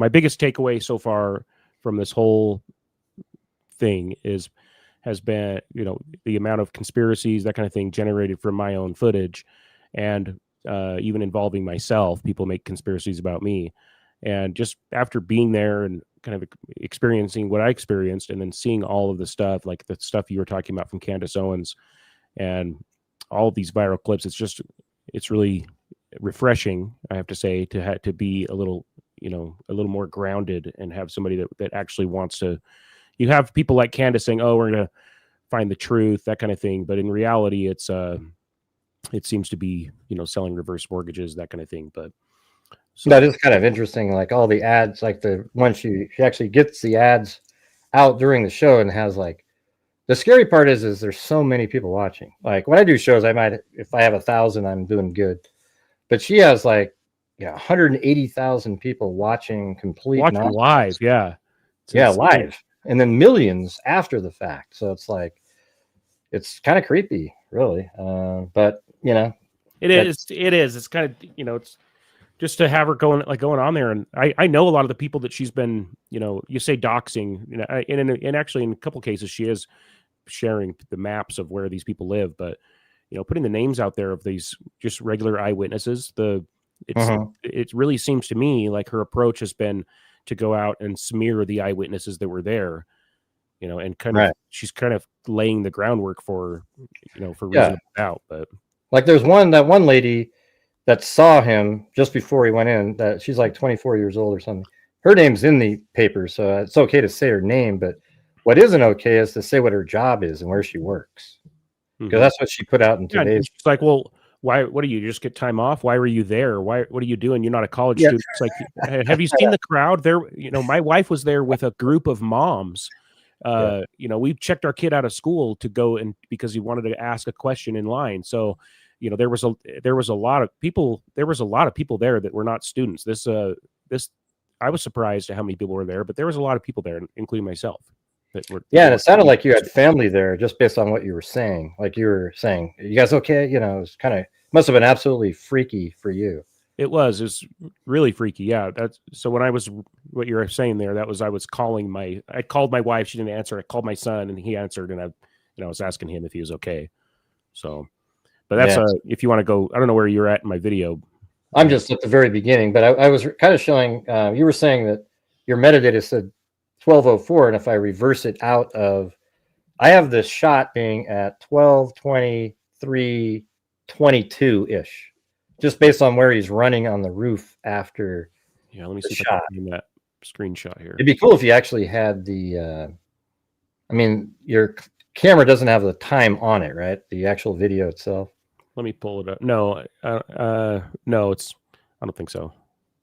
my biggest takeaway so far from this whole thing has been, the amount of conspiracies, that kind of thing, generated from my own footage, and even involving myself. People make conspiracies about me, and just after being there and kind of experiencing what I experienced, and then seeing all of the stuff, like the stuff you were talking about from Candace Owens, and all of these viral clips, it's really refreshing, I have to say, to be a little more grounded, and have somebody that actually wants to. You have people like Candace saying, "Oh, we're gonna find the truth," that kind of thing, but in reality, it seems to be selling reverse mortgages, that kind of thing. But that is kind of interesting. Like all the ads, like the one she actually gets the ads out during the show, and has like, the scary part is there's so many people watching. Like when I do shows, if I have 1,000, I'm doing good. But she has like 180,000 people watching live. Yeah. Live. And then millions after the fact. So it's like, it's kind of creepy, really. But it is. It's kind of, it's just to have her going on there. And I know a lot of the people that she's been, you say doxing, and actually in a couple cases she is sharing the maps of where these people live, but putting the names out there of these just regular eyewitnesses, it really seems to me like her approach has been to go out and smear the eyewitnesses that were there, and she's kind of laying the groundwork for reasonable doubt. But like there's that one lady that saw him just before he went in, that she's like 24 years old or something. Her name's in the paper, so it's okay to say her name, but what isn't okay is to say what her job is and where she works, because that's what she put out in today's. She's like, well, why? What do you just get time off? Why were you there? What are you doing? You're not a college student. It's like, have you seen the crowd there? My wife was there with a group of moms. We checked our kid out of school to go, and because he wanted to ask a question in line. So, there was a lot of people. There was a lot of people there that were not students. I was surprised at how many people were there, but there was a lot of people there, including myself. And it sounded like you had family there, just based on what you were saying. Like you were saying, "You guys okay?" It was must have been absolutely freaky for you. It was really freaky. Yeah. So when what you were saying there, I was calling I called my wife. She didn't answer. I called my son and he answered, and I was asking him if he was okay. So, but that's if you want to go, I don't know where you're at in my video. I'm just at the very beginning, but I was kind of showing, you were saying that your metadata said 12:04. And if I reverse it out of, I have this shot being at 12:23:22-ish. Just based on where he's running on the roof after. Yeah, let me see if I can find that screenshot here. It'd be cool if you actually had your camera doesn't have the time on it, right? The actual video itself. Let me pull it up. No, no, I don't think so.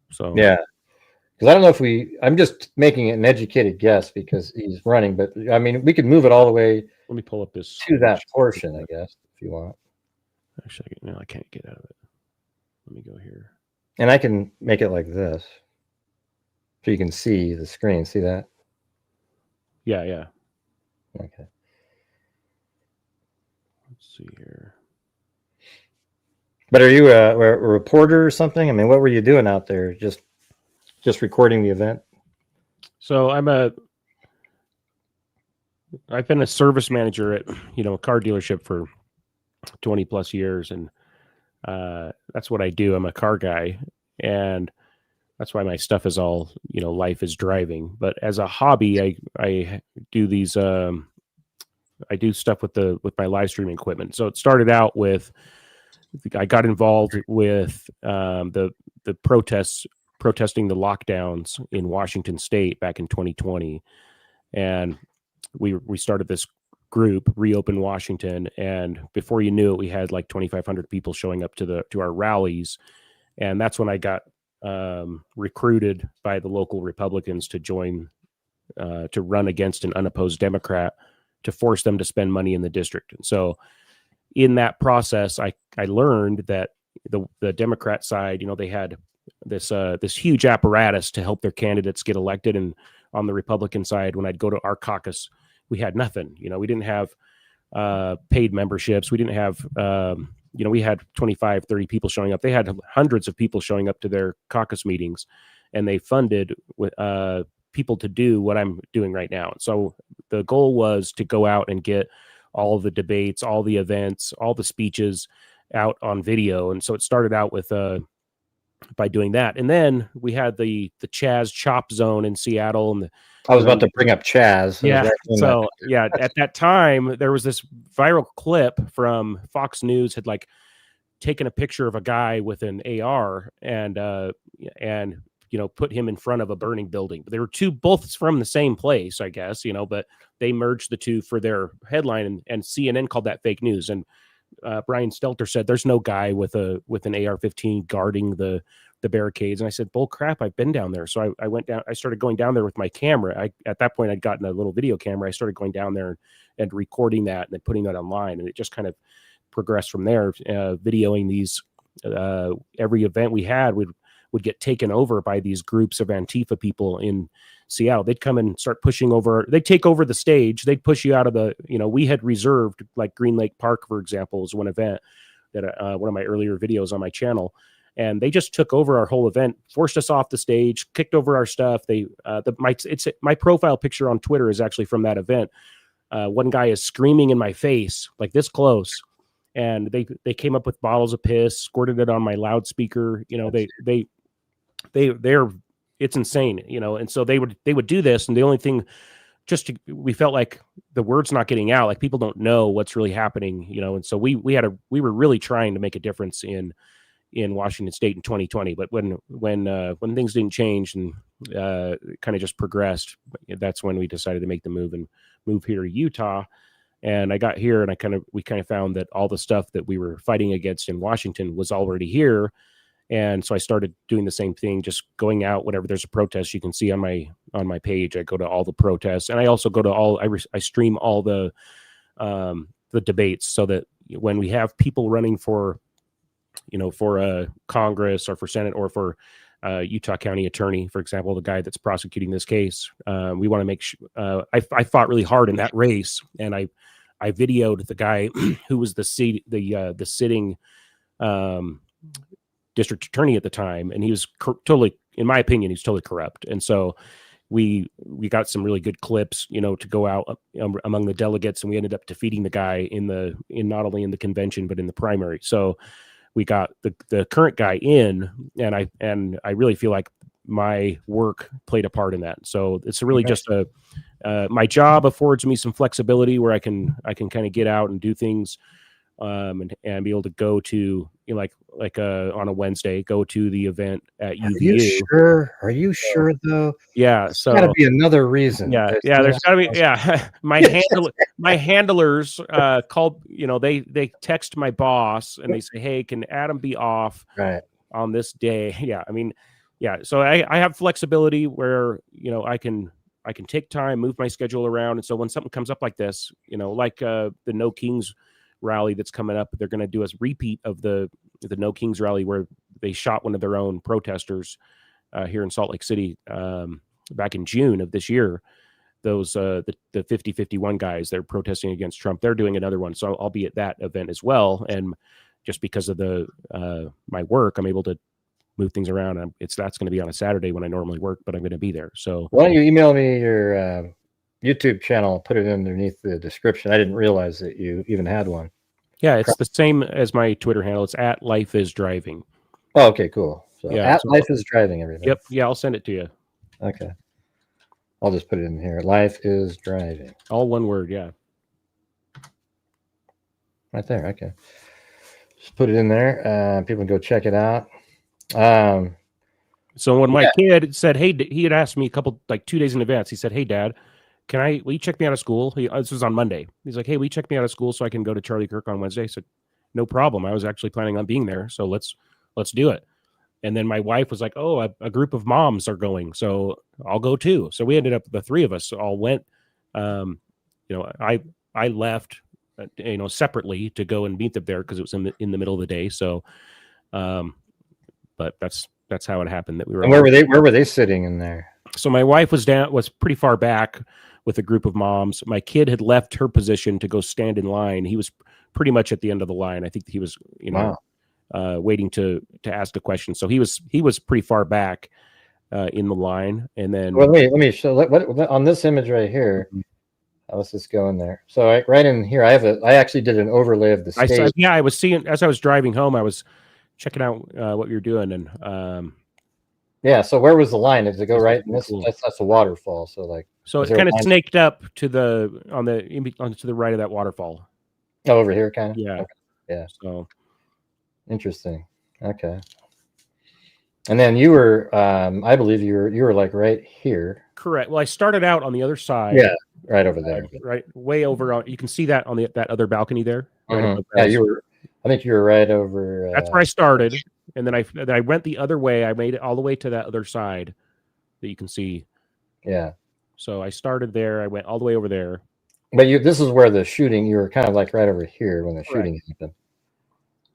So yeah, because I don't know if I'm just making an educated guess because he's running, but we could move it all the way. Let me pull up this to that portion, I guess, if you want. Actually, no, I can't get out of it. Let me go here. And I can make it like this, so you can see the screen. See that? Yeah. Okay. Let's see here. But are you a reporter or something? What were you doing out there? Just recording the event? So I've been a service manager at a car dealership for 20 plus years, and that's what I do. I'm a car guy, and that's why my stuff is all life is driving. But as a hobby, I do these I do stuff with my live streaming equipment. So it started out with, I got involved with the protesting the lockdowns in Washington State back in 2020, and we started this group, Reopen Washington, and before you knew it, we had like 2,500 people showing up to our rallies, and that's when I got recruited by the local Republicans to join to run against an unopposed Democrat to force them to spend money in the district. And so in that process, I learned that the Democrat side, they had this huge apparatus to help their candidates get elected, and on the Republican side, when I'd go to our caucus, we had nothing. We didn't have paid memberships. We didn't have, we had 25, 30 people showing up. They had hundreds of people showing up to their caucus meetings. and they funded people to do what I'm doing right now. So the goal was to go out and get all the debates, all the events, all the speeches out on video. And so it started out with by doing that, and then we had the Chaz Chop Zone in Seattle, and I was about to bring up Chaz. Yeah. So yeah, at that time there was this viral clip from Fox News had like taken a picture of a guy with an AR and put him in front of a burning building. But they were both from the same place, I guess, but they merged the two for their headline, and CNN called that fake news. And Brian Stelter said there's no guy with an AR-15 guarding the barricades. And I said, bull crap, I've been down there. So I went down, I started going down there with my camera. At that point I'd gotten a little video camera. I started going down there and recording that and then putting that online. And it just kind of progressed from there, videoing these, every event we had would get taken over by these groups of Antifa people in Seattle. They'd come and start pushing over, they'd take over the stage. They'd push you out of the, we had reserved, like Green Lake Park, for example, is one event that one of my earlier videos on my channel. And they just took over our whole event, forced us off the stage, kicked over our stuff. My profile picture on Twitter is actually from that event. One guy is screaming in my face, like this close. And they came up with bottles of piss, squirted it on my loudspeaker. They're it's insane, and so they would do this, and the only thing, we felt like the word's not getting out, like people don't know what's really happening, and so we were really trying to make a difference in Washington State in 2020. But when things didn't change and kind of just progressed, that's when we decided to make the move here to Utah. And I got here, and we kind of found that all the stuff that we were fighting against in Washington was already here. And so I started doing the same thing, just going out whenever there's a protest. You can see on my page, I go to all the protests, and I also go to I stream all the debates, so that when we have people running for Congress or for Senate or for Utah County Attorney, for example, the guy that's prosecuting this case, we want to make sure. I fought really hard in that race, and I videoed the guy who was the sitting district attorney at the time, and he was totally, in my opinion, he's totally corrupt. And so we got some really good clips, to go out among the delegates, and we ended up defeating the guy in not only in the convention but in the primary. So we got the current guy in, and I really feel like my work played a part in that. So it's really just my job affords me some flexibility where I can kind of get out and do things, and be able to go to, on a Wednesday, go to the event at UVU. Are you sure though? Yeah. So gotta be another reason. Yeah. There's gotta be. Yeah. My handlers called, they text my boss and they say, hey, can Adam be off on this day? Yeah. I mean, yeah. So I have flexibility where, I can take time, move my schedule around. And so when something comes up like this, like the No Kings rally that's coming up, they're going to do a repeat of the No Kings rally where they shot one of their own protesters here in Salt Lake City back in June of this year. Those the 50-51 guys, they're protesting against Trump. They're doing another one, so I'll be at that event as well. And just because of my work, I'm able to move things around. That's going to be on a Saturday when I normally work, but I'm going to be there. So why don't you email me your YouTube channel, put it underneath the description. I didn't realize that you even had one. Yeah, it's the same as my Twitter handle. It's at Life is Driving. Oh, okay, cool. So yeah, Life is Driving, everything. Yep. Yeah, I'll send it to you. Okay. I'll just put it in here. Life is Driving. All one word, yeah. Right there. Okay. Just put it in there. People can go check it out. So when my kid said, hey, he had asked me 2 days in advance. He said, hey, Dad, will you check me out of school? This was on Monday. He's like, hey, will you check me out of school so I can go to Charlie Kirk on Wednesday? I said, no problem. I was actually planning on being there. So let's do it. And then my wife was like, oh, a group of moms are going, so I'll go too. So we ended up, the three of us all went. I left, separately to go and meet them there because it was in the middle of the day. So, but that's how it happened that we were. And where were they sitting in there? So my wife was pretty far back with a group of moms. My kid had left her position to go stand in line. He was pretty much at the end of the line. I think he was, waiting to ask a question. So he was pretty far back. in the line, and then Well, let me show what on this image right here. Let's just go in there. So right in here, I actually did an overlay of the stage. I was seeing as I was driving home, I was checking out what you're doing, and yeah. So where was the line? Did it go right in this? Cool. That's a waterfall. So like, so it kind of snaked up to the to the right of that waterfall. Oh, over here, kind of. Yeah, okay. Yeah. So interesting. Okay. And then you were, I believe you were like right here. Correct. Well, I started out on the other side. Yeah, right over there. Right, way over on. You can see that on that other balcony there. Right yeah, you were. I think you were right over. That's where I started, and then I went the other way. I made it all the way to that other side that you can see. Yeah. So I started there. I went all the way over there. But this is where the shooting. You were kind of like right over here when the shooting happened,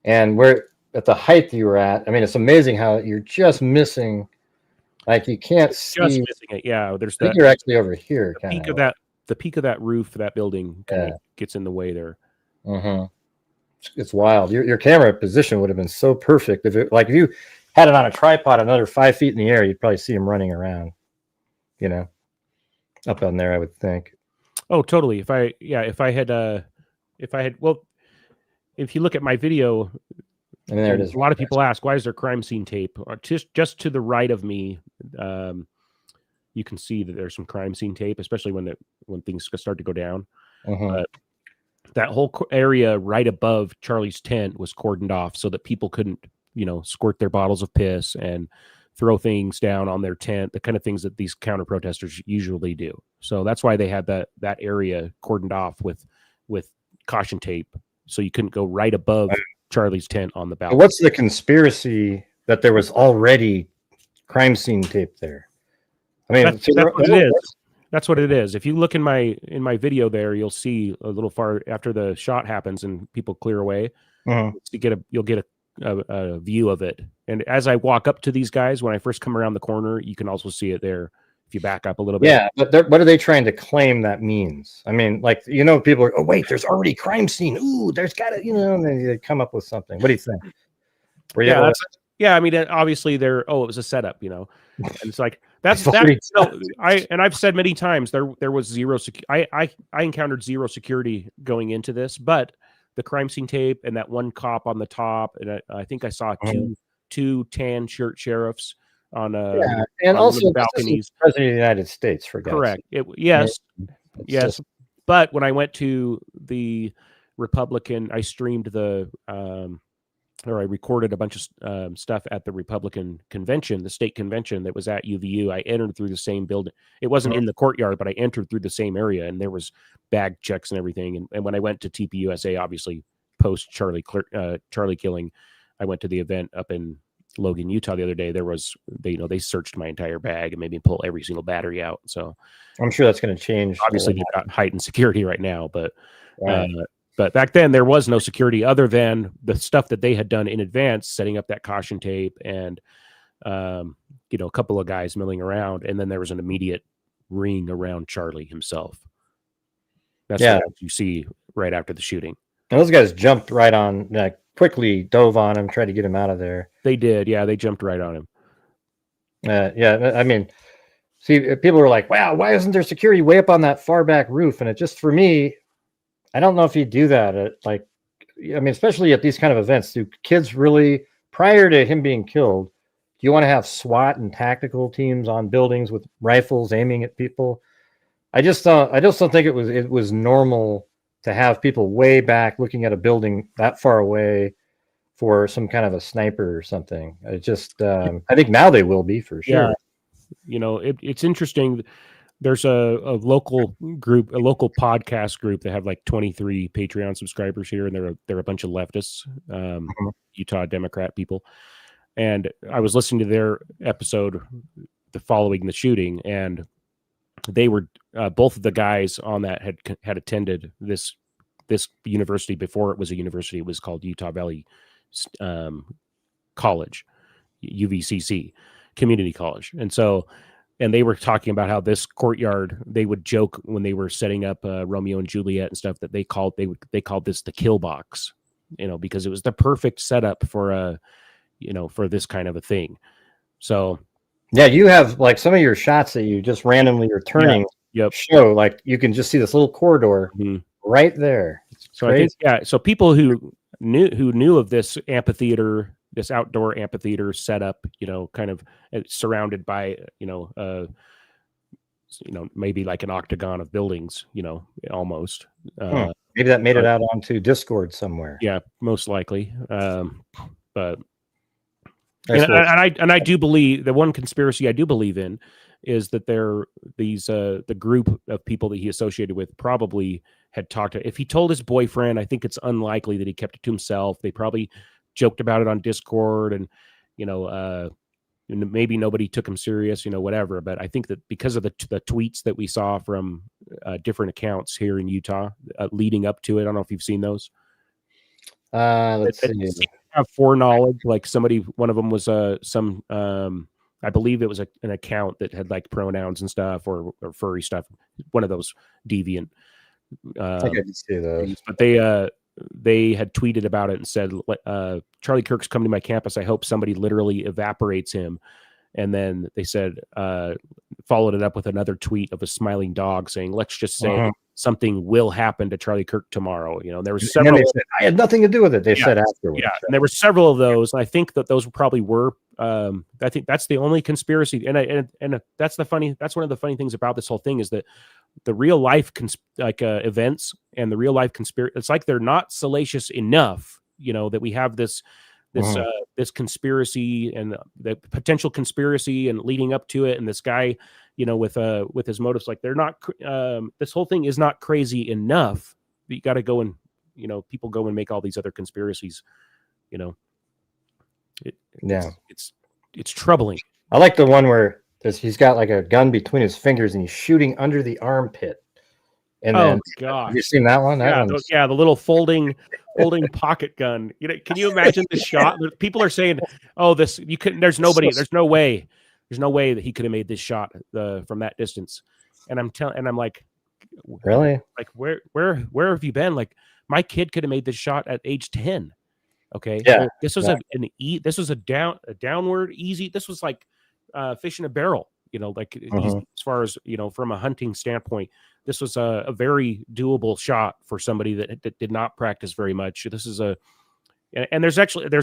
and where at the height you were at. I mean, it's amazing how you're just missing. Like you can't see. Just missing it. Yeah, there's that. You're actually over here. The peak of that roof, that building, gets in the way there. Mm-hmm. It's wild. Your camera position would have been so perfect if you had it on a tripod another 5 feet in the air, you'd probably see him running around. You know, up on there, I would think. Oh, totally. If you look at my video. And there it is. A lot of people ask, why is there crime scene tape? Just to the right of me, you can see that there's some crime scene tape, especially when things start to go down. Uh-huh. That whole area right above Charlie's tent was cordoned off so that people couldn't, squirt their bottles of piss and throw things down on their tent, the kind of things that these counter protesters usually do. So that's why they had that area cordoned off with caution tape, so you couldn't go right above Charlie's tent on the balcony. What's the conspiracy that there was already crime scene tape there? I mean, that's what it is. That's what it is. If you look in my video there, you'll see a little far after the shot happens and people clear away. You'll get a view of it. And as I walk up to these guys, when I first come around the corner, you can also see it there. If you back up a little bit. Yeah, but what are they trying to claim that means? I mean, like, people are, oh, wait, there's already crime scene. Ooh, there's got to, and then they come up with something. What do you think? I mean, obviously it was a setup, and it's like, I've said many times there was zero I encountered zero security going into this, but the crime scene tape and that one cop on the top, and I think I saw two tan shirt sheriffs on and on also balconies. President of the United States, for God's correct. Yes. But when I went to the Republican, I streamed I recorded a bunch of stuff at the Republican convention, the state convention that was at UVU. I entered through the same building. It wasn't in the courtyard, but I entered through the same area, and there was bag checks and everything. And when I went to TPUSA, obviously post Charlie killing, I went to the event up in Logan, Utah the other day. They searched my entire bag and made me pull every single battery out. So I'm sure that's going to change. Obviously, they've got heightened security right now, but but back then there was no security other than the stuff that they had done in advance, setting up that caution tape and a couple of guys milling around, and then there was an immediate ring around Charlie himself. That's what you see right after the shooting. And those guys jumped right on, quickly dove on him, tried to get him out of there. They did, yeah. They jumped right on him. I mean, see, people were like, "Wow, why isn't there security way up on that far back roof?" And it just, for me, I don't know if you do that especially at these kind of events. Do kids really, prior to him being killed, do you want to have SWAT and tactical teams on buildings with rifles aiming at people? I just don't think it was normal to have people way back looking at a building that far away for some kind of a sniper or something. I think now they will be, for sure. Yeah. It's interesting. There's a local group, a local podcast group that have like 23 Patreon subscribers here, and they're a bunch of leftists, Utah Democrat people. And I was listening to their episode following the shooting, and they were both of the guys on that had attended this university before it was a university. It was called Utah Valley College, UVCC, Community College, and they were talking about how this courtyard, they would joke when they were setting up Romeo and Juliet and stuff that they called this the kill box, because it was the perfect setup for for this kind of a thing. So Yeah, you have like some of your shots that you just randomly are turning. Yep. Show like you can just see this little corridor right there. It's so crazy. I think so people who knew of this amphitheater, this outdoor amphitheater setup, kind of surrounded by maybe like an octagon of buildings, almost. Maybe that made it out onto Discord somewhere. Yeah, most likely. But and I do believe the one conspiracy I do believe in is that the group of people that he associated with probably had talked to. If he told his boyfriend, I think it's unlikely that he kept it to himself. They probably joked about it on Discord, and maybe nobody took him serious, whatever. But I think that because of the tweets that we saw from different accounts here in Utah leading up to it, I don't know if you've seen those. Let's see. Have foreknowledge, like one of them was I believe it was an account that had like pronouns and stuff or furry stuff, one of those deviant. I think I can see those. But they had tweeted about it and said, Charlie Kirk's coming to my campus. I hope somebody literally evaporates him. And then they said, followed it up with another tweet of a smiling dog saying, let's just say something will happen to Charlie Kirk tomorrow. There was several. They said, I had nothing to do with it. They said afterwards. Yeah, and there were several of those. And I think that those probably were. I think that's the only conspiracy. And that's that's one of the funny things about this whole thing is that the real life events and the real life conspiracy. It's like they're not salacious enough. That we have this conspiracy and the potential conspiracy and leading up to it, and this guy, with his motives, like they're not. This whole thing is not crazy enough. But you got to go and people go and make all these other conspiracies. It's troubling. I like the one where he's got like a gun between his fingers and he's shooting under the armpit. And then, God, have you seen that one? The little folding pocket gun. Can you imagine the shot? People are saying, "Oh, this you couldn't." There's no way that he could have made this shot from that distance. And I'm like, really? Like, where have you been? Like, my kid could have made this shot at age 10. Okay, yeah. So this was this was a downward easy. This was like fish in a barrel. As far as from a hunting standpoint. This was a very doable shot for somebody that did not practice very much. This is and there's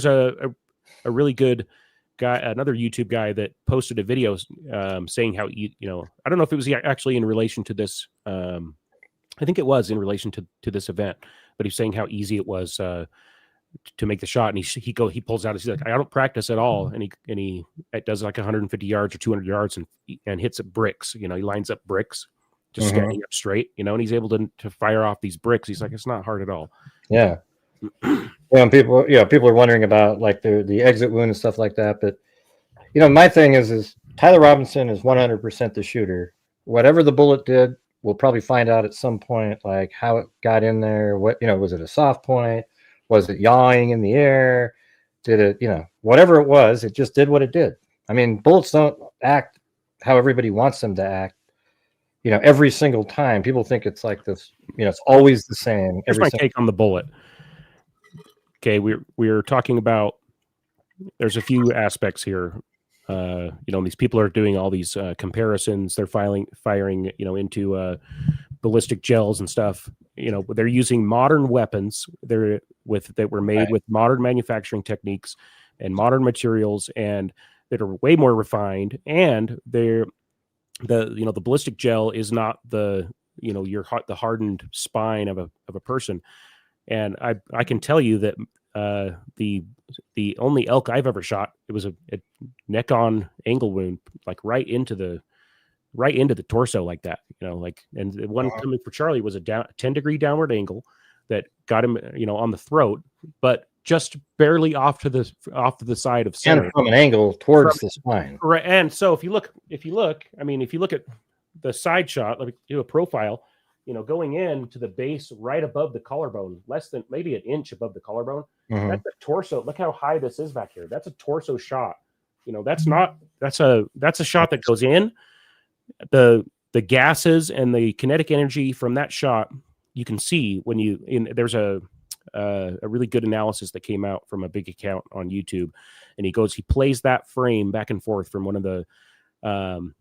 a really good guy, another YouTube guy that posted a video saying how I don't know if it was actually in relation to this. I think it was in relation to this event, but he's saying how easy it was to make the shot, and he pulls out. He's like, I don't practice at all, and he does like 150 yards or 200 yards and hits at bricks. He lines up bricks. Just standing up straight, and he's able to fire off these bricks. He's like, it's not hard at all. Yeah. And people are wondering about like the exit wound and stuff like that. But my thing is Tyler Robinson is 100% the shooter. Whatever the bullet did, we'll probably find out at some point, like how it got in there. What was it a soft point? Was it yawing in the air? Did it whatever it was? It just did what it did. I mean, bullets don't act how everybody wants them to act. Every single time. People think it's like this, it's always the same. Here's my take on the bullet. Okay, we're talking about, there's a few aspects here. These people are doing all these comparisons. They're firing, into ballistic gels and stuff. They're using modern weapons. That were made with modern manufacturing techniques and modern materials, and that are way more refined. And the ballistic gel is not the hardened spine of a person. And I can tell you that the only elk I've ever shot, it was a neck on angle wound, like right into the torso like that, and the one coming for Charlie was a 10-degree downward angle that got him, on the throat, but just barely off to the side of center. And from an angle towards the spine. Right. And so if you look at the side shot, let me do a profile, going in to the base right above the collarbone, less than maybe an inch above the collarbone. That's a torso. Look how high this is back here. That's a torso shot. That's a shot that goes in. The gases and the kinetic energy from that shot, you can see there's a really good analysis that came out from a big account on YouTube, and he plays that frame back and forth from one of the from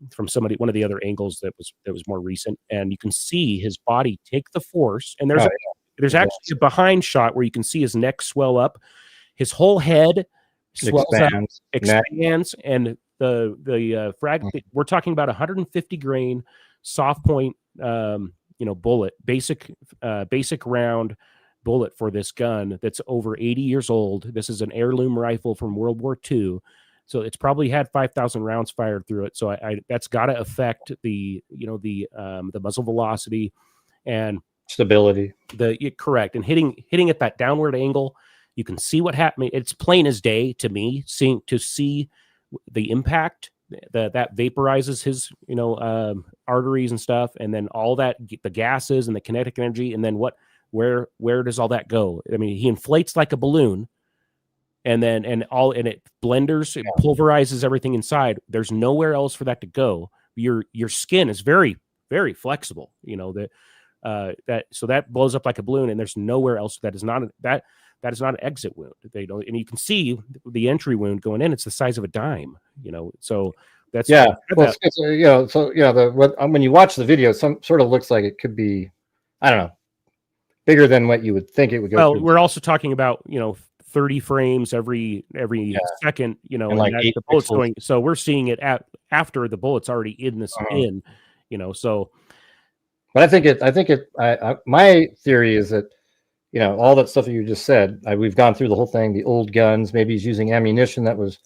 one of the other angles that was more recent, and you can see his body take the force. And there's actually a behind shot where you can see his neck swell up, his whole head swells expands, and the frag. We're talking about 150 grain soft point, bullet, basic round bullet for this gun that's over 80 years old. This is an heirloom rifle from World War II. So it's probably had 5,000 rounds fired through it. So that's got to affect the muzzle velocity and stability. Correct. And hitting at that downward angle, you can see what happened. It's plain as day to me, see the impact that vaporizes his, arteries and stuff. And then all that, the gases and the kinetic energy. And then where does all that go? I mean, he inflates like a balloon. And then it blenders, it pulverizes everything inside. There's nowhere else for that to go. Your skin is very, very flexible. So that blows up like a balloon, and there's nowhere else. That is not an exit wound. They don't, and you can see the entry wound going in. It's the size of a dime. So that's Well, when you watch the video, some sort of looks like it could be, I don't know, bigger than what you would think it would go. Well, we're also talking about 30 frames every second, and like the bullets going. So we're seeing it after the bullet's already in the skin, So, but I think my theory is that all that stuff that you just said. We've gone through the whole thing. The old guns, maybe he's using ammunition that was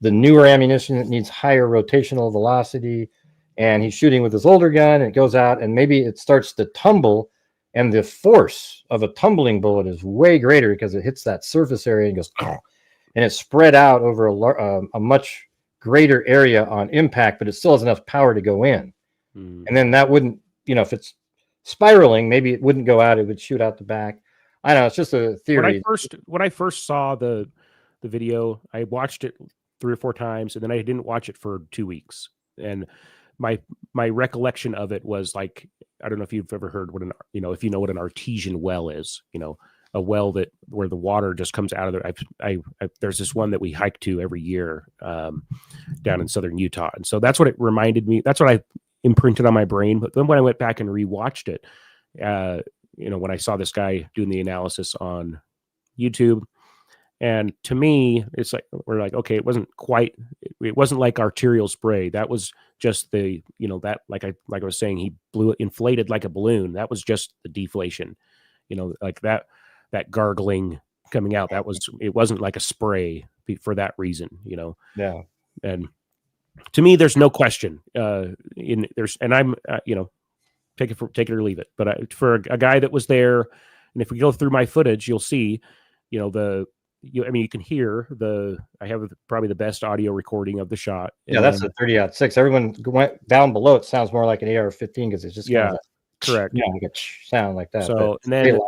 the newer ammunition that needs higher rotational velocity, and he's shooting with his older gun. And it goes out, and maybe it starts to tumble. And the force of a tumbling bullet is way greater because it hits that surface area and goes, and it's spread out over a much greater area on impact, but it still has enough power to go in. And then that wouldn't, if it's spiraling, maybe it wouldn't go out; it would shoot out the back. I don't know. It's just a theory. When I first saw the video, I watched it 3 or 4 times, and then I didn't watch it for 2 weeks. And my recollection of it was like, I don't know if you've ever heard if you know what an artesian well is, a well where the water just comes out of there. There's this one that we hike to every year down in southern Utah. And so that's what it reminded me. That's what I imprinted on my brain. But then when I went back and rewatched it, when I saw this guy doing the analysis on YouTube, and to me, it's like, we're like, okay, it wasn't like arterial spray. That was just the, that, like I was saying, he inflated like a balloon. That was just the deflation, like that gargling coming out. It wasn't like a spray for that reason, Yeah. And to me, there's no question I'm, take it or leave it. But for a guy that was there, and if we go through my footage, you'll see, you can hear I have probably the best audio recording of the shot. Yeah, that's a 30-06. Everyone went down below. It sounds more like an AR-15 because it's just correct. Yeah, like a sound like that. So and then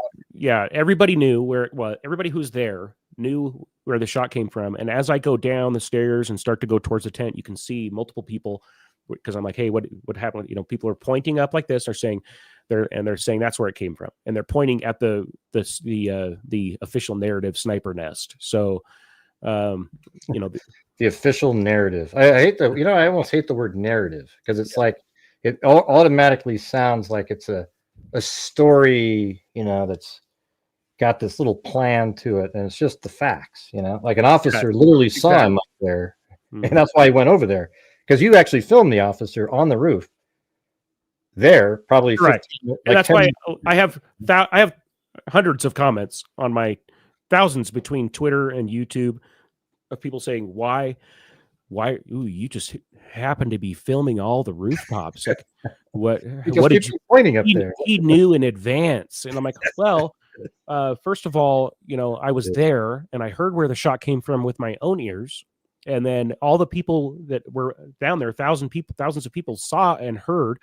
everybody knew where it was. Everybody who's there knew where the shot came from. And as I go down the stairs and start to go towards the tent, you can see multiple people, because I'm like, hey, what happened? People are pointing up like this, are saying they're saying that's where it came from, and they're pointing at the official narrative sniper nest. So, the official narrative. I hate I almost hate the word narrative, because it's like it automatically sounds like it's a story, that's got this little plan to it, and it's just the facts. Like an officer literally saw him up there, and that's why he went over there, because you actually filmed the officer on the roof. There, probably 15, and that's why I have hundreds of comments on my thousands between Twitter and YouTube of people saying, why you just happen to be filming all the rooftops, like what did you pointing up there? He knew in advance. And I'm like, well, first of all, I was there and I heard where the shot came from with my own ears. And then all the people that were down there, thousands of people saw and heard.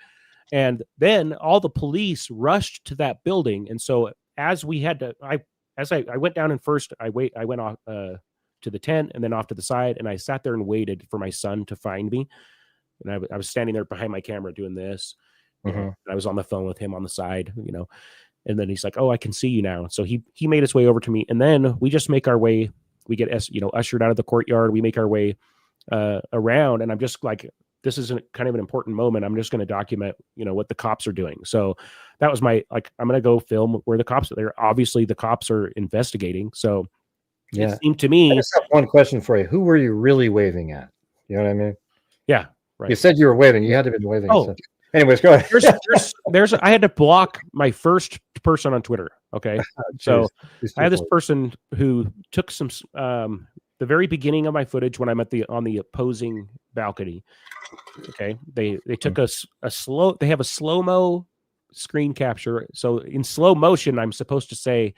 And then all the police rushed to that building. And so as we had to, I went down, and first I went off to the tent and then off to the side, and I sat there and waited for my son to find me. And I was standing there behind my camera doing this. And I was on the phone with him on the side, and then he's like, oh, I can see you now. So he made his way over to me, and then we just make our way. We get ushered out of the courtyard. We make our way around, and I'm just like, this is kind of an important moment. I'm just going to document, what the cops are doing. So that was I'm going to go film where the cops are there. Obviously the cops are investigating. So it seemed to me. I just have one question for you. Who were you really waving at? You know what I mean? Yeah. Right. You said you were waving. You had to have been waving. Oh, so. Anyways, go ahead. I had to block my first person on Twitter. Okay. So I had this person who took some, the very beginning of my footage when I'm on the opposing balcony. Okay. They took they have a slow-mo screen capture. So in slow motion, I'm supposed to say,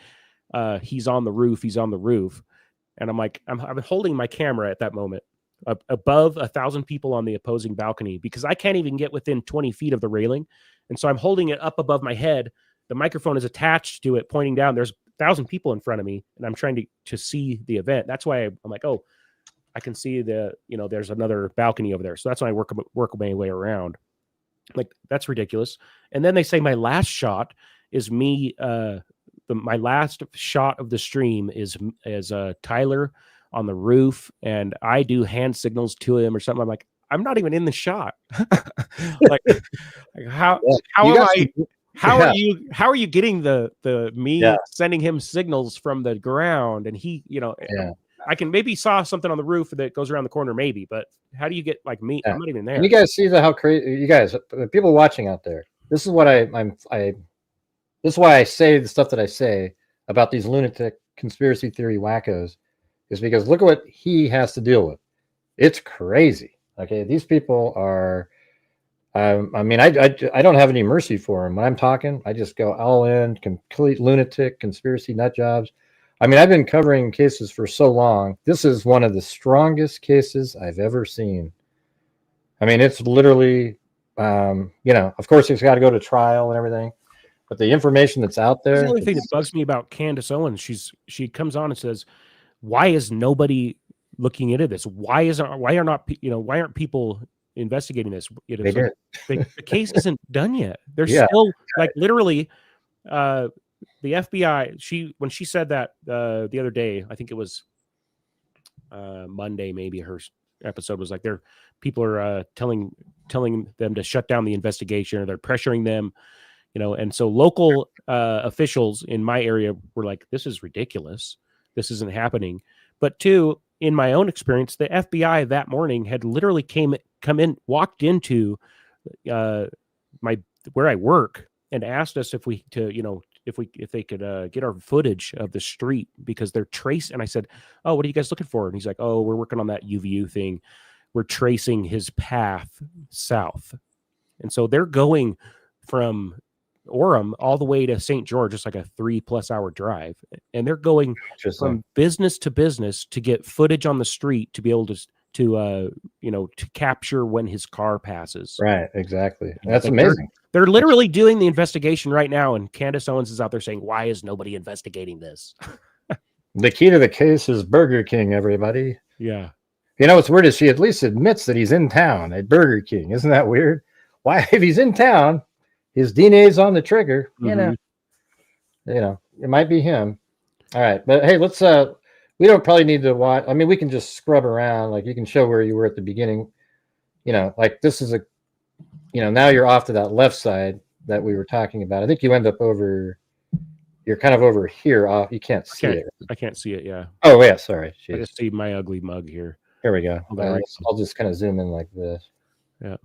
he's on the roof. He's on the roof. And I'm like, I'm holding my camera at that moment above 1,000 people on the opposing balcony because I can't even get within 20 feet of the railing. And so I'm holding it up above my head. The microphone is attached to it, pointing down. There's 1,000 people in front of me, and I'm trying to see the event. That's why I'm like, oh, I can see there's another balcony over there. So that's why I work my way around. Like, that's ridiculous. And then they say my last shot is me. My last shot of the stream is Tyler on the roof, and I do hand signals to him or something. I'm like, I'm not even in the shot. like how are you getting the sending him signals from the ground, and he, I can maybe saw something on the roof that goes around the corner, maybe, but how do you get like me? I'm not even there. And you guys see how crazy, you guys, the people watching out there. This is what this is why I say the stuff that I say about these lunatic conspiracy theory wackos, is because look at what he has to deal with. It's crazy. Okay, these people are. I don't have any mercy for them. When I'm talking, I just go all in, complete lunatic, conspiracy nut jobs. I mean, I've been covering cases for so long. This is one of the strongest cases I've ever seen. I mean, it's literally, of course, it's got to go to trial and everything. But the information that's out there. The only thing that bugs me about Candace Owens, she comes on and says, "Why is nobody looking into this? Why aren't people investigating this? The case isn't done yet. There's still literally the FBI." When she said that the other day, I think it was Monday, maybe her episode was like, people are telling them to shut down the investigation, or they're pressuring them. And so local officials in my area were like, this is ridiculous. This isn't happening. But two, in my own experience, the FBI that morning had literally walked into where I work and asked us if they could get our footage of the street because they're tracing. And I said, "Oh, what are you guys looking for?" And he's like, "Oh, we're working on that UVU thing. We're tracing his path south." And so they're going from Orem all the way to St. George. It's like a 3+ hour drive, and they're going from business to business to get footage on the street to be able to capture when his car passes. Right, exactly. That's amazing. They're literally doing the investigation right now, and Candace Owens is out there saying, "Why is nobody investigating this?" The key to the case is Burger King, everybody. Yeah. What's weird is she at least admits that he's in town at Burger King. Isn't that weird? Why, if he's in town, his DNA's on the trigger, it might be him. All right. But hey, let's, we don't probably need to watch. I mean, we can just scrub around. Like, you can show where you were at the beginning, like this is now you're off to that left side that we were talking about. I think you end up you're kind of over here off. You can't see it. I can't see it. Yeah. Oh yeah. Sorry. Jeez. I just see my ugly mug here. Here we go. I'll just kind of zoom in like this. Yeah.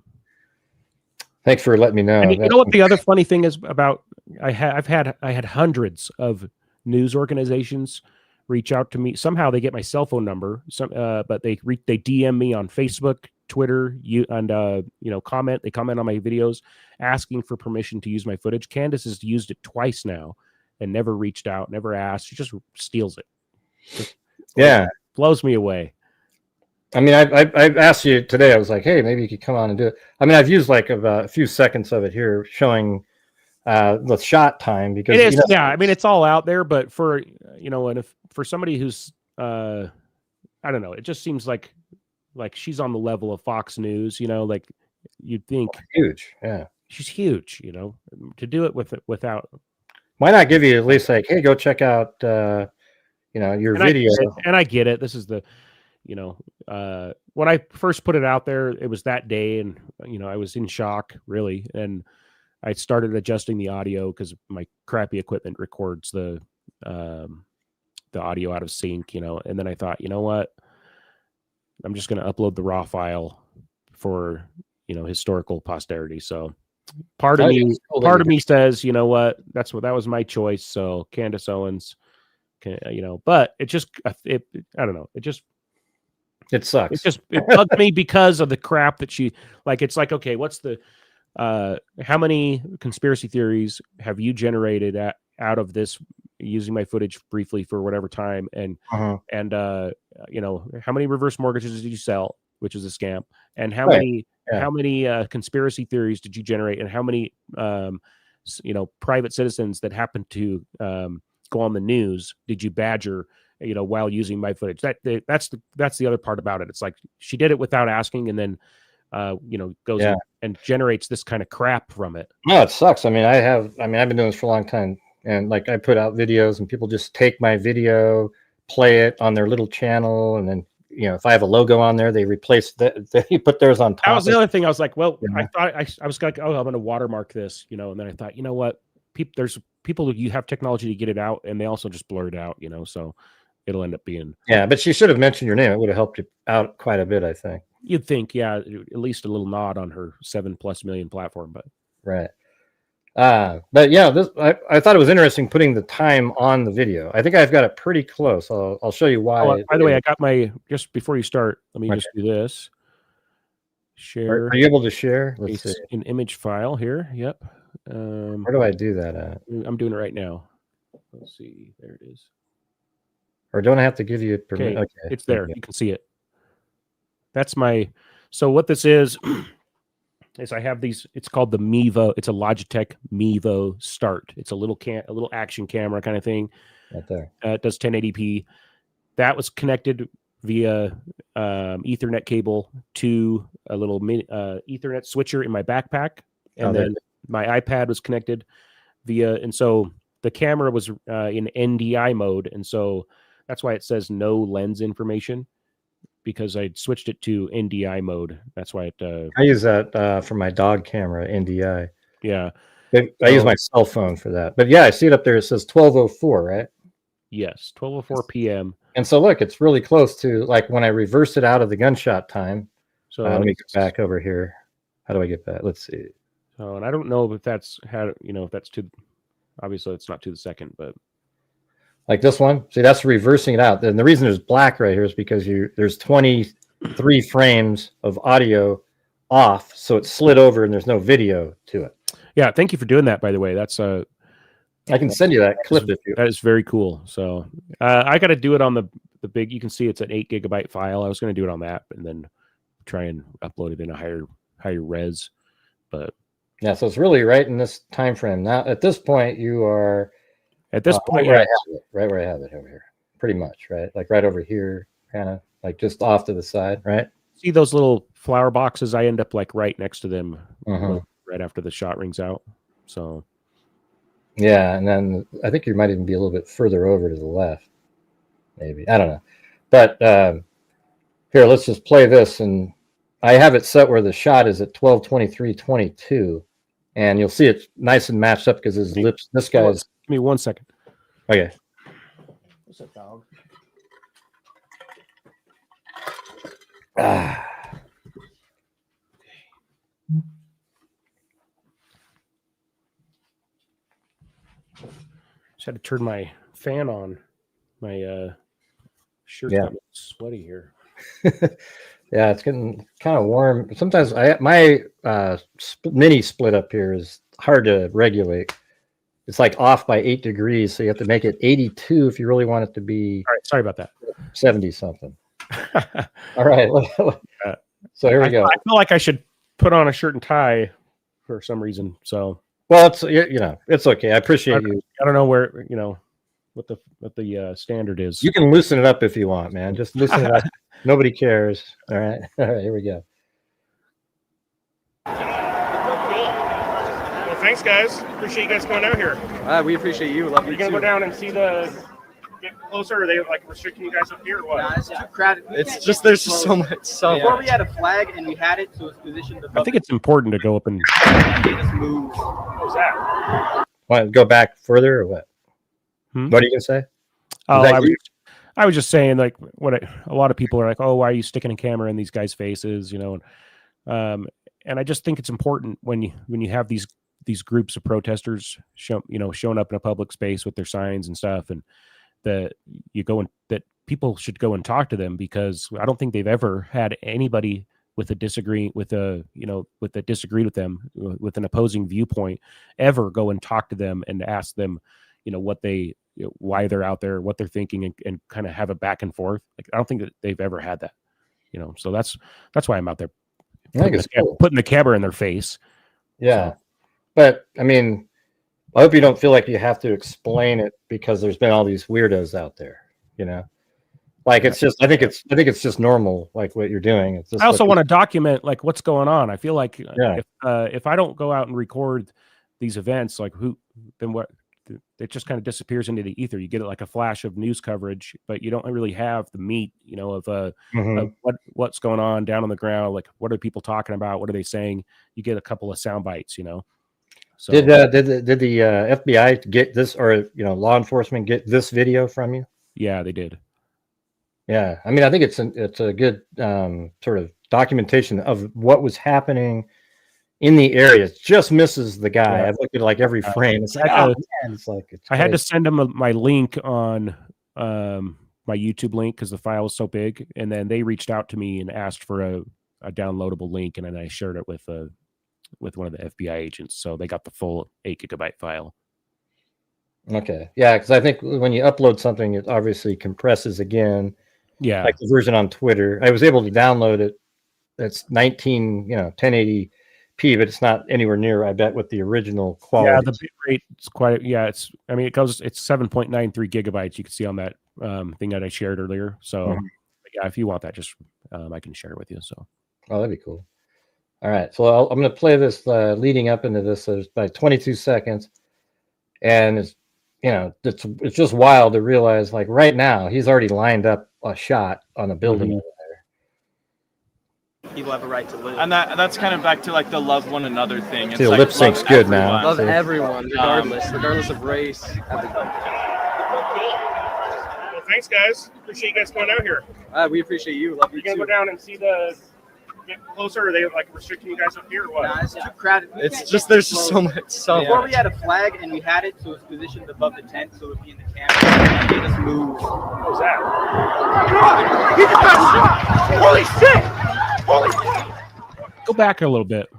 Thanks for letting me know. And you know what the other funny thing is about? I had hundreds of news organizations reach out to me. Somehow they get my cell phone number. But they DM me on Facebook, Twitter, comment. They comment on my videos asking for permission to use my footage. Candace has used it twice now and never reached out, never asked. She just steals it. Blows me away. I mean, I've asked you today. I was like, hey, maybe you could come on and do it. I mean, I've used like a few seconds of it here showing the shot time because it is. I mean, it's all out there, but for and if for somebody who's I don't know, it just seems like she's on the level of Fox News. Like you'd think huge. Yeah, she's huge. To do it without. Why not give you at least like, hey, go check out your video? And I get it. This is the. you know, when I first put it out there, it was that day, and you know, I was in shock, really, and I started adjusting the audio because my crappy equipment records the audio out of sync, you know, and then I thought, you know what, I'm just going to upload the raw file for, you know, historical posterity. So part of me says, you know what, that was my choice. So Candace Owens, you know, but it just, I don't know. It sucks. It bugged me because of the crap that she, like, it's like, okay, what's the, how many conspiracy theories have you generated out of this using my footage briefly for whatever time? And, you know, how many reverse mortgages did you sell, which is a scam? And how many conspiracy theories did you generate? And how many, you know, private citizens that happened to go on the news did you badger, you know, while using my footage? That's the other part about it. It's like she did it without asking, and then you know, goes and generates this kind of crap from it. No, it sucks. I mean, I've been doing this for a long time, and like I put out videos, and people just take my video, play it on their little channel, and then, you know, if I have a logo on there, they replace they put theirs on top. That was the other thing. I was like, well, I thought I was like, oh, I'm going to watermark this, you know, and then I thought, you know what, there's people who you have technology to get it out, and they also just blur it out, you know, so it'll end up being. Yeah, but she should have mentioned your name. It would have helped you out quite a bit, I think. You'd think, yeah, at least a little nod on her 7+ million platform, but right. But yeah, I thought it was interesting putting the time on the video. I think I've got it pretty close. I'll show you why. Oh, by the way, I got my, just before you start, let me just do this. Share. Are you able to share? Let's see. An image file here. Yep. Where do I do that at? I'm doing it right now. Let's see. There it is. Or don't I have to give you permission? Okay. It's there. You can see it. That's my, so what this is I have these, it's called the Mevo. It's a Logitech Mevo Start. It's a little action camera kind of thing. Right there. It does 1080p. That was connected via Ethernet cable to a little Ethernet switcher in my backpack. And then my iPad was connected via, and so the camera was in NDI mode. And so that's why it says no lens information, because I switched it to NDI mode. That's why it. I use that for my dog camera, NDI. Yeah. I use my cell phone for that. But yeah, I see it up there. It says 12:04, right? Yes, 12:04 p.m. And so look, it's really close to like when I reversed it out of the gunshot time. So let me get back over here. How do I get back? Let's see. So, and I don't know if that's how, you know, if that's to, obviously it's not to the second, but. Like this one, see, that's reversing it out. And the reason there's black right here is because there's 23 frames of audio off, so it's slid over and there's no video to it. Yeah, thank you for doing that, by the way. That's I can send you that clip if you. That is very cool. So I got to do it on the big. You can see it's an 8 GB file. I was going to do it on that, and then try and upload it in a higher res. But yeah, so it's really right in this time frame. Now at this point, you are. At this point, right where I have it over here, pretty much, right? Like right over here, kind of like just off to the side, right? See those little flower boxes? I end up like right next to them, right after the shot rings out. So, yeah, and then I think you might even be a little bit further over to the left, maybe. I don't know, but here, let's just play this, and I have it set where the shot is at 12:23:22, and you'll see it's nice and matched up because his lips. This guy's. Give me 1 second. Okay. What's that, dog? Just had to turn my fan on. My shirt's got sweaty here. Yeah, it's getting kind of warm. Sometimes my mini split up here is hard to regulate. It's like off by 8 degrees, so you have to make it 82 if you really want it to be. All right, sorry about that. 70 something. All right, so here we go. I feel like I should put on a shirt and tie for some reason. So well, it's it's okay. I appreciate you. I don't know where what the standard is. You can loosen it up if you want, man. Just loosen it up. Nobody cares. All right, here we go. Thanks, guys. Appreciate you guys coming out here. We appreciate you. Love you. You're gonna go down and see the get closer? Are they like restricting you guys up here or what? Nah, it's too crowded. It's just there's just so much. Before we had a flag and we had it, so it's positioned above. I think it's important to go up and just move. What's that? Want to go back further or what? What are you gonna say? Oh, I was just saying, like, a lot of people are like, oh, why are you sticking a camera in these guys' faces, you know? And I just think it's important when you have these groups of protesters showing up in a public space with their signs and stuff, and that people should go and talk to them, because I don't think they've ever had anybody disagreed with them with an opposing viewpoint ever go and talk to them and ask them, why they're out there, what they're thinking, and kind of have a back and forth. Like, I don't think that they've ever had that, so that's why I'm out there putting the camera in their face. Yeah. So. But I mean, I hope you don't feel like you have to explain it because there's been all these weirdos out there, like it's just, I think it's just normal, like what you're doing. It's just I also want to document like what's going on. I feel like if I don't go out and record these events, like it just kind of disappears into the ether. You get it like a flash of news coverage, but you don't really have the meat, of what's going on down on the ground. Like, what are people talking about? What are they saying? You get a couple of sound bites, So did the FBI get this, or law enforcement get this video from you? Yeah, they did. Yeah, I mean, I think it's a good sort of documentation of what was happening in the area. It just misses the guy. Yeah. I've looked at like every frame. It's like, I had to send him my link on my YouTube link because the file was so big, and then they reached out to me and asked for a downloadable link, and then I shared it with one of the FBI agents, so they got the full 8 gigabyte file. Okay, yeah, because I think when you upload something, it obviously compresses again. Yeah, like the version on Twitter, I was able to download it. It's 1080p, but it's not anywhere near, I bet, with the original quality. Yeah, the bit rate is quite. Yeah, it's 7.93 gigabytes. You can see on that thing that I shared earlier. So yeah, if you want that, just I can share it with you. So that'd be cool. All right, so I'm going to play this leading up into this. So it's about 22 seconds, and it's just wild to realize, like, right now he's already lined up a shot on a building over there. People have a right to live, and that's kind of back to like the love one another thing. It's the like, lip sync's good now. Love everyone, regardless of race. Well, thanks, guys. Appreciate you guys coming out here. We appreciate you. Love you. You gonna go down and see get closer? Are they like restricting you guys up here or what? Nah, it's too crowded. It's just there's just so much. Before we had a flag and we had it, so it's positioned above the tent, so it would be in the camera. They just move. What was that? He just got shot! Holy shit! Go back a little bit.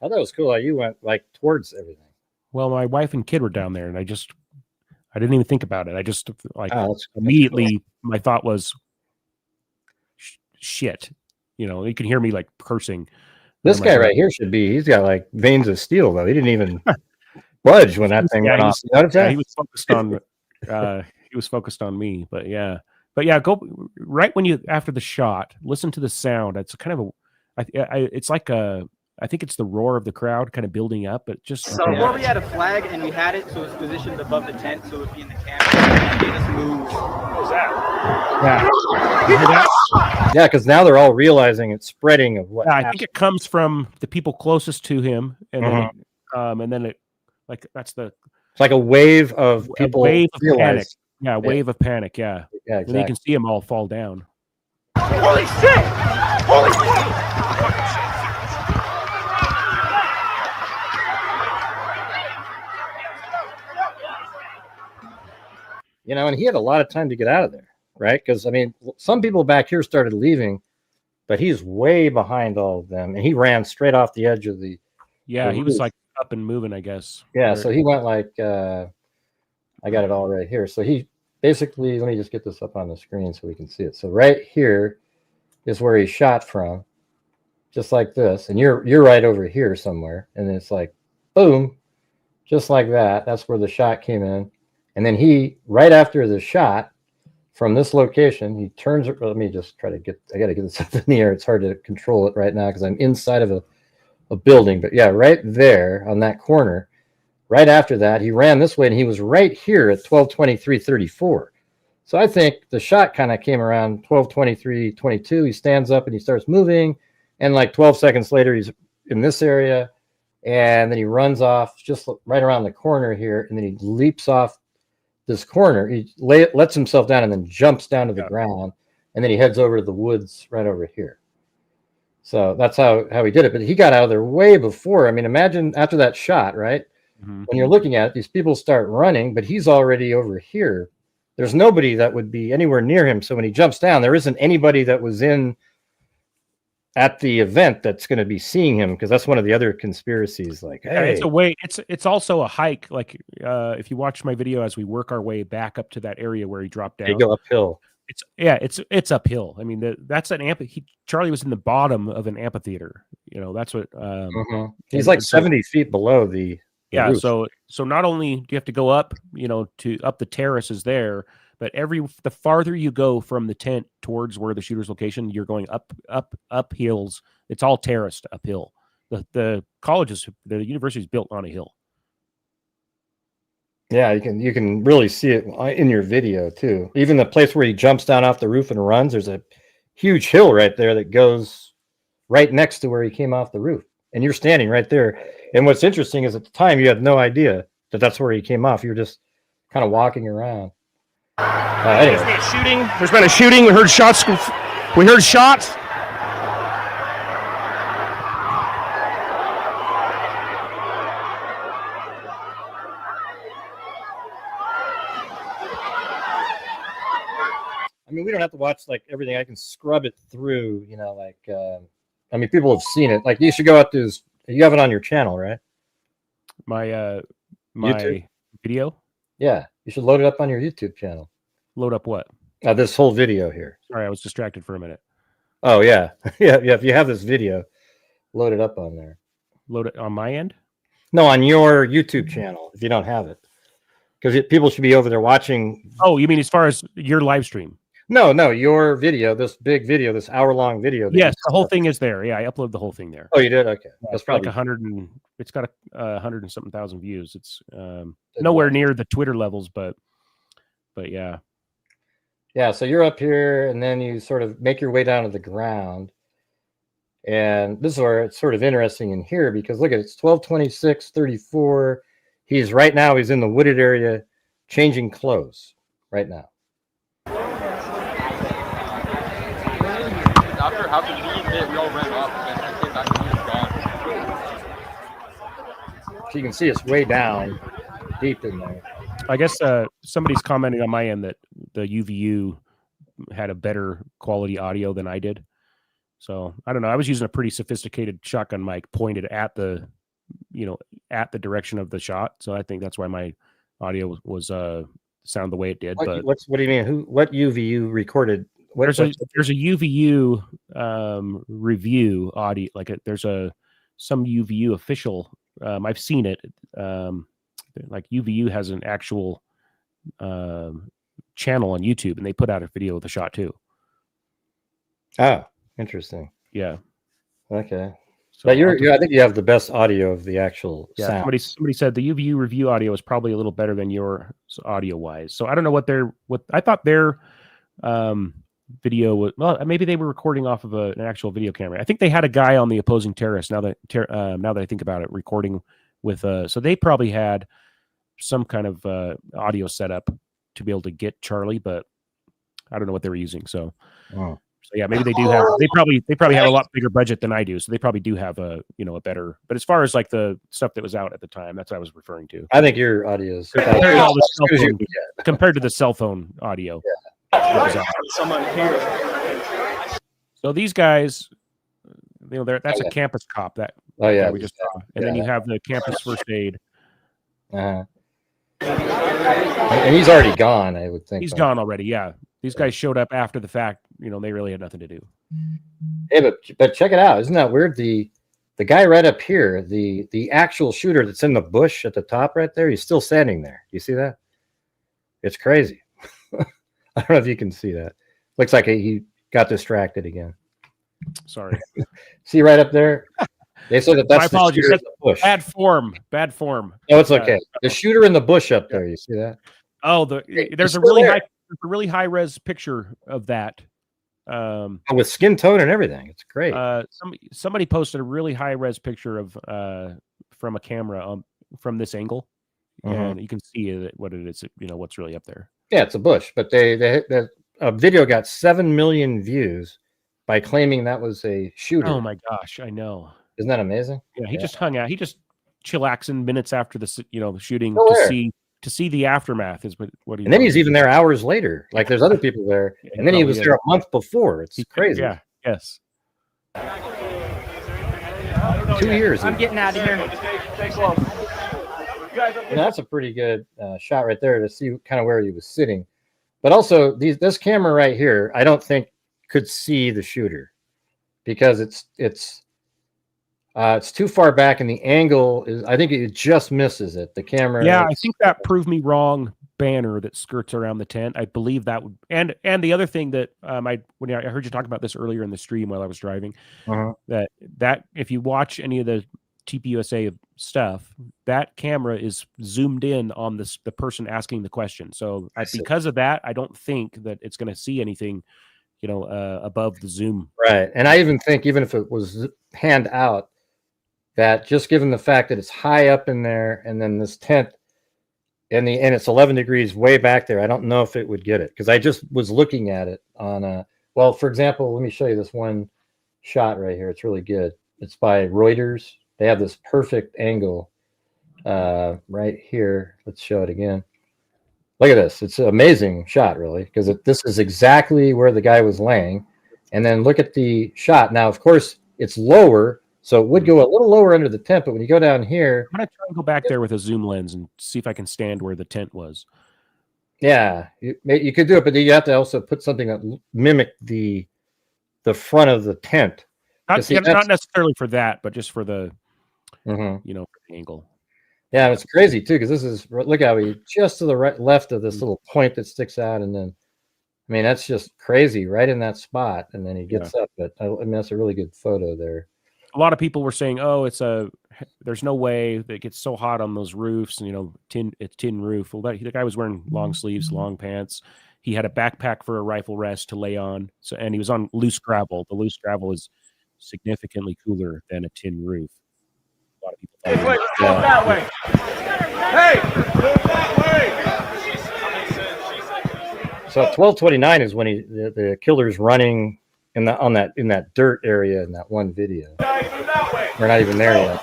I thought it was cool how you went like towards everything. Well, my wife and kid were down there, and I didn't even think about it. I just that's immediately cool. My thought was shit. You can hear me like cursing. This guy right here he's got like veins of steel, though. He didn't even budge when that thing went off. He was focused on he was focused on me, but yeah, go right when after the shot, listen to the sound. It's kind of it's like I think it's the roar of the crowd kind of building up, but just before we had a flag and we had it, so it's positioned above the tent, so it would be in the camera. They just move. What was that? Yeah, because now they're all realizing it's spreading of what. Yeah, I think it comes from the people closest to him, and then it that's the. It's like a wave of people. A wave of panic. Yeah, wave of panic. Yeah. Yeah, exactly. And you can see them all fall down. Holy shit! Holy shit! And he had a lot of time to get out of there, right? Because, I mean, some people back here started leaving, but he's way behind all of them. And he ran straight off the edge of the... Yeah, he was like up and moving, I guess. Yeah, so he went like... I got it all right here. So he basically... Let me just get this up on the screen so we can see it. So right here is where he shot from, just like this. And you're right over here somewhere. And it's like, boom, just like that. That's where the shot came in. And then he, right after the shot from this location, he turns it. Let me just try to I got to get this up in the air. It's hard to control it right now because I'm inside of a building. But yeah, right there on that corner, right after that, he ran this way and he was right here at 12:23:34. So I think the shot kind of came around 12:23:22. He stands up and he starts moving, and like 12 seconds later, he's in this area, and then he runs off just right around the corner here, and then he leaps off this corner. He lets himself down and then jumps down to the ground, and then he heads over to the woods right over here. So that's how he did it. But he got out of there way before. I mean, imagine after that shot, right? When you're looking at it, these people start running, but he's already over here. There's nobody that would be anywhere near him. So when he jumps down, there isn't anybody that was at the event that's going to be seeing him, because that's one of the other conspiracies. Like, hey, it's a way. It's also a hike. Like if you watch my video as we work our way back up to that area where he dropped down, you go uphill. It's uphill. I mean, that's an Charlie was in the bottom of an amphitheater. You know, that's what. He's like 70 feet below the roof. So not only do you have to go up, you know, to up the terraces there, but the farther you go from the tent towards where the shooter's location, you're going up hills. It's all terraced uphill. The university is built on a hill. Yeah, you can really see it in your video too. Even the place where he jumps down off the roof and runs, there's a huge hill right there that goes right next to where he came off the roof. And you're standing right there. And what's interesting is at the time you had no idea that that's where he came off. You're just kind of walking around. Anyway. There's been a shooting. We heard shots. I mean, we don't have to watch like everything. I can scrub it through, you know, like, I mean, people have seen it. Like, you should go out to you have it on your channel, right? My YouTube? video? Yeah. You should load it up on your YouTube channel. Load up what? This whole video here. Sorry, I was distracted for a minute. Oh, yeah. yeah. If you have this video, load it up on there. Load it on my end? No, on your YouTube channel, if you don't have it. Because people should be over there watching. Oh, you mean as far as your live stream? No, your video, this big video, this hour-long video. Yes, the whole thing is there. Yeah, I upload the whole thing there. Oh, you did? Okay. That's probably like 100 and it's got 100 and something thousand views. It's nowhere near the Twitter levels, but yeah. Yeah, so you're up here, and then you sort of make your way down to the ground. And this is where it's sort of interesting in here, because look at it, it's 12:26:34. He's in the wooded area changing clothes right now. After having lead hit, we all ran up, and I came back and he was gone. So you can see it's way down, deep in there. I guess somebody's commenting on my end that the UVU had a better quality audio than I did. So I don't know. I was using a pretty sophisticated shotgun mic pointed at the direction of the shot. So I think that's why my audio was sound the way it did. What do you mean? What UVU recorded? There's a UVU review audio. There's some UVU official. I've seen it. Like UVU has an actual channel on YouTube, and they put out a video of the shot too. Oh, interesting. Yeah. Okay. So but I think you have the best audio of the actual sound. Somebody said the UVU review audio is probably a little better than your audio wise. So I don't know what I thought their video was. Well, maybe they were recording off of an actual video camera. I think they had a guy on the opposing terrace. Now that I think about it, recording with so they probably had some kind of audio setup to be able to get Charlie, but I don't know what they were using. So yeah, maybe they do have. They probably have a lot bigger budget than I do, so they probably do have a better. But as far as like the stuff that was out at the time, that's what I was referring to. I think your audio is compared to the cell phone audio. Yeah. Someone here. So these guys, that's a campus cop that we just saw, and then you have the campus first aid. And he's already gone, I would think. He's gone already. Yeah, these guys showed up after the fact. They really had nothing to do. Hey, but check it out. Isn't that weird? The guy right up here, the actual shooter that's in the bush at the top right there, he's still standing there. You see that? It's crazy. I don't know if you can see that. Looks like he got distracted again. Sorry. See right up there? They said that's my apologies. That's bush. Bad form. No, it's okay. The shooter in the bush up there. You see that? Oh, there's a really high. a really high res picture of that. With skin tone and everything. It's great. Somebody posted a really high res picture of from a camera from this angle, and you can see what it is. What's really up there. Yeah, it's a bush, but the video got 7 million views by claiming that was a shooter. Oh my gosh, I know. Isn't that amazing? Yeah, he just hung out. He just chillaxing minutes after the shooting to see the aftermath is what he. And then he's even there hours later. Like there's other people there, and then he was there a month before. It's crazy. Yeah. Yes. 2 years. I'm getting out of here. That's a pretty good shot right there to see kind of where he was sitting. But also this camera right here, I don't think could see the shooter because it's too far back, and the angle is. I think it just misses it. The camera. Yeah, I think that proved me wrong. Banner that skirts around the tent. I believe that would. And the other thing that when I heard you talk about this earlier in the stream while I was driving, that if you watch any of the TPUSA stuff, that camera is zoomed in on the person asking the question. So because of that, I don't think that it's going to see anything, above the zoom. Right. And I even think even if it was panned out, that just given the fact that it's high up in there, and then this tent, and it's 11 degrees way back there, I don't know if it would get it, because I just was looking at it on well, for example, let me show you this one shot right here. It's really good. It's by Reuters. They have this perfect angle right here. Let's show it again. Look at this. It's an amazing shot, really, because this is exactly where the guy was laying. And then look at the shot. Now, of course, it's lower, so it would go a little lower under the tent. But when you go down here, I'm going to try and go back there with a zoom lens and see if I can stand where the tent was. Yeah, you could do it, but you have to also put something that mimic the front of the tent. Not necessarily for that, but just for the for the angle. Yeah, it's crazy too, because this is, look how he just to the left of this little point that sticks out, and then I mean that's just crazy right in that spot, and then he gets up. But I mean that's a really good photo there. A lot of people were saying, "Oh, there's no way that it gets so hot on those roofs," and it's tin roof. Well, the guy was wearing long sleeves, long pants. He had a backpack for a rifle rest to lay on, and he was on loose gravel. The loose gravel is significantly cooler than a tin roof. A lot of people move that way. Hey, move that way. So at 12:29 is when the killer's running in that dirt area in that one video. We're not even there yet.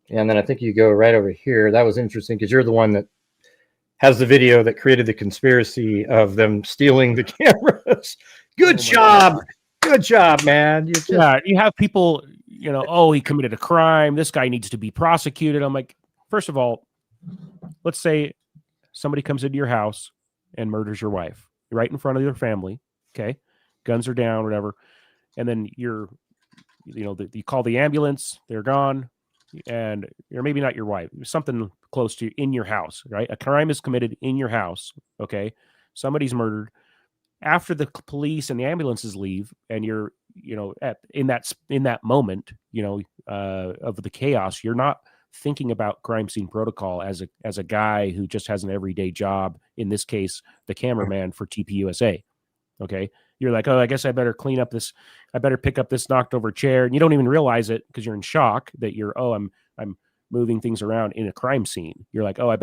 And then I think you go right over here. That was interesting because you're the one that has the video that created the conspiracy of them stealing the cameras. Good job. Good job, man. You have people, oh, he committed a crime. This guy needs to be prosecuted. I'm like, first of all, let's say somebody comes into your house and murders your wife right in front of your family. Okay. Guns are down, whatever. And then you call the ambulance, they're gone. And you're maybe not your wife, something close to in your house, right? A crime is committed in your house. Okay. Somebody's murdered. After the police and the ambulances leave, and you're, in that moment, of the chaos, you're not thinking about crime scene protocol as a guy who just has an everyday job. In this case, the cameraman for TPUSA. Okay. You're like, oh, I guess I better I better pick up this knocked over chair. And you don't even realize it because you're in shock that I'm moving things around in a crime scene. You're like, oh,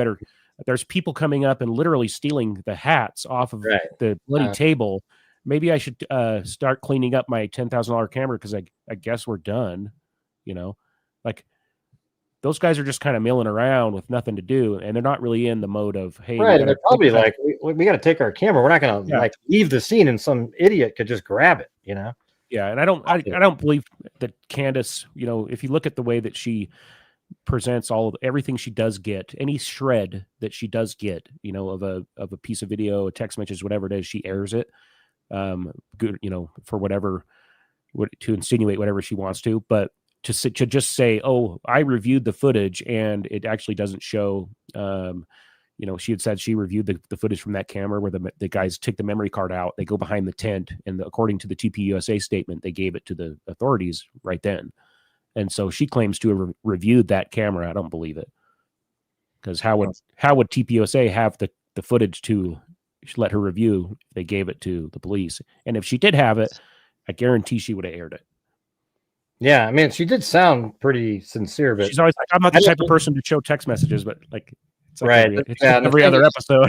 there's people coming up and literally stealing the hats off of the bloody table. Maybe I should start cleaning up my $10,000 camera because I guess we're done. Like those guys are just kind of milling around with nothing to do, and they're not really in the mode of, hey, right. And they're probably like, we got to take our camera. We're not going to leave the scene and some idiot could just grab it, Yeah. And I don't believe that Candace, if you look at the way that she presents everything she does get, any shred that she does get, of a piece of video, a text message, whatever it is, she airs it, good, for whatever, to insinuate whatever she wants to, but to just say, oh, I reviewed the footage and it actually doesn't show, she had said she reviewed the footage from that camera where the guys take the memory card out, they go behind the tent, and according to the TPUSA statement, they gave it to the authorities right then. And so she claims to have reviewed that camera. I don't believe it. Because how would TPUSA have the footage to let her review if they gave it to the police? And if she did have it, I guarantee she would have aired it. Yeah, I mean, she did sound pretty sincere, but she's always like, I'm not the type of person to show text messages, but like, it's like right. every other episode.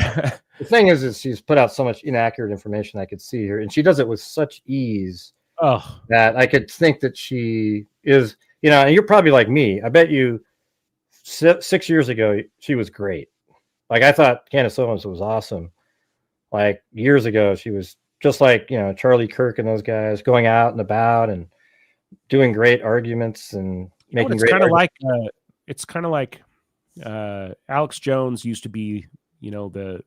The thing is she's put out so much inaccurate information. I could see her, and she does it with such ease that I could think that she is, and you're probably like me. I bet you 6 years ago, she was great. Like, I thought Candace Owens was awesome. Like, years ago, she was just like, Charlie Kirk and those guys, going out and about and doing great arguments and making great arguments. It's kind of like Alex Jones used to be, the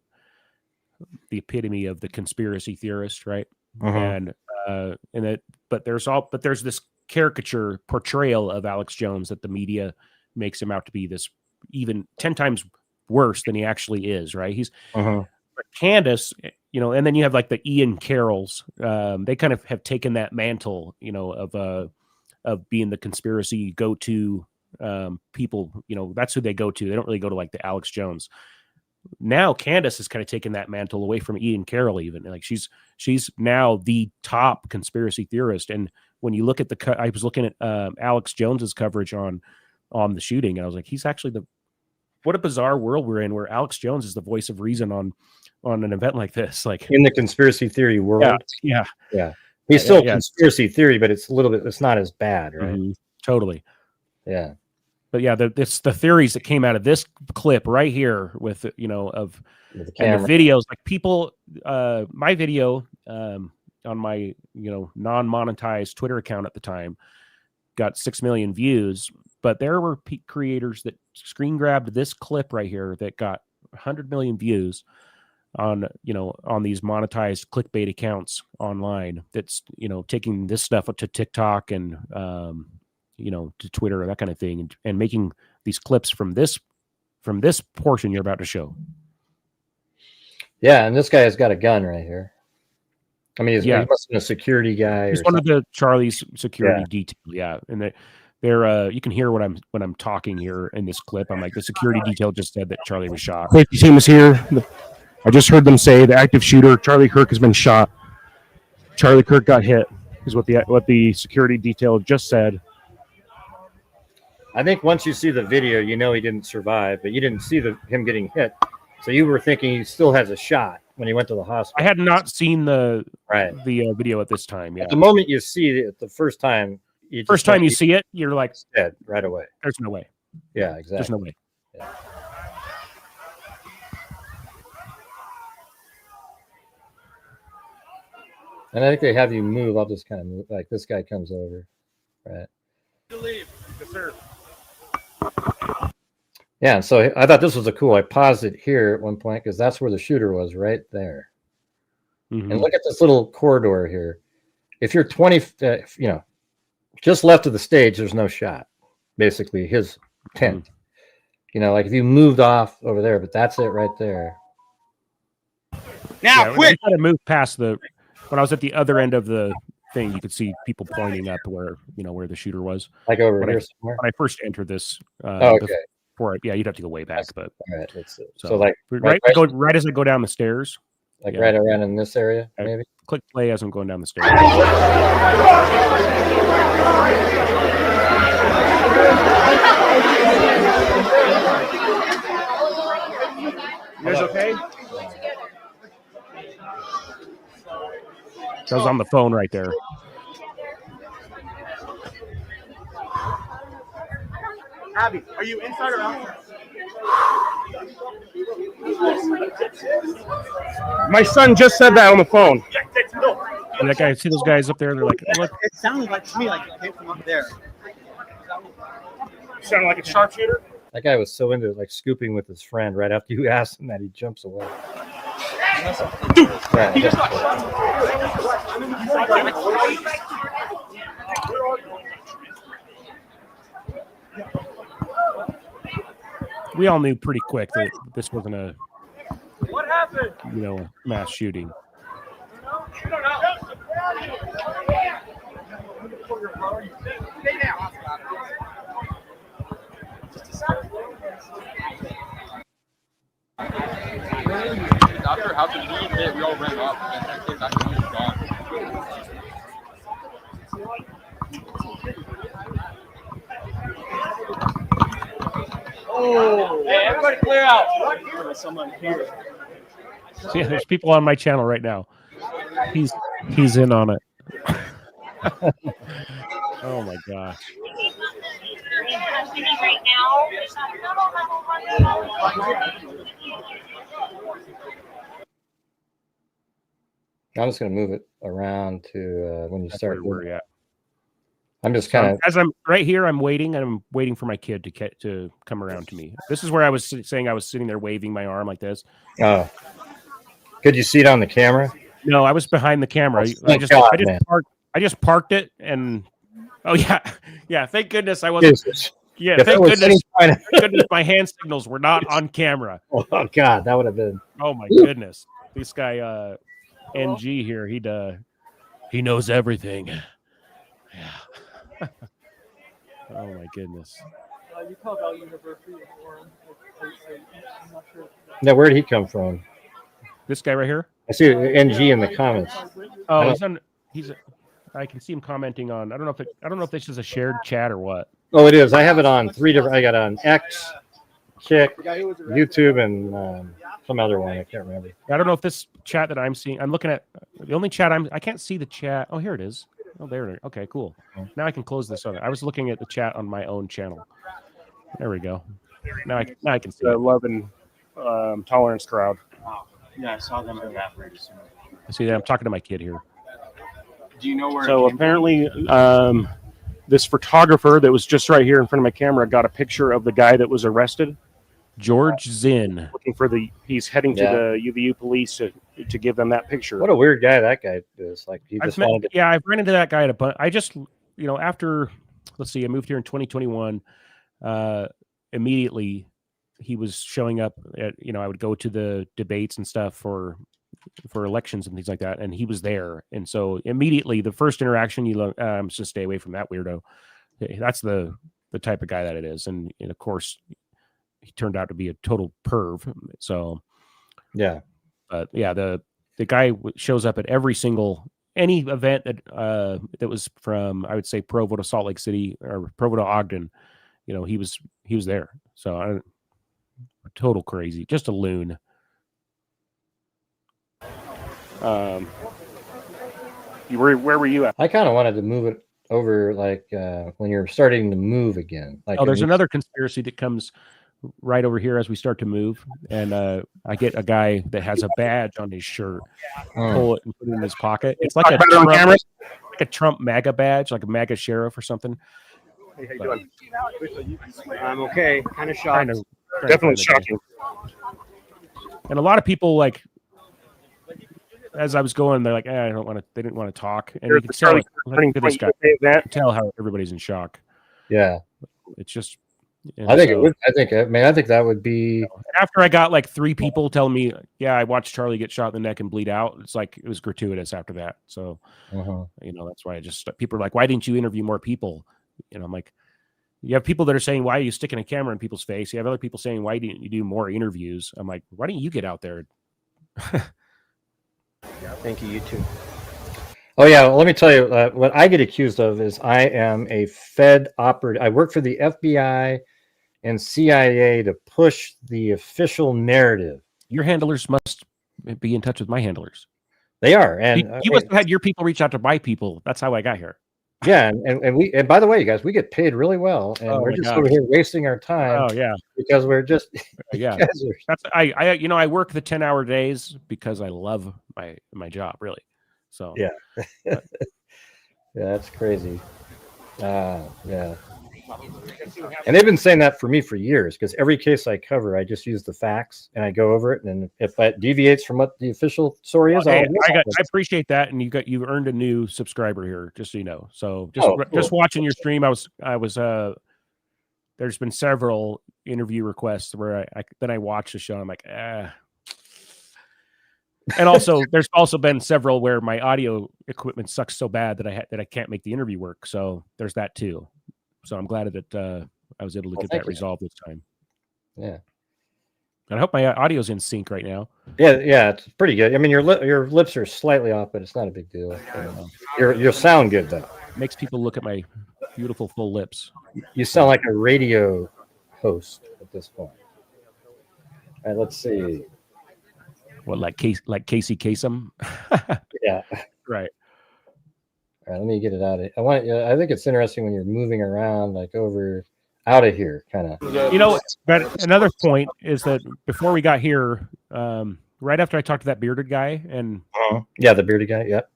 epitome of the conspiracy theorist, right? Mm-hmm. But there's this caricature portrayal of Alex Jones that the media makes him out to be this even 10 times worse than he actually is, right? He's but Candace, and then you have like the Ian Carrolls. They kind of have taken that mantle, of being the conspiracy go-to people. That's who they go to. They don't really go to like the Alex Jones. Now Candace has kind of taken that mantle away from Ian Carroll. Even like she's now the top conspiracy theorist. And when you look at I was looking at Alex Jones's coverage on the shooting, and I was like, he's actually what a bizarre world we're in, where Alex Jones is the voice of reason on an event like this, like in the conspiracy theory world. Yeah. He's still conspiracy theory, but it's not as bad, right? Mm-hmm. Totally. Yeah. But yeah, the theories that came out of this clip right here with the videos, like people, my video on my non-monetized Twitter account at the time got 6 million views, but there were creators that screen grabbed this clip right here that got 100 million views on these monetized clickbait accounts online. That's taking this stuff up to TikTok and to Twitter, that kind of thing, and making these clips from this portion you're about to show. Yeah, and this guy has got a gun right here. I mean, he must have been a security guy. He's one of the Charlie's security detail. Yeah, and they're you can hear when I'm talking here in this clip. I'm like, the security detail just said that Charlie was shot. Safety team is here. I just heard them say the active shooter, Charlie Kirk, has been shot. Charlie Kirk got hit, is what the security detail just said. I think once you see the video, he didn't survive, but you didn't see him getting hit. So you were thinking he still has a shot when he went to the hospital. I had not seen the video at this time. Yeah. At the moment you see it, the first time you see it, you're like, dead right away. There's no way. Yeah, exactly. There's no way. Yeah. And I think they have you move. I'll just kind of move. Like this guy comes over, right? Leave. Yes, sir. Yeah, and so I thought this was cool. I paused it here at one point because that's where the shooter was, right there. Mm-hmm. And look at this little corridor here. If you're 20, just left of the stage, there's no shot. Basically, his tent. Mm-hmm. Like if you moved off over there, but that's it right there. Now, quick! I moved past when I was at the other end of the thing, you could see people pointing up where the shooter was. Like over here somewhere? When I first entered this. Okay. You'd have to go way back, but all right, so like right as I go down the stairs, like right around in this area, maybe. Click play as I'm going down the stairs. You guys okay? I was on the phone right there. Abby, are you inside or outside? My son just said that on the phone. And that guy, see those guys up there? They're like, look. It sounded like to me like it came from up there. Sounded like a sharpshooter? That guy was so into it, like scooping with his friend right after you asked him that, he jumps away. Dude, right, he just got shot. We all knew pretty quick that this wasn't a What happened? Mass shooting. Stay down. hit, we all ran up, and that kid back home was gone. Oh, hey, everybody clear out. There was someone here. So yeah, there's people on my channel right now. He's in on it. Oh my gosh. I'm just going to move it around to when you That's start. where we're at. I'm just kind of as I'm right here. I'm waiting, and I'm waiting for my kid to come around to me. This is where I was saying I was sitting there waving my arm like this. Oh, could you see it on the camera? No, I was behind the camera. I just parked it, and oh yeah. Thank goodness I wasn't. Jesus. Yeah, If thank I was goodness my hand signals were not on camera. Oh God, that would have been. Oh my goodness, this guy NG here, he knows everything. Yeah. Oh my goodness. You called out University for him. I'm not sure. Now, where did he come from? This guy right here. I see NG in the comments. Oh, I can see him commenting on. I don't know if this is a shared chat or what. Oh, it is. I have it on 3 different. I got on X, Kick, YouTube, and some other one. I can't remember. I don't know if this chat that I'm seeing. I'm looking at the only chat I can't see the chat. Oh, here it is. Oh, there it is. Okay, cool. Now I can close this other. I was looking at the chat on my own channel. There we go. Now I can see the love and tolerance crowd. Yeah, I saw them evaporate. I see that. I'm talking to my kid here. Do you know where? So apparently, this photographer that was just right here in front of my camera got a picture of the guy that was arrested. George Zinn. Looking for he's heading to the UVU police to give them that picture. What a weird guy that guy is. Like he just wanted to. Yeah, I've run into that guy at a bunch. I just, after, let's see, I moved here in 2021. Immediately, he was showing up at, I would go to the debates and stuff for elections and things like that, and he was there. And so immediately, the first interaction, just stay away from that weirdo. That's the type of guy that it is, and of course, he turned out to be a total perv. So, yeah. But yeah, the guy shows up at any event that was from, I would say, Provo to Salt Lake City or Provo to Ogden. He was there. So total crazy, just a loon. Where were you at? I kind of wanted to move it over, like when you're starting to move again. Like, there's another conspiracy that comes right over here as we start to move, and I get a guy that has a badge on his shirt, pull it and put it in his pocket. It's like a Trump MAGA badge, like a MAGA sheriff or something. Hey, how you doing? I'm okay. Kind of shocked. Definitely shocking. And a lot of people, like, as I was going, they're like, I don't want to. They didn't want to talk, and you can tell. Look at this guy. You can tell how everybody's in shock. Yeah, it's just. I think it would. I think that would be. After I got like 3 people telling me, yeah, I watched Charlie get shot in the neck and bleed out. It's like it was gratuitous after that. So, that's why people are like, why didn't you interview more people? I'm like, you have people that are saying, why are you sticking a camera in people's face? You have other people saying, why didn't you do more interviews? I'm like, why don't you get out there? Thank you, YouTube. Oh yeah, well, let me tell you what I get accused of is I am a Fed operative. I work for the FBI and CIA to push the official narrative. Your handlers must be in touch with my handlers. They are, and you must have had your people reach out to my people. That's how I got here. Yeah, and by the way, you guys, we get paid really well, and we're just over here wasting our time. Oh yeah, because we're just That's I work the 10-hour days because I love my job, really. So yeah, yeah, that's crazy. Yeah, and they've been saying that for me for years because every case I cover, I just use the facts and I go over it, and if that deviates from what the official story is, I appreciate that, and you earned a new subscriber here, just so you know. So just watching your stream, I was there's been several interview requests where I watch the show and I'm like, And also, there's also been several where my audio equipment sucks so bad that I can't make the interview work. So there's that too. So I'm glad that I was able to get that resolved this time. Yeah. And I hope my audio's in sync right now. Yeah, it's pretty good. I mean, your lips are slightly off, but it's not a big deal. You'll sound good though. It makes people look at my beautiful full lips. You sound like a radio host at this point. All right, let's see. What, like Casey Kasem? Yeah. Right. All right, let me get it out of. I think it's interesting when you're moving around, like out of here, kind of. You know, but another point is that before we got here, right after I talked to that bearded guy, and yeah, the bearded guy, yep.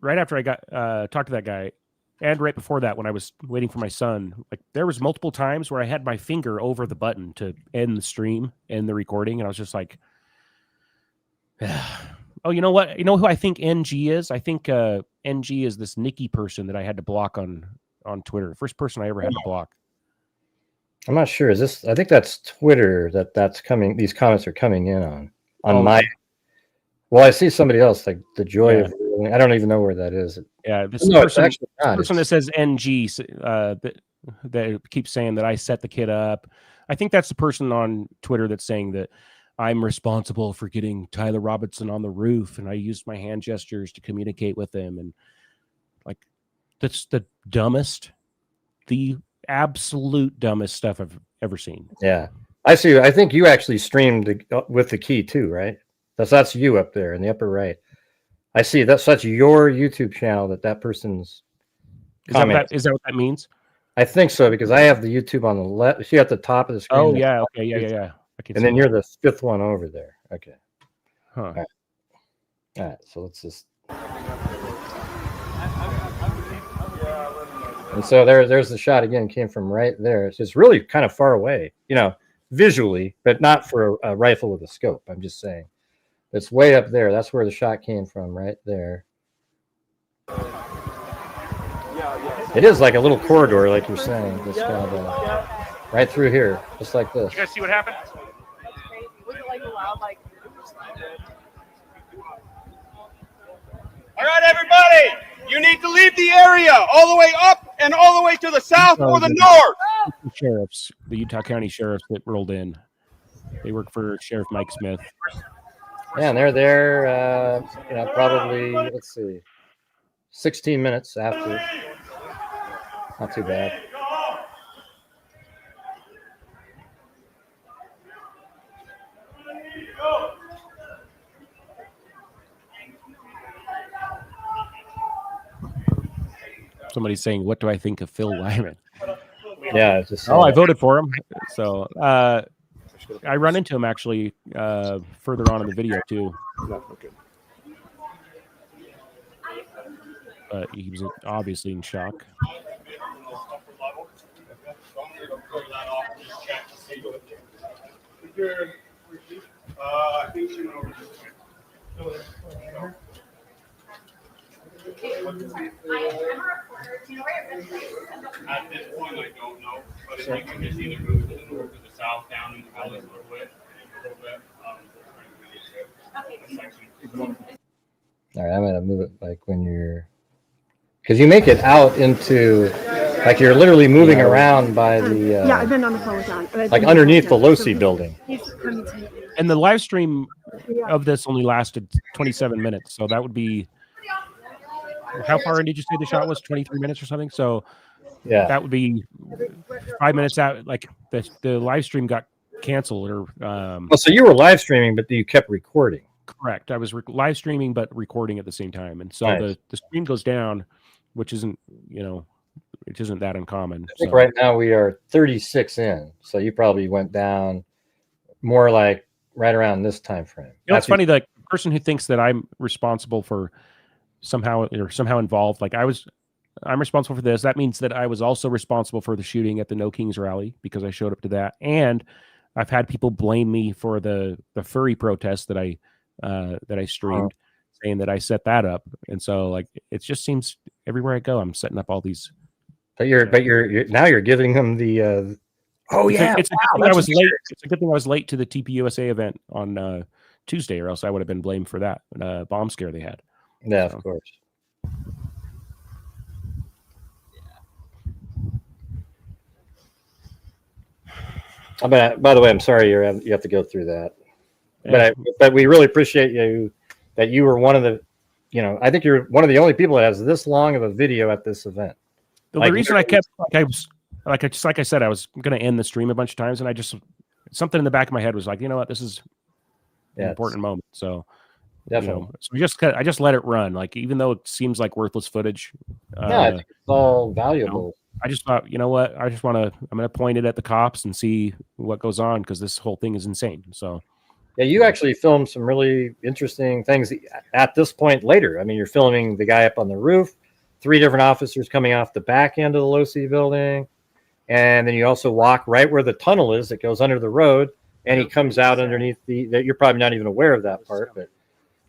Right after I got talked to that guy, and right before that, when I was waiting for my son, like there was multiple times where I had my finger over the button to end the stream and the recording, and I was just like, oh, you know what? You know who I think NG is? I think NG is this Nikki person that I had to block on Twitter. First person I ever had to block. I'm not sure. I think that's Twitter that's coming. These comments are coming in on my. Well, I see somebody else like the joy of. I don't even know where that is. Yeah, this No, person, it's actually not. person that says NG that keeps saying that I set the kid up. I think that's the person on Twitter that's saying that I'm responsible for getting Tyler Robinson on the roof, and I used my hand gestures to communicate with him. And like, that's the absolute dumbest stuff I've ever seen. Yeah, I see. I think you actually streamed with the key too, right? That's you up there in the upper right. I see. That's your YouTube channel that person's. Is that what that means? I think so, because I have the YouTube on the left. See at the top of the screen. Oh yeah. Okay. Yeah. And then you're the fifth one over there. Okay. Huh. All right. So let's just. And so there's the shot again. Came from right there. It's really kind of far away, visually, but not for a rifle with a scope. I'm just saying, it's way up there. That's where the shot came from, right there. It is like a little corridor, like you're saying. Just kind of right through here, just like this. You guys see what happened? Was it like loud, like? All right, everybody, you need to leave the area all the way up and all the way to the south or the north. Sheriffs, the Utah County sheriffs that rolled in. They work for Sheriff Mike Smith. Yeah, and they're there, probably, let's see, 16 minutes after. Not too bad. Somebody's saying, "What do I think of Phil Lyman?" Yeah, it's just. I voted for him. So I run into him actually further on in the video too. But he was obviously in shock. I think she went over this way. At this point, I don't know, but if you can just either move to the north or the south, down in the valley a little bit. All right, I'm gonna move it like when you're, because you make it out into, like you're literally moving around by the. Yeah, I've been on the phone with John. Like underneath the Losi building. And the live stream of this only lasted 27 minutes, so that would be. How far in did you say the shot was? 23 minutes or something? So yeah, that would be 5 minutes out. Like the live stream got canceled or. So you were live streaming, but you kept recording. Correct. I was live streaming, but recording at the same time. And so nice. the stream goes down, which isn't, it isn't that uncommon. I think right now we are 36 in. So you probably went down more like right around this time frame. It's funny, the person who thinks that I'm responsible for somehow involved, like I'm responsible for this. That means that I was also responsible for the shooting at the No Kings rally because I showed up to that. And I've had people blame me for the furry protest that I streamed, saying that I set that up. And so like it just seems everywhere I go, I'm setting up all these. But you're now you're giving them the. It's a good thing I was late. It's a good thing I was late to the TPUSA event on Tuesday, or else I would have been blamed for that bomb scare they had. Yeah, of course. But by the way, I'm sorry you have to go through that. But we really appreciate that you were one of the, I think you're one of the only people that has this long of a video at this event. The reason I kept like I said, I was going to end the stream a bunch of times, and I just something in the back of my head was like, you know what, this is an important moment. So definitely, so I just let it run. Like even though it seems like worthless footage, I think it's all valuable. I just thought, you know what, I'm going to point it at the cops and see what goes on because this whole thing is insane. So. Yeah, you actually filmed some really interesting things at this point later. I mean, you're filming the guy up on the roof, 3 different officers coming off the back end of the Low-C building. And then you also walk right where the tunnel is that goes under the road. And he comes out underneath you're probably not even aware of that part, but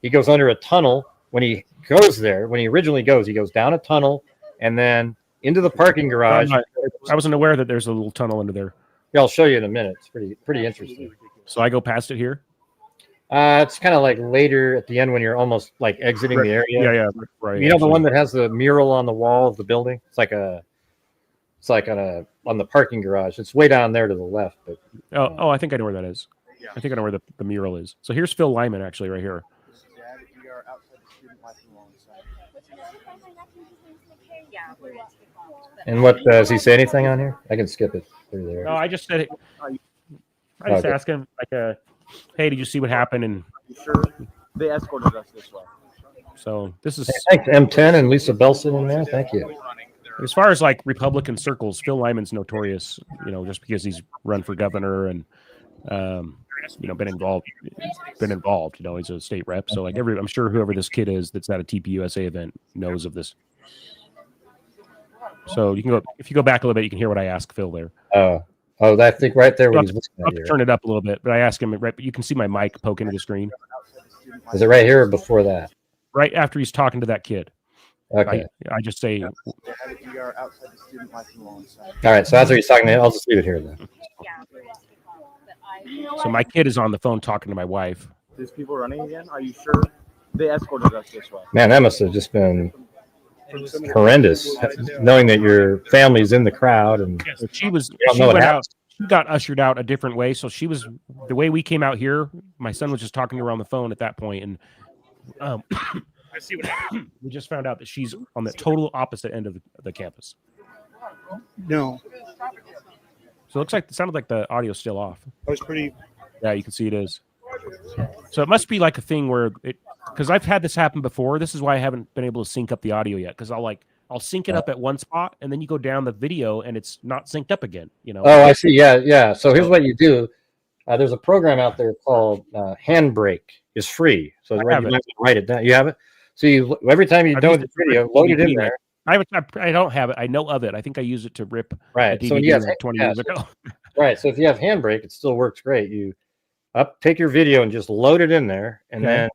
he goes under a tunnel. When he goes there, when he originally goes, he goes down a tunnel and then into the parking garage. I wasn't aware that there's a little tunnel under there. Yeah, I'll show you in a minute. It's pretty interesting. So I go past it here? It's kind of like later at the end when you're almost like exiting the area. Yeah, right. You know, the one that has the mural on the wall of the building. It's like on the parking garage. It's way down there to the left. But I think I know where that is. I think I know where the mural is. So here's Phil Lyman actually right here. And what does he say anything on here? I can skip it through there. No, I just said it. I just asked him like hey, did you see what happened? And Sure, they escorted us this way. So this is thanks M10 and Lisa Belson in there. Thank you. As far as like Republican circles, Phil Lyman's notorious, just because he's run for governor and been involved. He's a state rep. So like I'm sure whoever this kid is that's at a TPUSA event knows of this. So if you go back a little bit, you can hear what I asked Phil there. Oh, I think right there. What he's looking at here. Turn it up a little bit, but I asked him right, but you can see my mic poking into the screen. Is it right here or before that? Right after he's talking to that kid. Okay. I just say. All right. So after he's talking, I'll just leave it here then. So my kid is on the phone talking to my wife. There's people running again. Are you sure? They escorted us this way. Man, that must have just been horrendous, knowing that your family's in the crowd and she got ushered out a different way. So the way we came out here, my son was just talking to her on the phone at that point, and I see what happened. We just found out that she's on the total opposite end of the campus. No. So it sounded like the audio's still off. That was pretty. Yeah, you can see it is. So it must be like a thing where because I've had this happen before. This is why I haven't been able to sync up the audio yet. Because I'll sync it up at one spot, and then you go down the video, and it's not synced up again. Oh, I see. Yeah. So here's what you do. There's a program out there called Handbrake. It's free. So you might write it down. You have it. So every time you download the video, load it in there. I don't have it. I know of it. I think I used it to rip right. a So DVD 20 years ago. Right. So if you have Handbrake, it still works great. You take your video and just load it in there, and then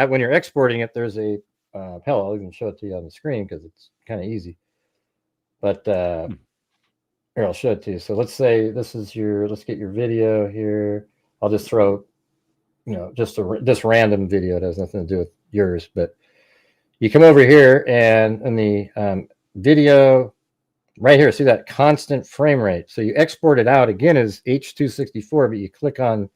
when you're exporting it, there's a I'll even show it to you on the screen because it's kind of easy. But here, I'll show it to you. So let's say this is let's get your video here. I'll just throw, just random video. It has nothing to do with yours, but you come over here and in the video right here, see that constant frame rate. So you export it out again as H264, but you click on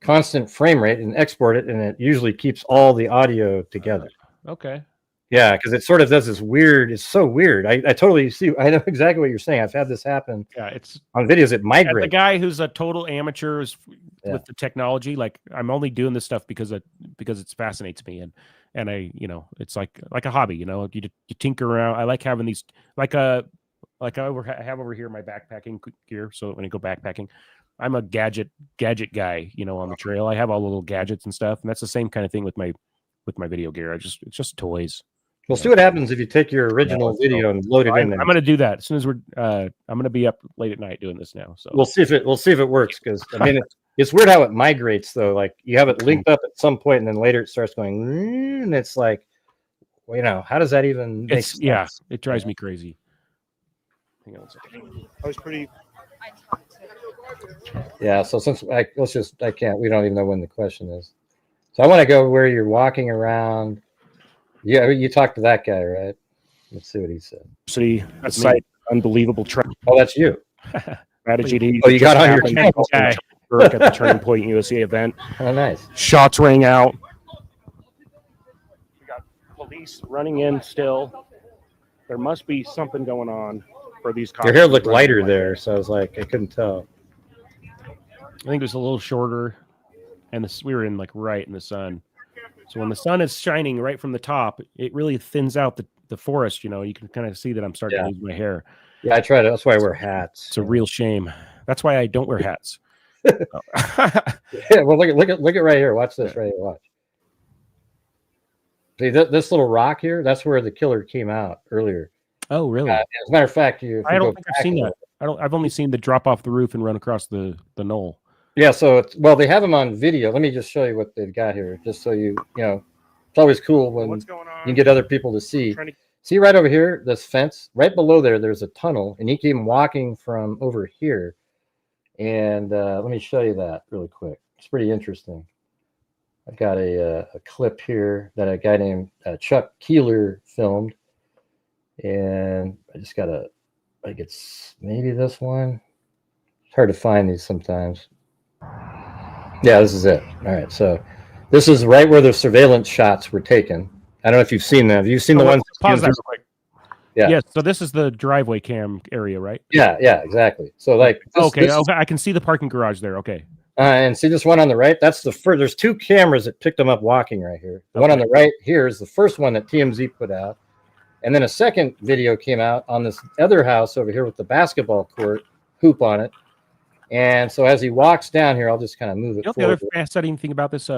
constant frame rate and export it, and it usually keeps all the audio together. Okay. Yeah, because it sort of does this weird. It's so weird. I totally see. I know exactly what you're saying. I've had this happen. Yeah, it's on videos. It migrates. The guy who's a total amateur with the technology. Like I'm only doing this stuff because it fascinates me, and I it's like a hobby. You tinker around. I like having these I have over here my backpacking gear. So when I go backpacking, I'm a gadget guy. On the trail, I have all the little gadgets and stuff, and that's the same kind of thing with my video gear. It's just toys. We'll see what happens if you take your original video and load it in there. I'm going to do that as soon as I'm going to be up late at night doing this now. So we'll see if it works. Because I mean, it's weird how it migrates though. Like you have it linked up at some point, and then later it starts going, and it's like, how does that even make sense? Yeah, it drives me crazy. Hang on a second. I was pretty. Yeah. So I can't. We don't even know when the question is. So I want to go where you're walking around. Yeah, you talked to that guy, right? Let's see what he said. See, that's like unbelievable track. Oh, that's you. Strategy D. Oh, you got on your channel. Kirk at the Turning Point USA event. Oh, nice. Shots rang out. We got police running in still. There must be something going on for these cops. Your hair looked lighter there, so I was like, I couldn't tell. I think it was a little shorter, and we were in like right in the sun. So when the sun is shining right from the top, it really thins out the forest. You know, you can kind of see that I'm starting to lose my hair. Yeah, I try to. That's why I wear hats. It's a real shame. That's why I don't wear hats. Yeah, well, look at right here. Watch this right here. Watch. See this little rock here? That's where the killer came out earlier. Oh, really? As a matter of fact, I don't think I've seen that. I've only seen the drop off the roof and run across the knoll. Yeah, so they have them on video. Let me just show you what they've got here, just so you know. It's always cool when you can get other people to see. See right over here, this fence, right below there's a tunnel, and he came walking from over here. And let me show you that really quick. It's pretty interesting. I've got a clip here that a guy named Chuck Keeler filmed. And I just got to, like, it's maybe this one. It's hard to find these sometimes. Yeah, this is it. All right, so this is right where the surveillance shots were taken. I don't know if you've seen them. Have you seen the ones? Pause that real quick. Yeah. Yes. So this is the driveway cam area, right? Yeah, exactly. So like, okay, I can see the parking garage there. Okay. And see this one on the right? That's the first. There's two cameras that picked them up walking right here. The one on the right here is the first one that TMZ put out, and then a second video came out on this other house over here with the basketball court hoop on it. And so as he walks down here, I'll just kind of move it. You know, the other fascinating thing about this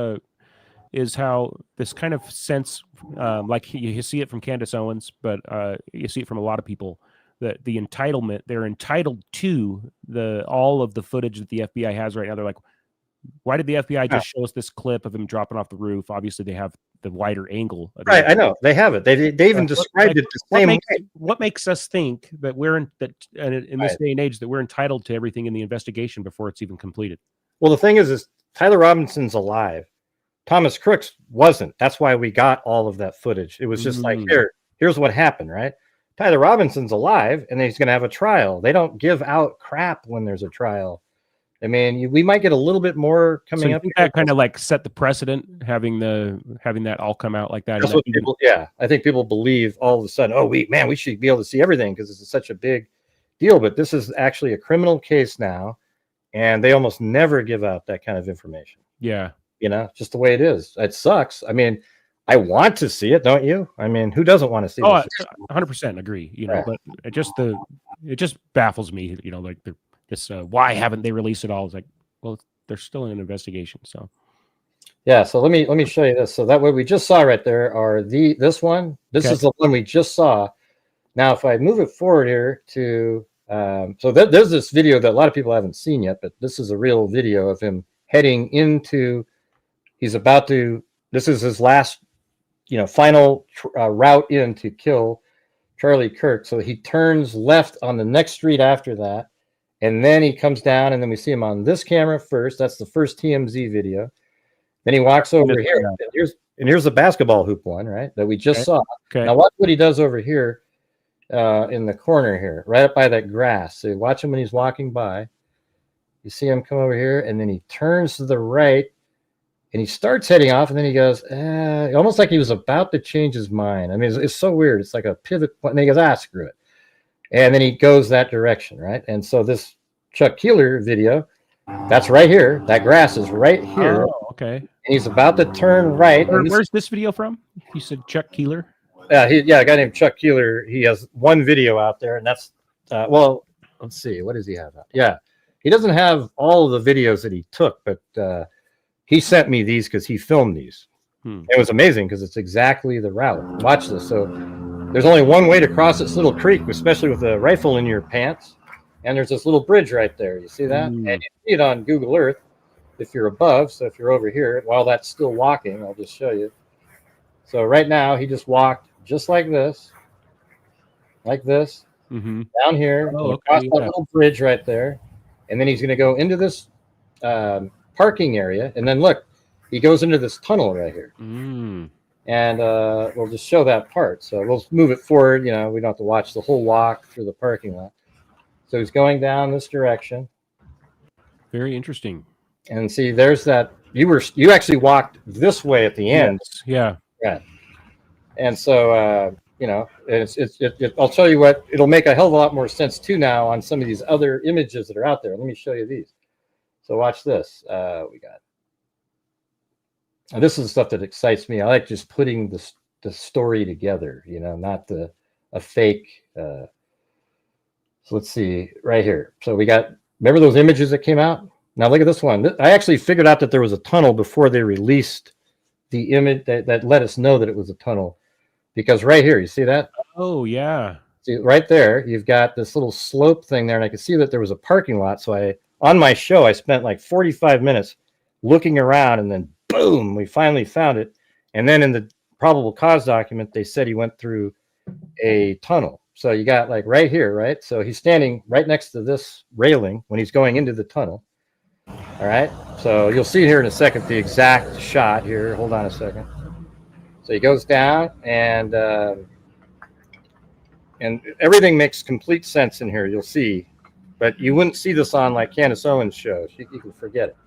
is how this kind of sense, like you see it from Candace Owens, but you see it from a lot of people, that the entitlement, they're entitled to all of the footage that the FBI has right now. They're like, why did the FBI just show us this clip of him dropping off the roof? Obviously, they have the wider angle. Right, I know they have it. They even described it the same way. What makes us think that in this day and age that we're entitled to everything in the investigation before it's even completed? Well, the thing is Tyler Robinson's alive. Thomas Crooks wasn't. That's why we got all of that footage. It was just like, here's what happened, right? Tyler Robinson's alive, and he's going to have a trial. They don't give out crap when there's a trial. I mean, we might get a little bit more coming up. That kind of like set the precedent, having that all come out like that. That's what people, I think people believe all of a sudden, we should be able to see everything because this is such a big deal. But this is actually a criminal case now, and they almost never give out that kind of information. Yeah. You know, just the way it is. It sucks. I mean, I want to see it, don't you? I mean, who doesn't want to see it? 100% agree. You know, but it just baffles me. You know, like why haven't they released it all? It's like, well, they're still in an investigation. So, yeah. So let me show you this. So that what we just saw right there are this one. This is the one we just saw. Now, if I move it forward here to so there's this video that a lot of people haven't seen yet, but this is a real video of him heading into. He's about to. This is his last, final route in to kill Charlie Kirk. So he turns left on the next street after that, and then he comes down, and then we see him on this camera first. That's the first TMZ video. Then he walks over here, and here's the basketball hoop one, right, that we just saw. Okay. Now watch what he does over here in the corner here, right up by that grass. So watch him when he's walking by. You see him come over here, and then he turns to the right. And he starts heading off, and then he goes, almost like he was about to change his mind. I mean, it's so weird. It's like a pivot point. And then he goes, screw it. And then he goes that direction, right? And so this Chuck Keeler video, that's right here. That grass is right here. Oh, okay. And he's about to turn right. Where's this video from? You said Chuck Keeler? A guy named Chuck Keeler. He has one video out there, and that's, let's see. What does he have out? Yeah. He doesn't have all of the videos that he took, but he sent me these because he filmed these. It was amazing because it's exactly the route. Watch this. So there's only one way to cross this little creek, especially with a rifle in your pants. And there's this little bridge right there. You see that? And you see it on Google Earth if you're above. So if you're over here, while that's still walking, I'll just show you. So right now, he just walked just like this, down here, across that little bridge right there. And then he's going to go into this parking area, and then look, he goes into this tunnel right here, and we'll just show that part. So we'll move it forward. We don't have to watch the whole walk through the parking lot. So he's going down this direction. Very interesting. And see, there's that. You actually walked this way at the end. Yes. Yeah. Right. And so, I'll show you what, it'll make a hell of a lot more sense too now on some of these other images that are out there. Let me show you these. So watch this. We got, and this is the stuff that excites me. I like just putting the story together, not a fake. So let's see right here. So we got, remember those images that came out? Now look at this one. I actually figured out that there was a tunnel before they released the image that let us know that it was a tunnel, because right here, you see that? Oh yeah. See right there, you've got this little slope thing there, and I could see that there was a parking lot. So on my show, I spent like 45 minutes looking around, and then boom, we finally found it. And then in the probable cause document, they said he went through a tunnel. So you got like right here, right? So he's standing right next to this railing when he's going into the tunnel. All right, so you'll see here in a second the exact shot here. Hold on a second. So he goes down, and everything makes complete sense in here. You'll see, but you wouldn't see this on like Candace Owens' show. You can forget it.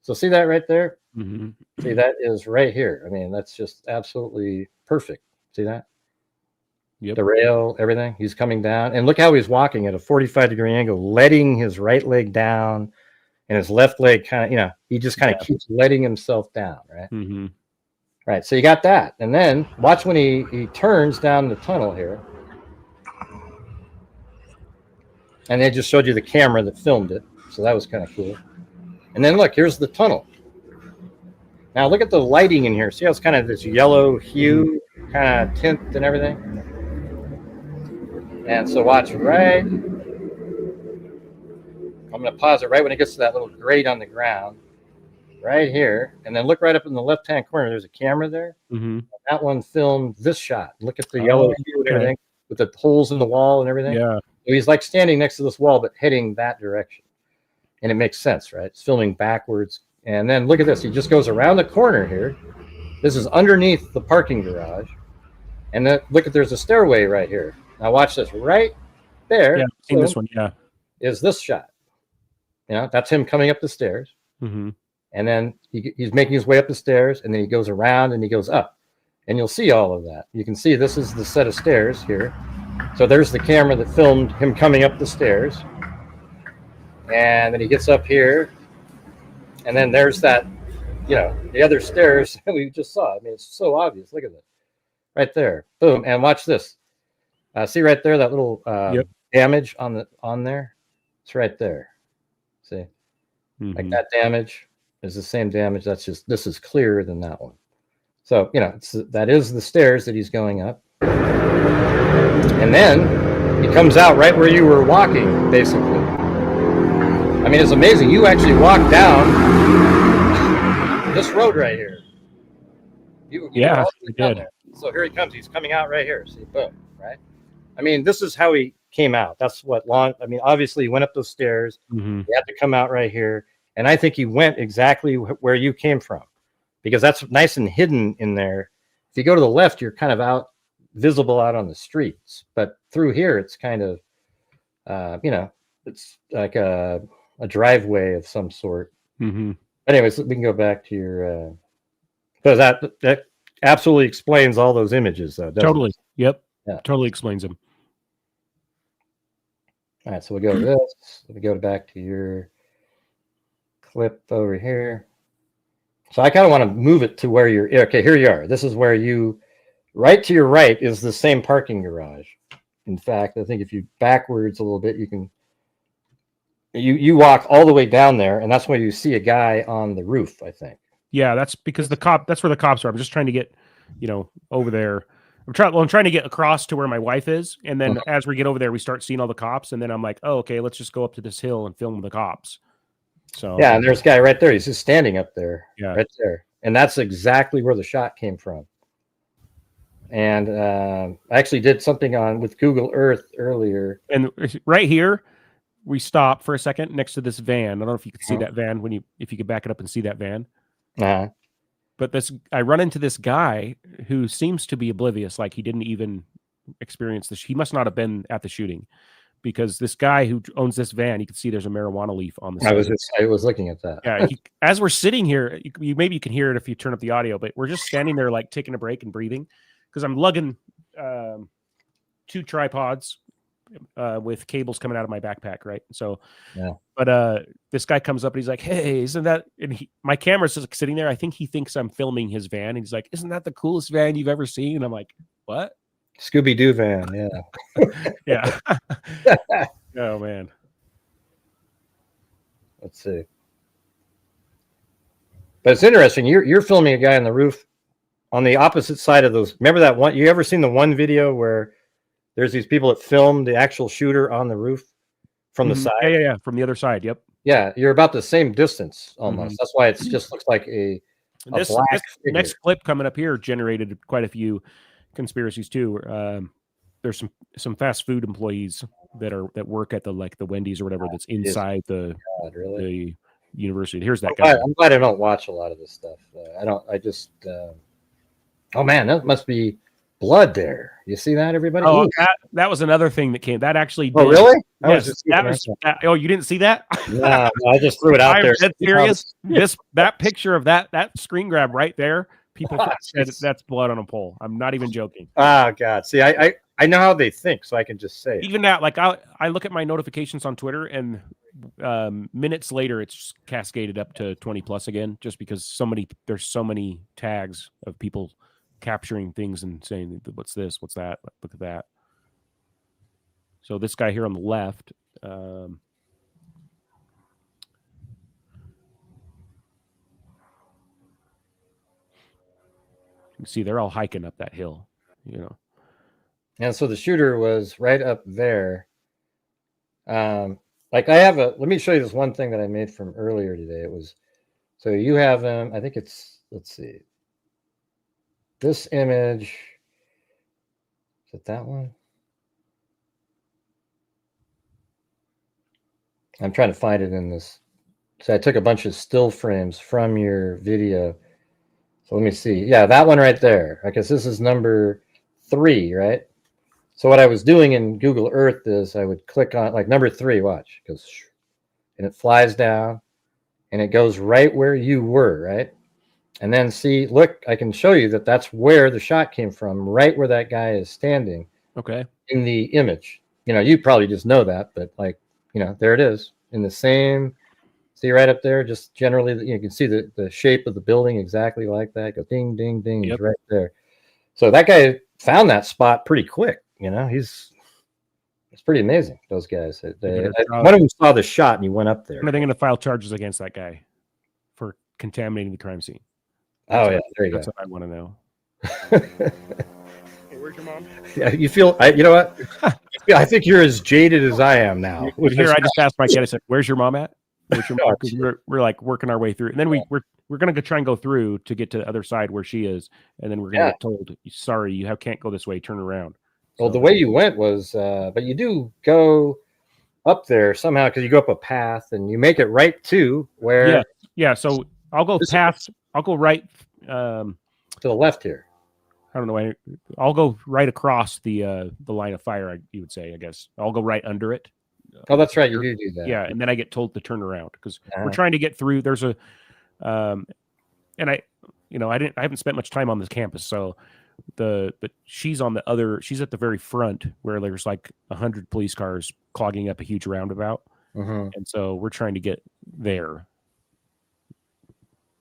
So see that right there? Mm-hmm. See, that is right here. I mean, that's just absolutely perfect. See that? Yep. The rail, everything. He's coming down, and look how he's walking at a 45-degree angle, letting his right leg down. And his left leg kind of, he just kind of keeps letting himself down, right? Mm-hmm. Right. So you got that. And then watch when he turns down the tunnel here. And they just showed you the camera that filmed it. So that was kind of cool. And then look, here's the tunnel. Now look at the lighting in here. See how it's kind of this yellow hue, kind of tint and everything? And so watch right. I'm going to pause it right when it gets to that little grate on the ground, right here. And then look right up in the left-hand corner. There's a camera there. Mm-hmm. That one filmed this shot. Look at the yellow hue and everything with the holes in the wall and everything. Yeah. So he's like standing next to this wall, but heading that direction. And it makes sense, right? It's filming backwards. And then look at this. He just goes around the corner here. This is underneath the parking garage. And then look at, there's a stairway right here. Now watch this right there. Yeah, I've seen this one. Yeah. Is this shot. That's him coming up the stairs. Mm-hmm. And then he's making his way up the stairs, and then he goes around and he goes up. And you'll see all of that. You can see this is the set of stairs here. So there's the camera that filmed him coming up the stairs. And then he gets up here. And then there's that, the other stairs that we just saw. I mean, it's so obvious. Look at that. Right there. Boom. And watch this. See right there, that little damage on there? It's right there. See, like that damage is the same damage. That's just, this is clearer than that one. So, that is the stairs that he's going up. And then he comes out right where you were walking, basically. I mean, it's amazing. You actually walked down this road right here. You I did. there. So here he comes. He's coming out right here. See, boom, right? I mean, this is how he came out. That's obviously he went up those stairs. Mm-hmm. He had to come out right here. And I think he went exactly where you came from, because that's nice and hidden in there. If you go to the left, you're kind of visible out on the streets, but through here, it's kind of, it's like a driveway of some sort. Mm-hmm. Anyways, we can go back to your, because that absolutely explains all those images, though. Totally. Yep. Yeah. Totally explains them. All right, so we'll go to this. We go back to your clip over here. So I kind of want to move it to where you're. Okay, here you are. This is where right to your right is the same parking garage. In fact, I think if you backwards a little bit, you can. You walk all the way down there, and that's where you see a guy on the roof, I think. Yeah, that's because that's where the cops are. I'm just trying to get, over there. I'm trying to get across to where my wife is, and then as we get over there, we start seeing all the cops, and then I'm like, oh, okay, let's just go up to this hill and film the cops. So yeah, and there's a guy right there. He's just standing up there, yeah, right there, and that's exactly where the shot came from. And I actually did something with Google Earth earlier, and right here, we stop for a second next to this van. I don't know if you can see that van if you could back it up and see that van. But I run into this guy who seems to be oblivious, like he didn't even experience this. He must not have been at the shooting, because this guy who owns this van, you can see there's a marijuana leaf on the side. I was looking at that. Yeah, as we're sitting here, maybe you can hear it if you turn up the audio, but we're just standing there like taking a break and breathing because I'm lugging 2 tripods with cables coming out of my backpack, right? So, yeah. But this guy comes up and he's like, "Hey, isn't that?" And my camera's just sitting there. I think he thinks I'm filming his van, and he's like, "Isn't that the coolest van you've ever seen?" And I'm like, "What?" Scooby-Doo van, yeah. Yeah. Oh man. Let's see. But it's interesting. You're filming a guy on the roof on the opposite side of those. Remember that one? You ever seen the one video where there's these people that filmed the actual shooter on the roof from the side? Yeah. From the other side. Yep. Yeah, you're about the same distance almost. That's why it just looks like a this black figure. Next clip coming up here generated quite a few conspiracies too. There's some fast food employees that work at the Wendy's or whatever that's inside the university. Here's that guy. I'm glad I don't watch a lot of this stuff. Oh man, that must be blood there. You see that, everybody? Oh, that was another thing that came. That actually. Oh, really? Yes, oh, you didn't see that? No, I just threw it out there. Dead serious. That picture of that screen grab right there. People said that's blood on a pole. I'm not even joking. Oh God! See, I know how they think, so I can just say it. Even now, like I look at my notifications on Twitter, and minutes later, it's cascaded up to 20+ again, just because there's so many tags of people capturing things and saying, "What's this? What's that? Look at that." So this guy here on the left. You see, they're all hiking up that hill, And so the shooter was right up there. Like let me show you this one thing that I made from earlier today. So you have him, I think let's see. This image, is it that one? I'm trying to find it in this. So I took a bunch of still frames from your video. So let me see. Yeah, that one right there. I guess this is number 3, right? So what I was doing in Google Earth is I would click on like number 3, watch, goes, and it flies down and it goes right where you were, right? And then see, look, I can show you that that's where the shot came from, right where that guy is standing. Okay. In the image. You probably just know that, but there it is in the same. See right up there, just generally, you can see the shape of the building exactly like that. Go ding, ding, ding, yep. Right there. So that guy found that spot pretty quick. It's pretty amazing. Those guys. One of them saw the shot and he went up there. Are they going to file charges against that guy for contaminating the crime scene? There you go. That's what I want to know. Hey, where's your mom? Yeah, you feel. You know what? I think you're as jaded as I am now. Here, I just asked my kid. I said, "Where's your mom at?" We're like working our way through, and then we're gonna try and go through to get to the other side where she is, and then we're gonna get told, "Sorry, you can't go this way. Turn around." Well, the way you went was, but you do go up there somehow because you go up a path and you make it right to where. Yeah. So I'll go past. I'll go right to the left here. I don't know. I'll go right across the line of fire. You would say, I guess. I'll go right under it. Oh, that's right. You do that. Yeah, and then I get told to turn around because we're trying to get through. There's and I haven't spent much time on this campus, so but she's on the other. She's at the very front where there's like 100 police cars clogging up a huge roundabout, and so we're trying to get there.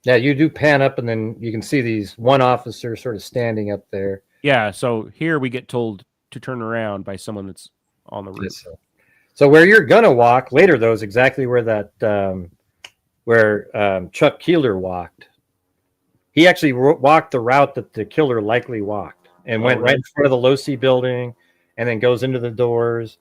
Yeah, you do pan up, and then you can see these one officer sort of standing up there. Yeah, so here we get told to turn around by someone that's on the roof. So where you're gonna walk later, though, is exactly where that Chuck Keeler walked. He actually walked the route that the killer likely walked, and went right in front of the Losi building, and then goes into the doors.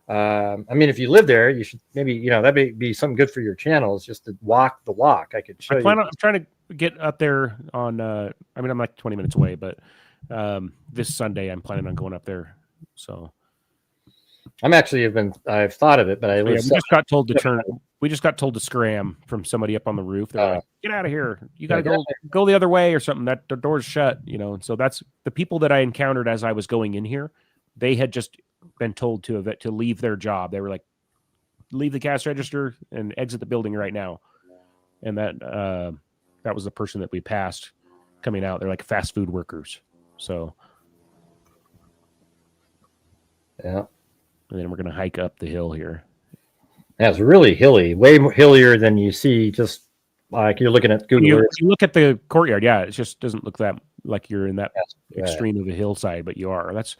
I mean, if you live there, you should maybe that may be something good for your channel. Is just to walk the walk. I could show you. I'm trying to get up there on. I'm like 20 minutes away, but this Sunday I'm planning on going up there. So. I've thought of it, but we just got told to turn. We just got told to scram from somebody up on the roof. They're like, "Get out of here! You got to go the other way or something." That the door's shut, And so that's the people that I encountered as I was going in here. They had just been told to leave their job. They were like, leave the cash register and exit the building right now. And that was the person that we passed coming out. They're like fast food workers. So Yeah. and then we're going to hike up the hill here. Yeah, it's really hilly, way more hillier than you see. Just like you're looking at Google Earth. You look at the courtyard. Yeah, it just doesn't look that like you're in that Right. extreme of a hillside, but you are. That's,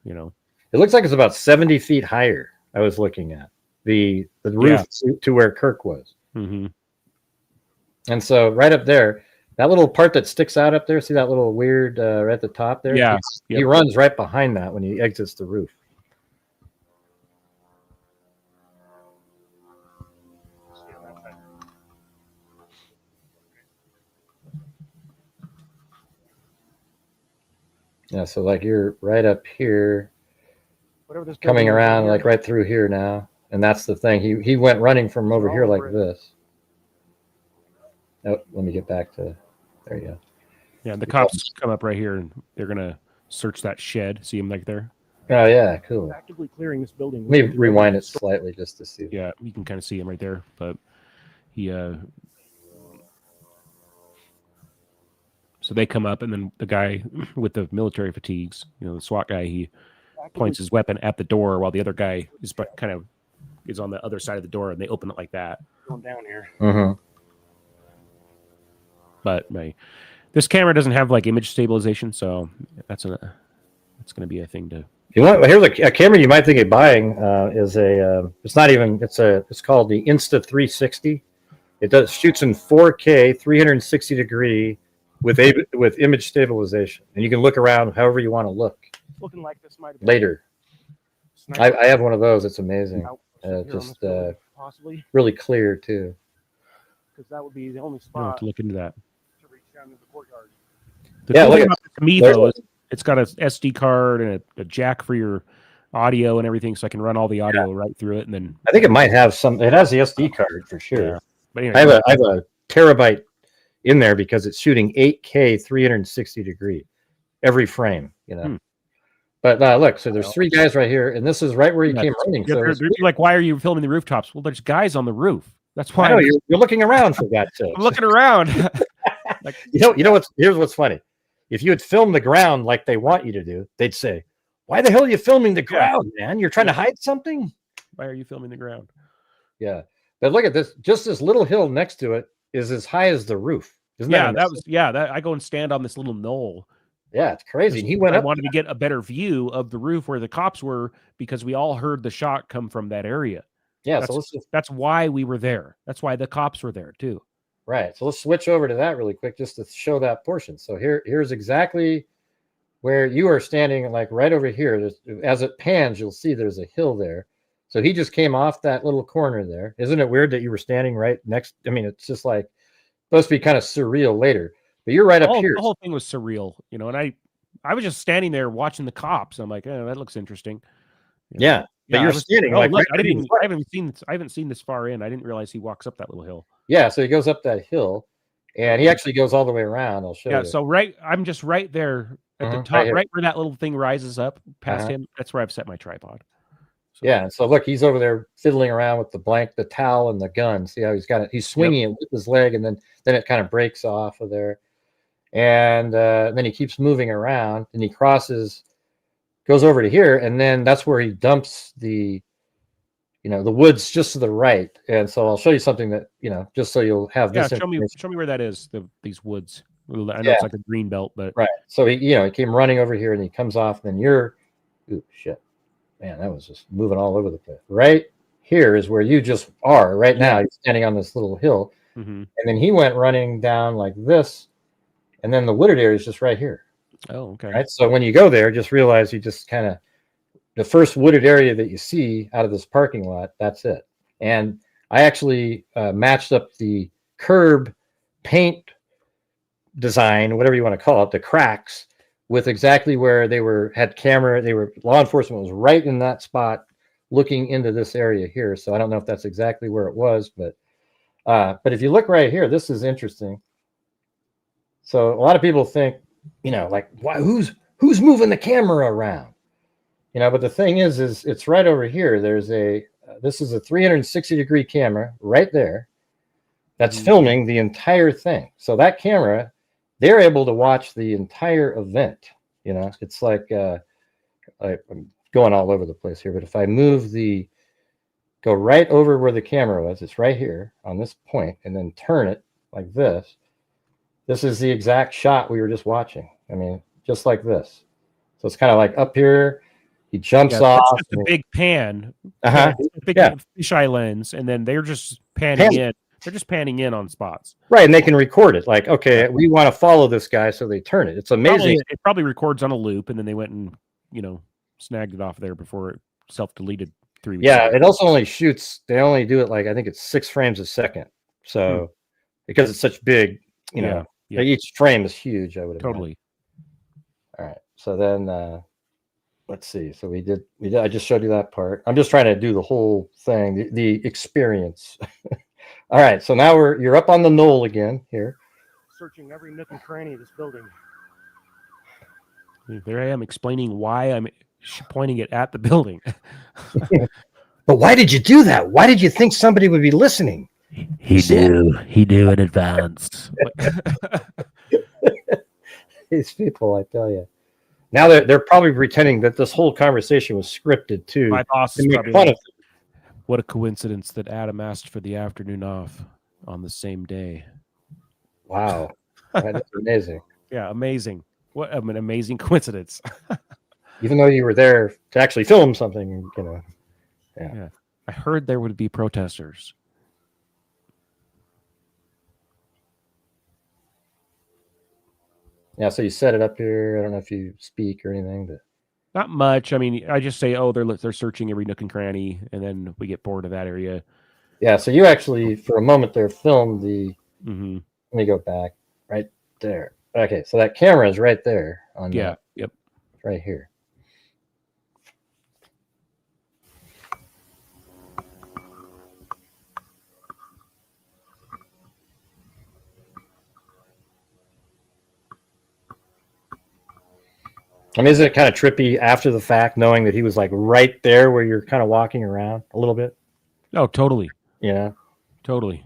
you know, It looks like it's about 70 feet higher. I was looking at the roof to where Kirk was. mm-hmm. And so right up there, that little part that sticks out up there, see that little weird right at the top there? Yeah. He runs right behind that when he exits the roof. Yeah, so like you're right up here, Whatever this coming building is around here. like right through here now. And that's the thing. He went running from over here like this. Oh, let me get back to there you go. Yeah, the cops come up right here and they're going to search that shed. See him like there? Oh yeah, cool. Actively clearing this building. Let me rewind it slightly just to see. Yeah, you can kind of see him right there, but he so they come up and then the guy with the military fatigues, you know, the SWAT guy, he points his weapon at the door while the other guy is kind of is on the other side of the door and they open it like that. Going down here. Mm-hmm. But this camera doesn't have like image stabilization, so that's going to be a thing to. You know, here's a camera you might think of buying. Is a it's not even it's called the Insta 360. It shoots in 4K 360 degree with image stabilization, and you can look around however you want to look Looking like this might have been later. I have one of those. It's amazing. out here on Just this building, possibly, really clear too. because that would be the only I'll have spot to look into that. to reach down to the courtyard. The Yeah, cool look thing at- about it to me there's though is it's got a SD card and a jack for your audio and everything, so I can run all the audio right through it. And then I think it might have some. It has the SD card for sure. Yeah. But anyway, I have a terabyte in there because it's shooting 8K 360 degree every frame. You know. But look, so there's three guys right here, and this is right where he came running. So they're like, why are you filming the rooftops? Well, there's guys on the roof. That's why I know, you're looking around for God's sake. I'm looking around. Like, You know here's what's funny. If you had filmed the ground like they want you to do, they'd say, "Why the hell are you filming the ground, man? You're trying to hide something." why are you filming the ground? Yeah, but look at this. Just this little hill next to it is as high as the roof. Isn't Yeah, that that I go and stand on this little knoll. yeah, it's crazy. And he went I up. wanted to get a better view of the roof where the cops were because we all heard the shot come from that area. Yeah, so let's just That's why we were there. That's why the cops were there too. right. So let's switch over to that really quick just to show that portion. So here's exactly where you are standing, like right over here. As it pans, you'll see there's a hill there. So he just came off that little corner there. Isn't it weird that you were standing right next? I mean, it's just like supposed to be kind of surreal later, but you're right up here. The whole thing was surreal, you know. And I was just standing there watching the cops. I'm like, oh, that looks interesting. You know? Yeah, but you're standing like look, right I haven't seen this far in. I didn't realize he walks up that little hill. Yeah, so he goes up that hill, and he actually goes all the way around. I'll show you. So I'm just right there at the Right top, here. right where that little thing rises up past him. That's where I've set my tripod. So, Yeah, and so look, he's over there fiddling around with the towel and the gun. See how he's got it? He's swinging it with his leg, and then it kind of breaks off of there, and then he keeps moving around, and he goes over to here, and then that's where he dumps the woods just to the right. And so I'll show you something that just so you'll have this. show me where that is. These woods. I know Yeah. it's like a green belt, but Right. So he came running over here, and he comes off, and then ooh, shit. Man, that was just moving all over the place. Right here is where you just are right now. You're standing on this little hill. And then he went running down like this. And then the wooded area is just right here. Oh, okay. Right. So when you go there, just realize you just kind of, the first wooded area that you see out of this parking lot, that's it. And I actually matched up the curb paint design, whatever you want to call it, the cracks, with exactly where law enforcement was right in that spot looking into this area here. So I don't know if that's exactly where it was, but if you look right here, this is interesting. So a lot of people think, like, why, who's moving the camera around? But the thing is it's right over here. There's this is a 360-degree camera right there that's filming the entire thing. So that camera, they're able to watch the entire event. It's like I'm going all over the place here, but if I go right over where the camera was, it's right here on this point, and then turn it like this. This is the exact shot we were just watching. I mean, just like this. So it's kind of like up here. He jumps off. It's just a big pan. Uh-huh. A big fisheye lens, and then they're just panning in. They're just panning in on spots. Right, and they can record it. Like, okay, we want to follow this guy, so they turn it. It's amazing. It probably records on a loop, and then they went and snagged it off there before it self-deleted 3 weeks. Yeah, it also only shoots. They only do it like I think it's 6 frames a second. So because it's such big, like each frame is huge. I would totally. All right, so then let's see. So we did. I just showed you that part. I'm just trying to do the whole thing, the experience. All right, so now you're up on the knoll again here. Searching every nook and cranny of this building. There I am explaining why I'm pointing it at the building. But why did you do that? Why did you think somebody would be listening? He knew in advance. These people, I tell you. Now they're probably pretending that this whole conversation was scripted too. My boss is probably fun of it. What a coincidence that Adam asked for the afternoon off on the same day. Wow. That's amazing. Yeah, amazing. What an amazing coincidence. Even though you were there to actually film something, Yeah. I heard there would be protesters. Yeah, so you set it up here. I don't know if you speak or anything, but not much. I mean, I just say, they're searching every nook and cranny, and then we get bored of that area. Yeah, so you actually, for a moment there, filmed the... Mm-hmm. Let me go back. Right there. Okay, so that camera is right there. Yep. Right here. I mean, isn't it kind of trippy after the fact, knowing that he was like right there where you're kind of walking around a little bit? Oh, totally. Yeah. Totally.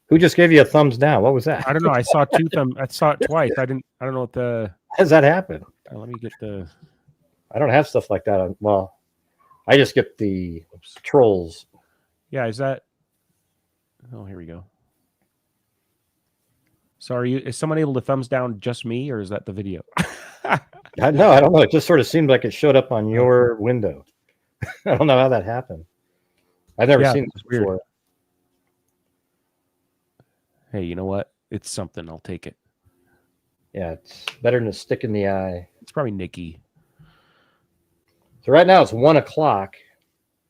Who just gave you a thumbs down? What was that? I don't know. I saw I saw it twice. I don't know what the... How does that happen? Let me get the... I don't have stuff like that. Well, I just get the trolls. Yeah, is that... Oh, here we go. So is someone able to thumbs down just me, or is that the video? No, I don't know. It just sort of seemed like it showed up on your window. I don't know how that happened. I've never seen this before. Weird. Hey, you know what? It's something. I'll take it. Yeah, it's better than a stick in the eye. It's probably Nikki. So right now it's 1 o'clock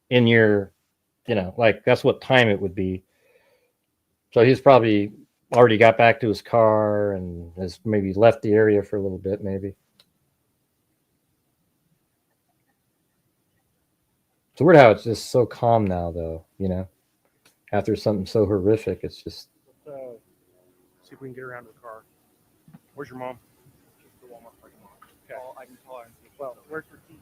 in your, like that's what time it would be. So he's probably already got back to his car and has maybe left the area for a little bit, maybe. It's weird how it's just so calm now, though, after something so horrific, it's just... See if we can get around to the car. Where's your mom? Just the Walmart parking lot. Okay. I can call her and see. Well, where's her keys?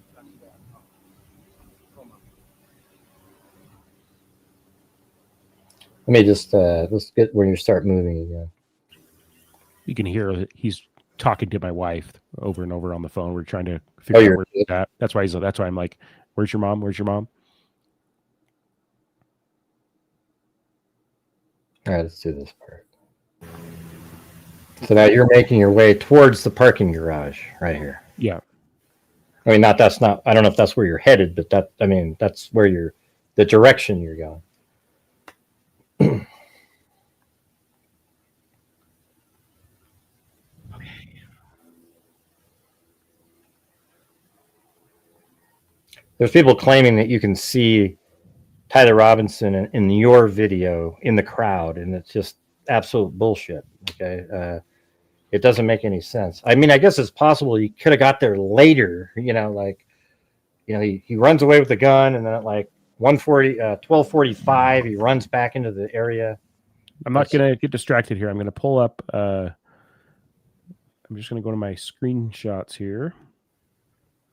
Let me just let's get when you start moving again. You can hear that he's talking to my wife over and over on the phone. We're trying to figure out where he's at. That's why I'm like, "Where's your mom? Where's your mom?" All right, let's do this part. So now you're making your way towards the parking garage right here. Yeah. I mean, I don't know if that's where you're headed, but that's where the direction you're going. There's people claiming that you can see Tyler Robinson in your video in the crowd, and it's just absolute bullshit. Okay. It doesn't make any sense. I mean, I guess it's possible he could have got there later, he runs away with the gun, and then at like 12:45, he runs back into the area. I'm not going to get distracted here. I'm going to pull up, I'm just going to go to my screenshots here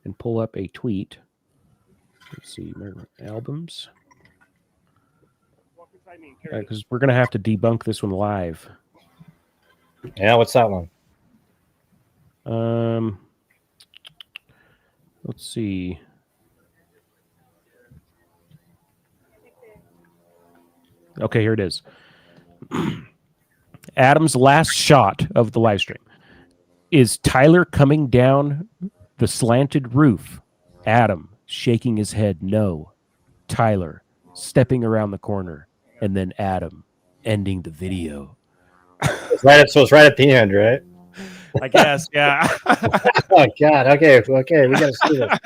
and pull up a tweet Let's see, albums. Because we're gonna have to debunk this one live. Yeah, what's that one? Let's see. Okay, here it is. Adam's last shot of the live stream is Tyler coming down the slanted roof. Adam shaking his head no. Tyler stepping around the corner, and then Adam ending the video. So it's right at the end, right? I guess, yeah. Oh God. Okay, we gotta see this.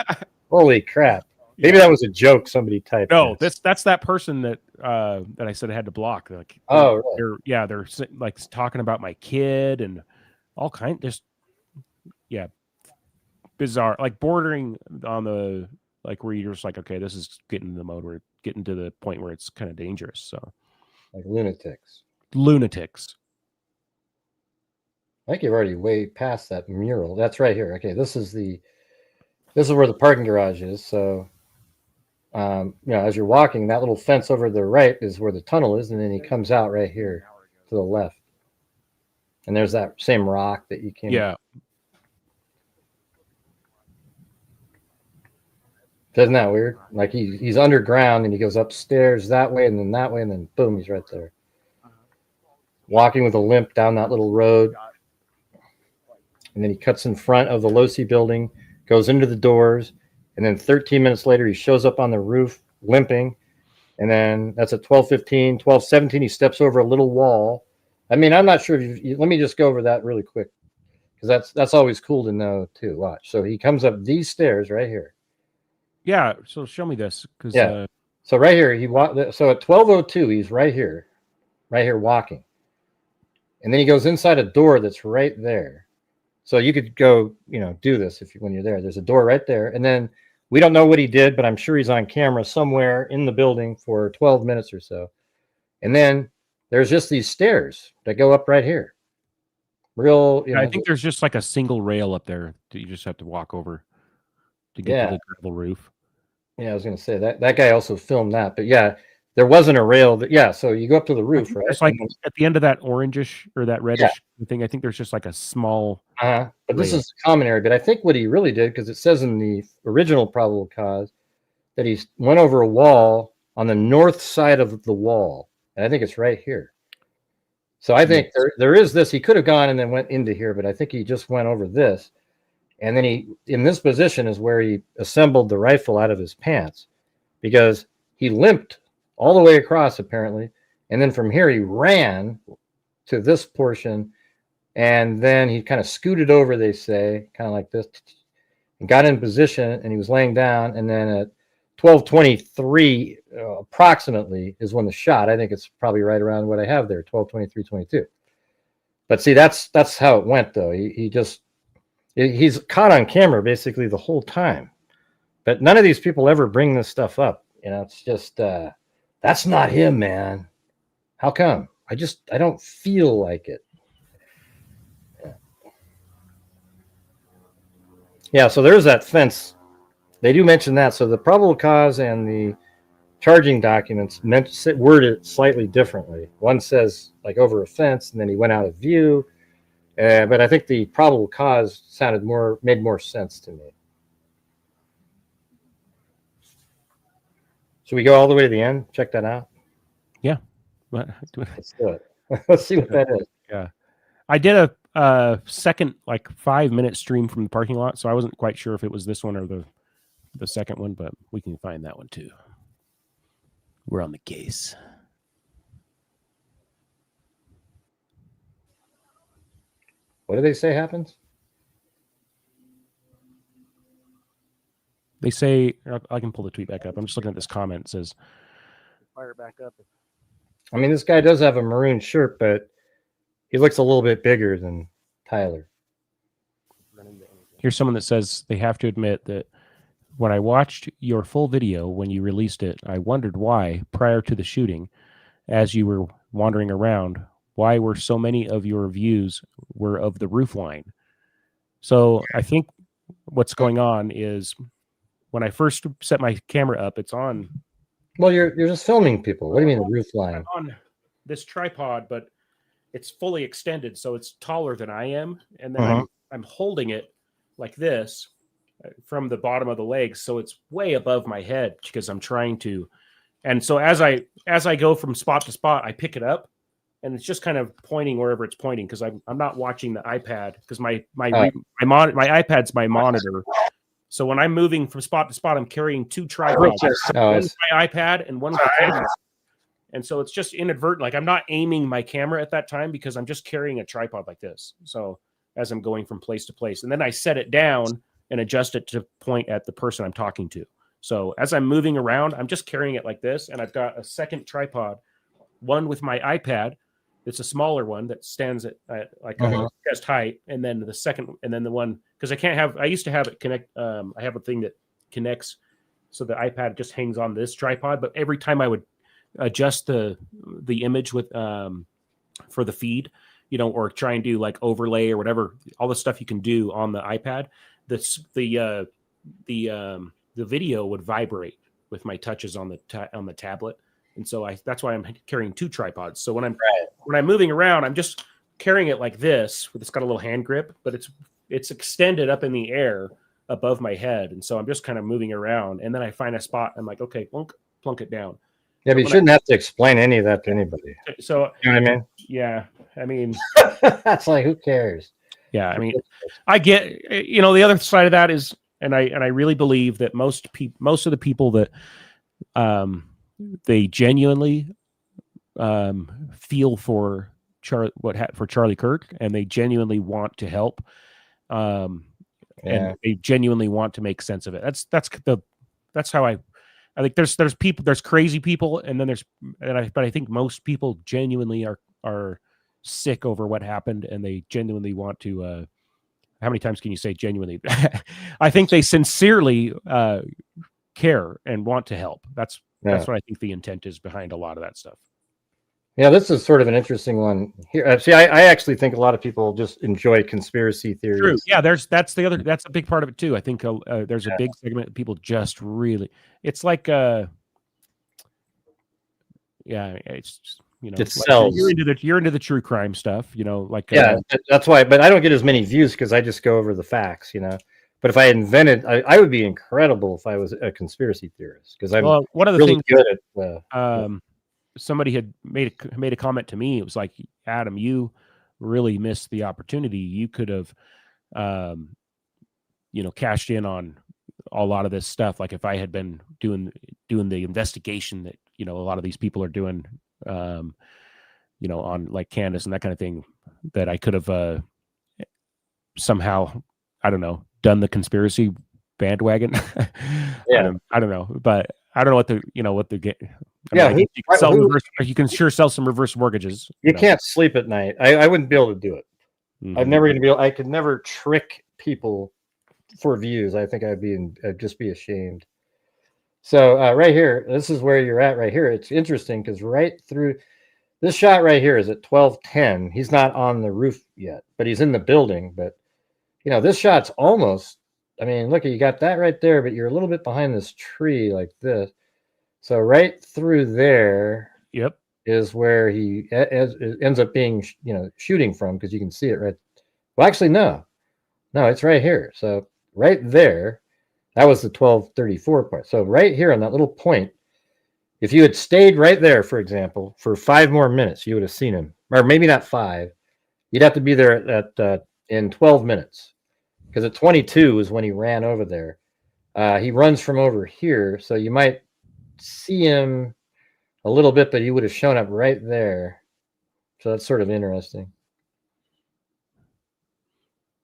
Holy crap! Maybe that was a joke somebody typed. No, that's that person that I said I had to block. Like, oh, really? they're like talking about my kid and all kind. Just bizarre, like bordering on the like where you're just like, okay, this is getting to the mode where getting to the point where it's kind of dangerous. So, like lunatics. I think you're already way past that mural. That's right here. Okay, this is where the parking garage is. So, as you're walking, that little fence over to the right is where the tunnel is, and then he comes out right here to the left. And there's that same rock that you came. Yeah. Isn't that weird? Like he's underground and he goes upstairs that way and then that way and then boom, he's right there. Walking with a limp down that little road. And then he cuts in front of the Losi building, goes into the doors, and then 13 minutes later he shows up on the roof limping. And then that's at 12:15, 12:17 he steps over a little wall. I mean, I'm not sure if let me just go over that really quick because that's always cool to know too. Watch. So he comes up these stairs right here. Yeah, so show me this because so right here so at 12:02 he's right here walking, and then he goes inside a door that's right there. So you could go, do this when you're there. There's a door right there, and then we don't know what he did, but I'm sure he's on camera somewhere in the building for 12 minutes or so, and then there's just these stairs that go up right here. I think there's just like a single rail up there that you just have to walk over to get to the gravel roof. Yeah, I was going to say that guy also filmed that, but yeah, there wasn't a rail. So you go up to the roof, right? It's like at the end of that orangish or that reddish thing. I think there's just like a small. But this is a common area. But I think what he really did, because it says in the original probable cause that he went over a wall on the north side of the wall, and I think it's right here. So I think there is this. He could have gone and then went into here, but I think he just went over this. And then in this position is where he assembled the rifle out of his pants because he limped all the way across apparently. And then from here, he ran to this portion and then he kind of scooted over, they say, kind of like this, and got in position and he was laying down. And then at 12:23 approximately is when the shot, I think it's probably right around what I have there, 12:23:22. But see, that's how it went though. He's caught on camera basically the whole time, but none of these people ever bring this stuff up. It's just, that's not him, man. How come? I don't feel like it. Yeah. So there's that fence. They do mention that. So the probable cause and the charging documents word it slightly differently. One says like over a fence and then he went out of view. But I think the probable cause made more sense to me. Should we go all the way to the end? Check that out. Yeah, let's do it. Let's see what that is. Yeah, I did a second 5-minute stream from the parking lot, so I wasn't quite sure if it was this one or the second one, but we can find that one too. We're on the case. What do they say happens? They say, I can pull the tweet back up. I'm just looking at this comment. It says, fire back up. I mean, this guy does have a maroon shirt, but he looks a little bit bigger than Tyler. Here's someone that says they have to admit that when I watched your full video when you released it, I wondered why, prior to the shooting, as you were wandering around, why were so many of your views were of the roof line? So I think what's going on is when I first set my camera up, it's on Well, you're just filming people. What do you mean the roof line? on this tripod, but it's fully extended, so it's taller than I am, and then I'm holding it like this from the bottom of the legs, so it's way above my head because I'm trying to. And so as I go from spot to spot, I pick it up, and it's just kind of pointing wherever it's pointing because I'm not watching the iPad because my iPad's my monitor. So when I'm moving from spot to spot, I'm carrying two tripods, one with my iPad and one with the camera. And so it's just inadvertent. Like I'm not aiming my camera at that time because I'm just carrying a tripod like this. So as I'm going from place to place, and then I set it down and adjust it to point at the person I'm talking to. So as I'm moving around, I'm just carrying it like this. And I've got a second tripod, one with my iPad. It's a smaller one that stands at like chest height. And then the second, and then the one, because I used to have it connect. I have a thing that connects so the iPad just hangs on this tripod. But every time I would adjust the image with for the feed, or try and do like overlay or whatever, all the stuff you can do on the iPad, the video would vibrate with my touches on the tablet. And so that's why I'm carrying two tripods. So when I'm moving around, I'm just carrying it like this. It's got a little hand grip, but it's extended up in the air above my head. And so I'm just kind of moving around, and then I find a spot. I'm like, okay, plunk it down. Yeah, but you shouldn't have to explain any of that to anybody. So you know what I mean? Yeah, I mean, that's like, who cares? Yeah, I mean, I get, the other side of that is, and I really believe that most of the people that they genuinely feel for Charlie Kirk, and they genuinely want to help, and they genuinely want to make sense of it. That's how I think there's crazy people, and then but I think most people genuinely are sick over what happened, and they genuinely want to. How many times can you say genuinely? I think they sincerely care and want to help. That's what I think the intent is behind a lot of that stuff. Yeah, this is sort of an interesting one here. See, I actually think a lot of people just enjoy conspiracy theories. True. Yeah, that's a big part of it too. I think there's a big segment of people just really. It's like it's just, it sells. You're into the true crime stuff, that's why. But I don't get as many views because I just go over the facts, But if I invented, I would be incredible if I was a conspiracy theorist, because I'm one of the really things good at. Somebody had made a comment to me. It was like, Adam, you really missed the opportunity. You could have, cashed in on a lot of this stuff. Like if I had been doing the investigation that a lot of these people are doing. On like Candace and that kind of thing, that I could have somehow, I don't know, done the conspiracy bandwagon. Yeah, I don't know, but I don't know what the you can sure sell some reverse mortgages. You can't sleep at night. I wouldn't be able to do it. Mm-hmm. I could never trick people for views. I think I'd just be ashamed. So right here, this is where you're at right here. It's interesting because right through this shot right here is at 12:10. He's not on the roof yet, but he's in the building. But this shot's almost. I mean, look, you got that right there, but you're a little bit behind this tree like this. So right through there, is where he ends up being, shooting from, because you can see it right. Well, actually, no, it's right here. So right there. That was the 12:34 point. So right here on that little point, if you had stayed right there, for example, for 5 more minutes, you would have seen him. Or maybe not 5. You'd have to be there in 12 minutes. Because at 22 is when he ran over there. He runs from over here, so you might see him a little bit, but he would have shown up right there. So that's sort of interesting.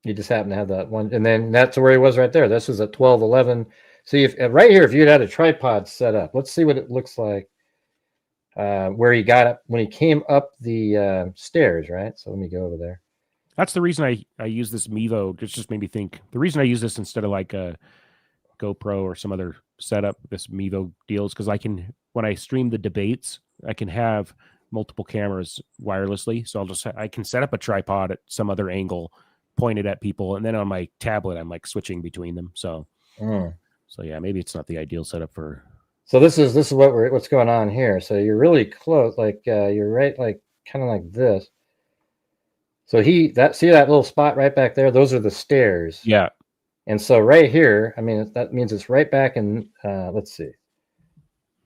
You just happen to have that one, and then that's where he was right there. This was at 12:11. See, if right here, if you had a tripod set up, let's see what it looks like where he got up when he came up the stairs, right? So let me go over there. That's the reason I use this Mevo. It just made me think. The reason I use this instead of like a GoPro or some other setup, this Mevo deal, is because when I stream the debates, I can have multiple cameras wirelessly. So I can set up a tripod at some other angle, pointed at people, and then on my tablet I'm like switching between them. So So yeah, maybe it's not the ideal setup for. So this is what's going on here. So you're really close, like you're right, like kind of like this. So see that little spot right back there? Those are the stairs. Yeah. And so right here, I mean, that means it's right back in, let's see.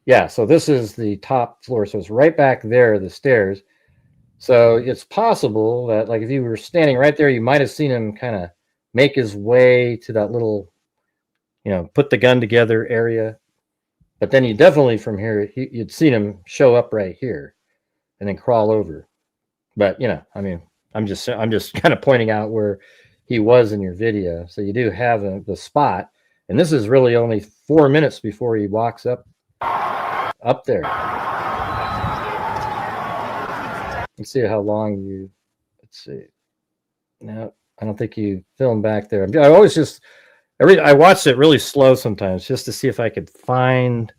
Yeah, so this is the top floor. So it's right back there, the stairs. So it's possible that, like, if you were standing right there, you might have seen him kind of make his way to that little, put the gun together area. But then you definitely from here, you'd seen him show up right here and then crawl over. But, I mean, I'm just kind of pointing out where he was in your video. So you do have the spot. And this is really only 4 minutes before he walks up there. Let's see how long let's see. No, I don't think you filmed back there. I always I watched it really slow sometimes just to see if I could find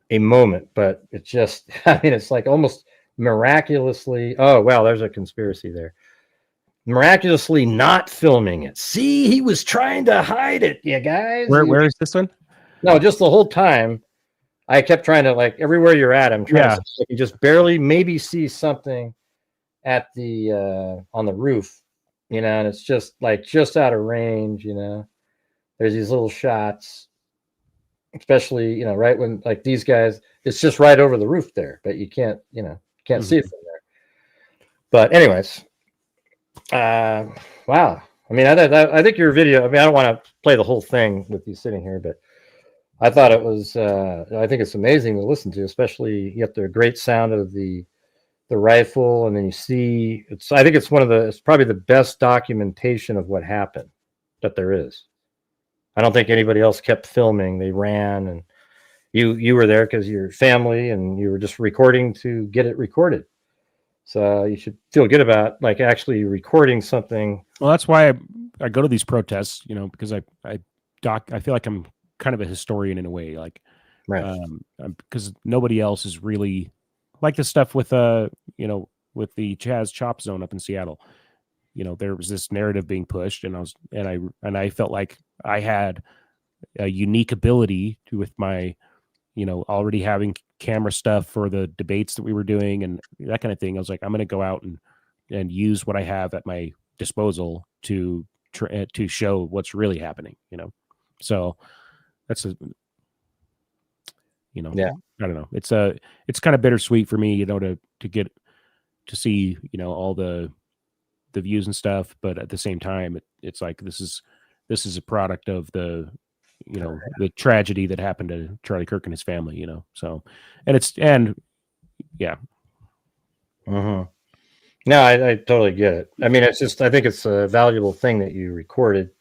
a moment, but it's just, I mean, it's like almost miraculously, oh, wow, there's a conspiracy there. Miraculously not filming it. See, he was trying to hide it, you guys. Where is this one? No, just the whole time. I kept trying to, like, everywhere you're at, I'm trying to see, you just barely maybe see something at the on the roof, and it's just like just out of range, There's these little shots, especially, right when, like, these guys, it's just right over the roof there, but you can't see it from there. But anyways, wow. I mean, I think your video, I mean, I don't want to play the whole thing with you sitting here, but I thought it was, I think it's amazing to listen to, especially you have the great sound of the rifle, and then you see, I think it's probably the best documentation of what happened that there is. I don't think anybody else kept filming. They ran, and you were there because you're family, and you were just recording to get it recorded. So you should feel good about, like, actually recording something. Well, that's why I go to these protests, because I feel like I'm kind of a historian in a way, like, right. Because nobody else is really like the stuff with with the Chaz Chop Zone up in Seattle. There was this narrative being pushed, and I felt like I had a unique ability with my, already having camera stuff for the debates that we were doing and that kind of thing. I was like, I'm going to go out and use what I have at my disposal to show what's really happening. So that's yeah. I don't know. It's kind of bittersweet for me, to get to see, all the views and stuff, but at the same time, it's like this is a product of the tragedy that happened to Charlie Kirk and his family. So, and yeah. Mm-hmm. No, I totally get it. I mean, it's just, I think it's a valuable thing that you recorded.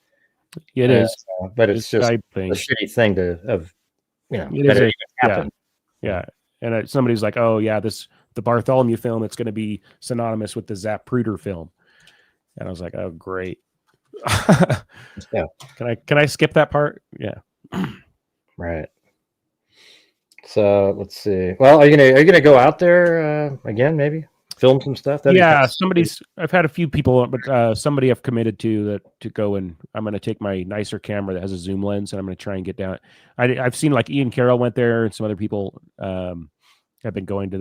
It is, but it's just a shitty thing that it happened. Yeah. And somebody's like, oh yeah, the Bartholomew film, it's going to be synonymous with the Zapruder film. And I was like, oh, great. Yeah. Can I skip that part? Yeah. Right. So let's see. Well, are you gonna go out there again? Maybe film some stuff. I've had a few people, but somebody I've committed to go, and I'm going to take my nicer camera that has a zoom lens, and I'm going to try and get down. I've seen, like, Ian Carroll went there, and some other people have been going to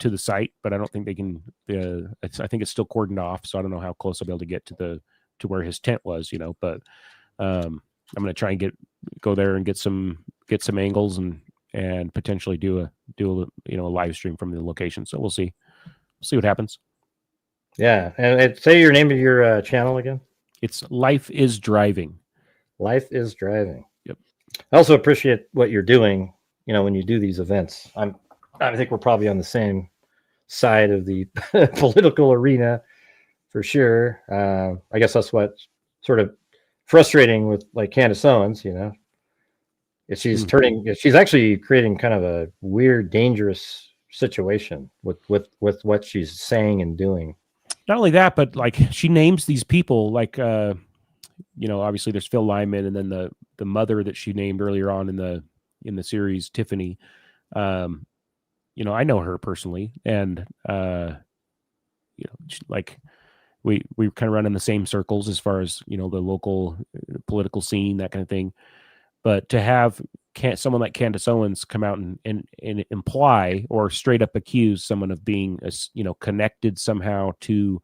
the site, but I don't think they can. I think it's still cordoned off, so I don't know how close I'll be able to get to where his tent was, But I'm going to try and go there and get some angles and potentially do a live stream from the location. So we'll see what happens. Yeah. And say your name of your channel again. It's Life is Driving. Life is Driving. Yep. I also appreciate what you're doing, when you do these events. I think we're probably on the same side of the political arena for sure. I guess that's what's sort of frustrating with, like, Candace Owens, she's she's actually creating kind of a weird, dangerous situation with what she's saying and doing. Not only that, but, like, she names these people, like, obviously there's Phil Lyman, and then the mother that she named earlier on in the series, Tiffany. I know her personally, and like, we kind of run in the same circles as far as the local political scene, that kind of thing. But to have someone like Candace Owens come out and imply or straight up accuse someone of being, connected somehow to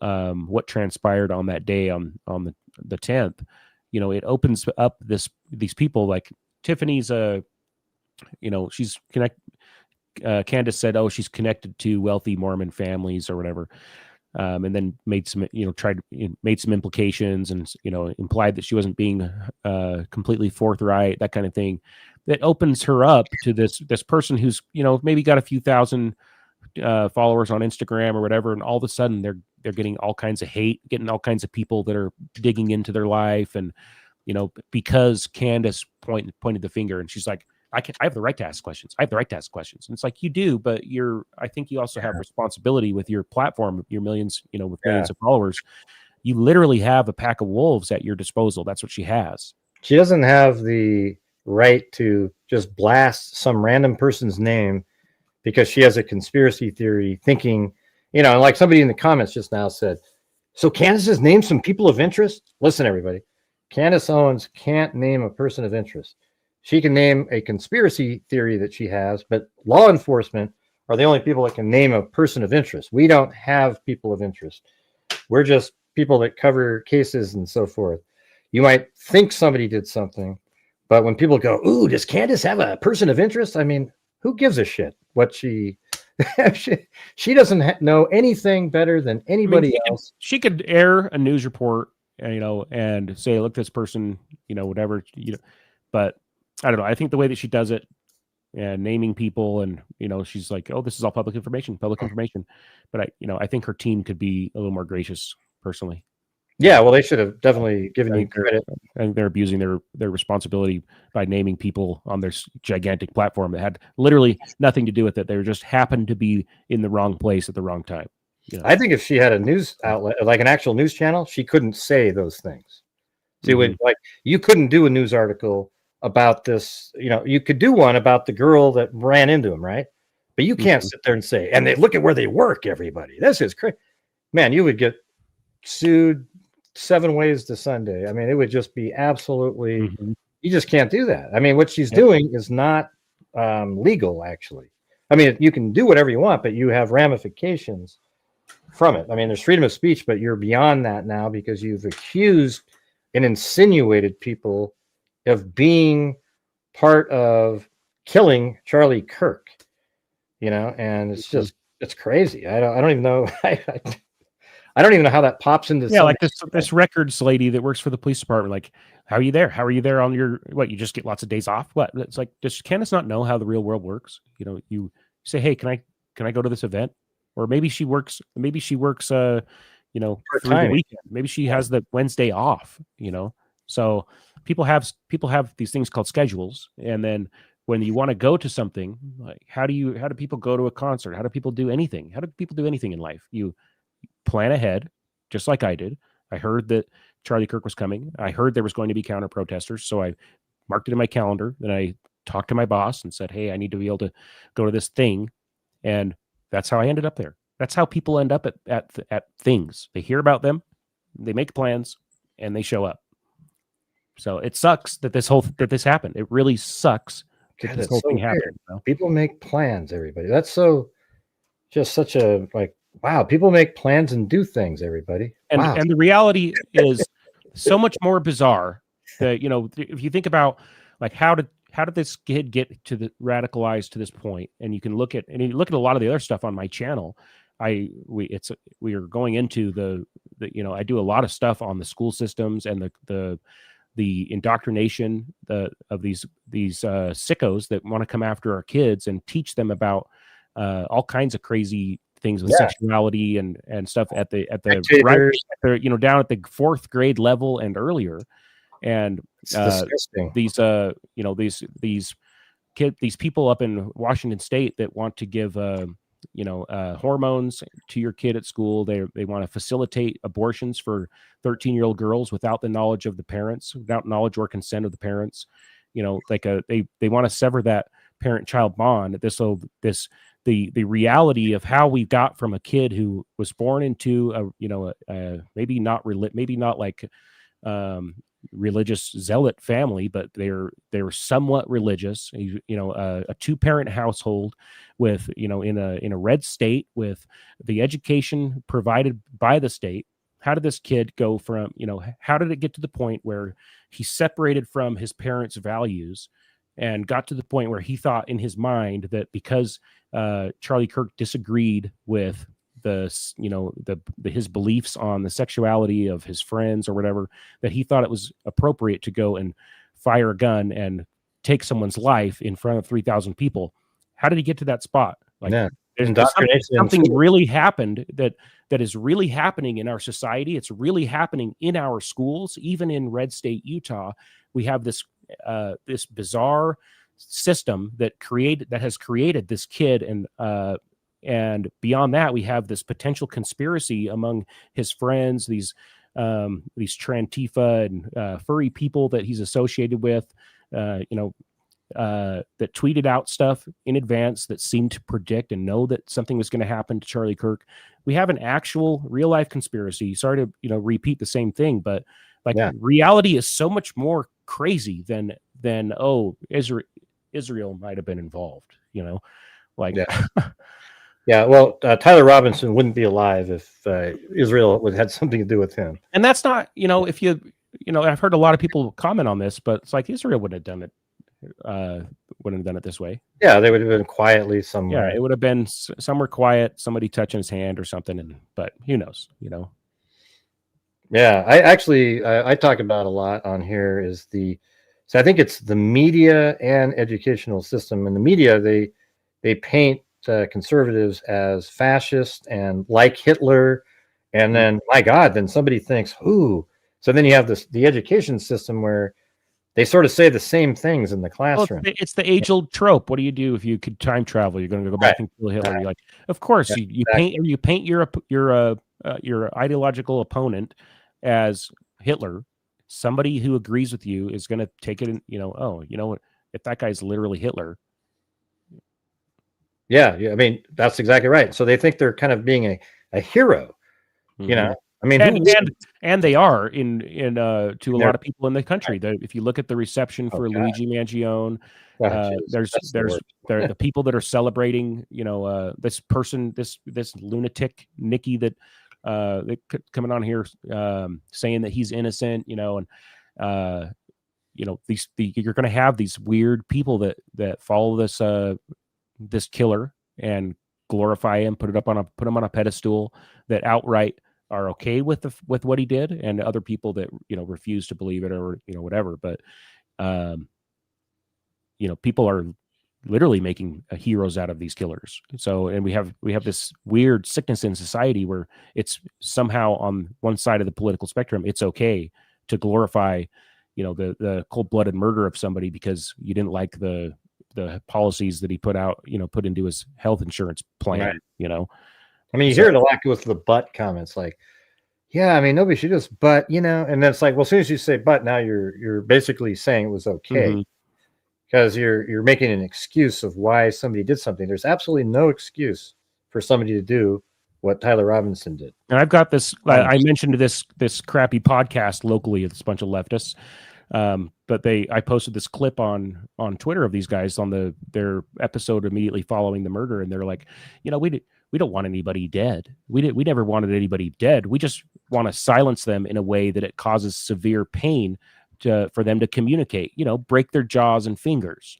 what transpired on that day on the 10th, it opens up these people like Tiffany's she's Candace said, oh, she's connected to wealthy Mormon families or whatever. And then made some, made some implications and, implied that she wasn't being completely forthright, that kind of thing. That opens her up to this person who's, maybe got a few thousand followers on Instagram or whatever. And all of a sudden they're getting all kinds of hate, getting all kinds of people that are digging into their life. And, because Candace pointed the finger and she's like, I have the right to ask questions. I have the right to ask questions. And it's like, you do, but I think you also have responsibility with your platform, your millions, with millions of followers. You literally have a pack of wolves at your disposal. That's what she has. She doesn't have the right to just blast some random person's name because she has a conspiracy theory thinking, like somebody in the comments just now said, so Candace has named some people of interest. Listen, everybody, Candace Owens can't name a person of interest. She can name a conspiracy theory that she has, but law enforcement are the only people that can name a person of interest. We don't have people of interest. We're just people that cover cases and so forth. You might think somebody did something, but when people go, ooh, does Candace have a person of interest? I mean, who gives a shit what she she doesn't know anything better than anybody else. She could air a news report, and say, look, this person, whatever, but I don't know. I think the way that she does it and naming people and, she's like, oh, this is all public information. But I think her team could be a little more gracious personally. Yeah. Well, they should have definitely given you credit. I think they're abusing their responsibility by naming people on their gigantic platform that had literally nothing to do with it. They just happened to be in the wrong place at the wrong time. I think if she had a news outlet, like an actual news channel, she couldn't say those things. So you couldn't do a news article about this, you could do one about the girl that ran into him, right? But you can't sit there and say, and they look at where they work, everybody. This is crazy. Man, you would get sued 7 ways to Sunday. I mean, it would just be absolutely, you just can't do that. I mean, what she's doing is not legal, actually. I mean, you can do whatever you want, but you have ramifications from it. I mean, there's freedom of speech, but you're beyond that now because you've accused and insinuated people of being part of killing Charlie Kirk, and it's just, it's crazy. I don't even know. I don't even know how that pops into. Yeah. Like this records lady that works for the police department. Like, how are you there? How are you there on your, what? You just get lots of days off. What? It's like, does Candace not know how the real world works? You say, hey, can I go to this event? Or maybe she works, through the weekend. Maybe she has the Wednesday off, So people have these things called schedules. And then when you want to go to something, like how do people go to a concert? How do people do anything? How do people do anything in life? You plan ahead, just like I did. I heard that Charlie Kirk was coming. I heard there was going to be counter protesters. So I marked it in my calendar. Then I talked to my boss and said, hey, I need to be able to go to this thing. And that's how I ended up there. That's how people end up at things. They hear about them, they make plans, and they show up. So it sucks that this happened. It really sucks that this whole thing happened. People make plans, everybody. That's just such a wow. People make plans and do things, everybody. And wow. And the reality is so much more bizarre. That if you think about how did this kid get to the radicalized to this point, and you can look at a lot of the other stuff on my channel. We are going into the I do a lot of stuff on the school systems and the indoctrination of these sickos that want to come after our kids and teach them about all kinds of crazy things with sexuality and stuff at the down at the 4th grade level and earlier. And these people up in Washington State that want to give hormones to your kid at school. They want to facilitate abortions for 13-year-old girls without the knowledge of the parents, without knowledge or consent of the parents. They want to sever that parent-child bond. The reality of how we got from a kid who was born into maybe not religious zealot family, but they're somewhat religious. You know, a 2-parent household with, you know, in a red state with the education provided by the state. How did this kid go from, you know, how did it get to the point where he separated from his parents' values and got to the point where he thought in his mind that because Charlie Kirk disagreed with his beliefs on the sexuality of his friends or whatever, that he thought it was appropriate to go and fire a gun and take someone's life in front of 3,000 people? How did he get to that spot? Like, there's something really happened that is really happening in our society. It's really happening in our schools, even in red state Utah. We have this bizarre system that has created this kid, and beyond that, we have this potential conspiracy among his friends, these Trantifa and furry people that he's associated with, that tweeted out stuff in advance that seemed to predict and know that something was going to happen to Charlie Kirk. We have an actual real life conspiracy. Sorry to, you know, repeat the same thing, but reality is so much more crazy than Israel might have been involved, you know, like. Yeah, well, Tyler Robinson wouldn't be alive if Israel would had something to do with him. And that's not, you know, if you know, I've heard a lot of people comment on this, but it's like Israel wouldn't have done it. Wouldn't have done it this way. Yeah, they would have been quietly somewhere. Yeah, it would have been somewhere quiet, somebody touching his hand or something. But who knows, you know? Yeah, I talk about a lot on here is so I think it's the media and educational system. In the media, they paint conservatives as fascist and like Hitler, and then my God, then somebody thinks, ooh. So then you have the education system where they sort of say the same things in the classroom. Well, it's the age-old trope. What do you do if you could time travel? You're going to go back and kill Hitler. You're like, of course, you paint your ideological opponent as Hitler. Somebody who agrees with you is going to take it. You know, oh, you know what? If that guy's literally Hitler. Yeah, I mean, that's exactly right. So they think they're kind of being a hero, you know. I mean, and they are in to a lot of people in the country. If you look at the reception for Luigi Mangione, there's the people that are celebrating, you know, this lunatic Nikki that coming on here saying that he's innocent, you know, and you know, you're going to have these weird people that follow this killer and glorify him, put him on a pedestal, that outright are okay with what he did, and other people that, you know, refuse to believe it, or, you know, whatever. But you know, people are literally making heroes out of these killers. So, and we have this weird sickness in society where it's somehow on one side of the political spectrum, it's okay to glorify, you know, the cold-blooded murder of somebody because you didn't like the policies that he put into his health insurance plan, right. You know. I mean, you hear it a lot with the but comments, like, yeah, I mean, nobody should just, but, you know, and then it's like, well, as soon as you say but, now you're basically saying it was okay, because you're making an excuse of why somebody did something. There's absolutely no excuse for somebody to do what Tyler Robinson did. And I've got this, I mentioned this crappy podcast locally, it's a bunch of leftists. But I posted this clip on Twitter of these guys on their episode immediately following the murder, and they're like, you know, we don't want anybody dead. We never wanted anybody dead. We just want to silence them in a way that it causes severe pain for them to communicate. You know, break their jaws and fingers.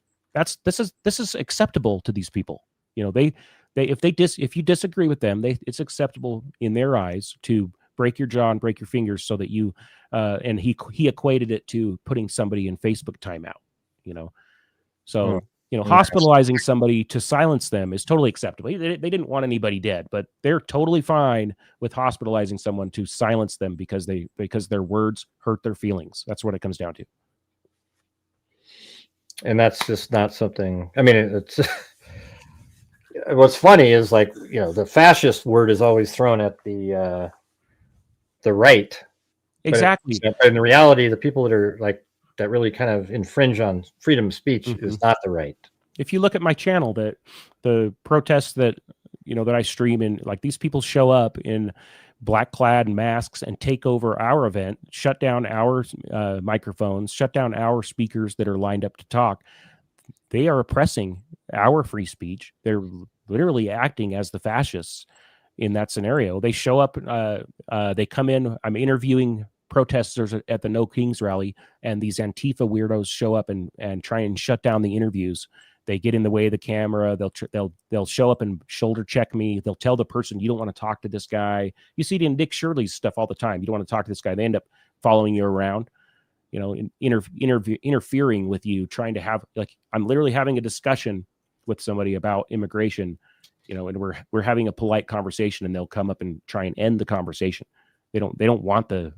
This is acceptable to these people. You know, if you disagree with them, it's acceptable in their eyes to break your jaw and break your fingers so that you and he equated it to putting somebody in Facebook timeout, you know. So you know, hospitalizing somebody to silence them is totally acceptable. They didn't want anybody dead, but they're totally fine with hospitalizing someone to silence them because their words hurt their feelings. That's what it comes down to. And that's just not something, I mean, it's what's funny is, like, you know, the fascist word is always thrown at the right. Exactly. But in the reality, the people that are like that really kind of infringe on freedom of speech is not the right. If you look at my channel, that the protests that, you know, that I stream in, like, these people show up in black-clad masks and take over our event, shut down our microphones, shut down our speakers that are lined up to talk. They are oppressing our free speech. They're literally acting as the fascists in that scenario. They show up, they come in, I'm interviewing protesters at the No Kings rally, and these Antifa weirdos show up and try and shut down the interviews. They get in the way of the camera. They'll show up and shoulder check me. They'll tell the person, you don't want to talk to this guy. You see it in Dick Shirley's stuff all the time. You don't want to talk to this guy. They end up following you around, you know, interfering with you, trying to have, like, I'm literally having a discussion with somebody about immigration, you know, and we're having a polite conversation, and they'll come up and try and end the conversation. They don't want the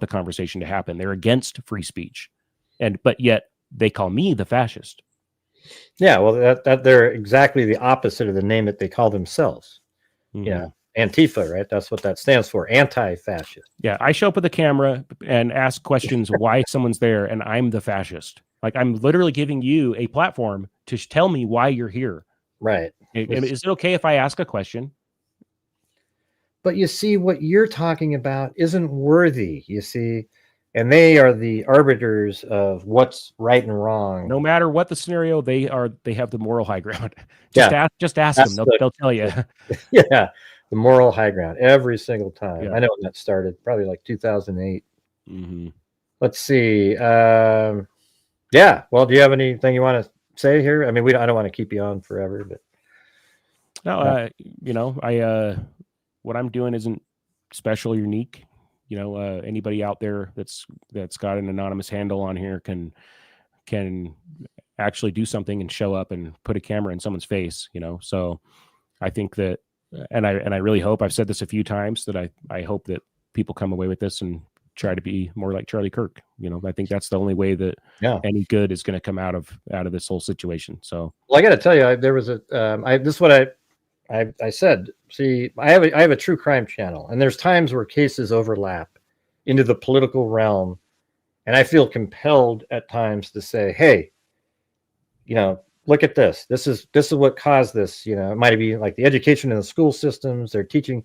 conversation to happen. They're against free speech, but yet they call me the fascist. Yeah, well, that they're exactly the opposite of the name that they call themselves. Mm-hmm. Yeah, Antifa, right? That's what that stands for, anti-fascist. Yeah, I show up with a camera and ask questions why someone's there, and I'm the fascist. Like, I'm literally giving you a platform to tell me why you're here. Right. Is it okay if I ask a question? But you see, what you're talking about isn't worthy, you see, and they are the arbiters of what's right and wrong. No matter what the scenario, they have the moral high ground. Just ask them. They'll tell you. Yeah, the moral high ground every single time. Yeah. I know when that started, probably like 2008. Mm-hmm. Let's see. Yeah. Well, do you have anything you want to say here? I mean, I don't want to keep you on forever, but no, you know, what I'm doing isn't special or unique. You know, anybody out there that's got an anonymous handle on here can actually do something and show up and put a camera in someone's face, you know? So I think that, and I really hope, I've said this a few times, that I hope that people come away with this and try to be more like Charlie Kirk. You know, I think that's the only way that any good is going to come out of this whole situation. So, well, I got to tell you, there was this is what I said, see, I have a true crime channel, and there's times where cases overlap into the political realm, and I feel compelled at times to say, hey, you know, look at this. This is what caused this. You know, it might be like the education in the school systems, they're teaching,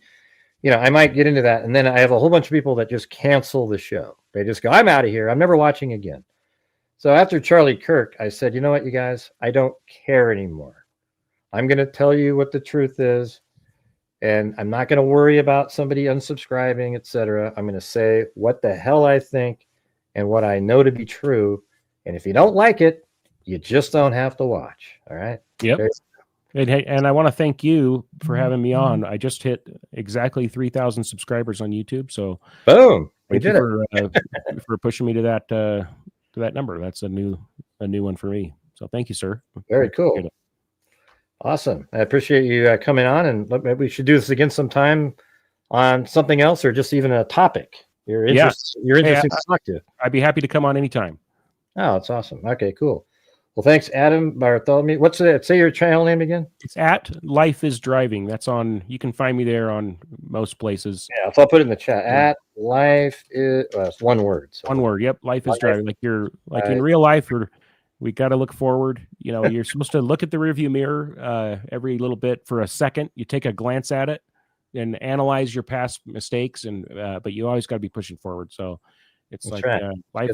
you know, I might get into that. And then I have a whole bunch of people that just cancel the show. They just go, I'm out of here. I'm never watching again. So after Charlie Kirk, I said, you know what, you guys, I don't care anymore. I'm going to tell you what the truth is, and I'm not going to worry about somebody unsubscribing, etc. I'm going to say what the hell I think and what I know to be true. And if you don't like it, you just don't have to watch. All right. Yep. And I want to thank you for having me on. I just hit exactly 3,000 subscribers on YouTube. So boom, we thank did you for pushing me to that number. That's a new one for me. So thank you, sir. Very cool. Awesome. I appreciate you coming on, and maybe we should do this again sometime on something else, or just even a topic you're interested to talk to. I'd be happy to come on anytime. Oh, that's awesome. Okay, cool. Well, thanks, Adam Bartholomew. What's it? Say your channel name again. It's at Life is Driving. That's on. You can find me there on most places. Yeah, so I'll put it in the chat. At Life is it's one word. So. One word. Yep. Life is Driving. Like in real life, we got to look forward. You know, you're supposed to look at the rearview mirror every little bit for a second. You take a glance at it and analyze your past mistakes, but you always got to be pushing forward. So it's That's like right. life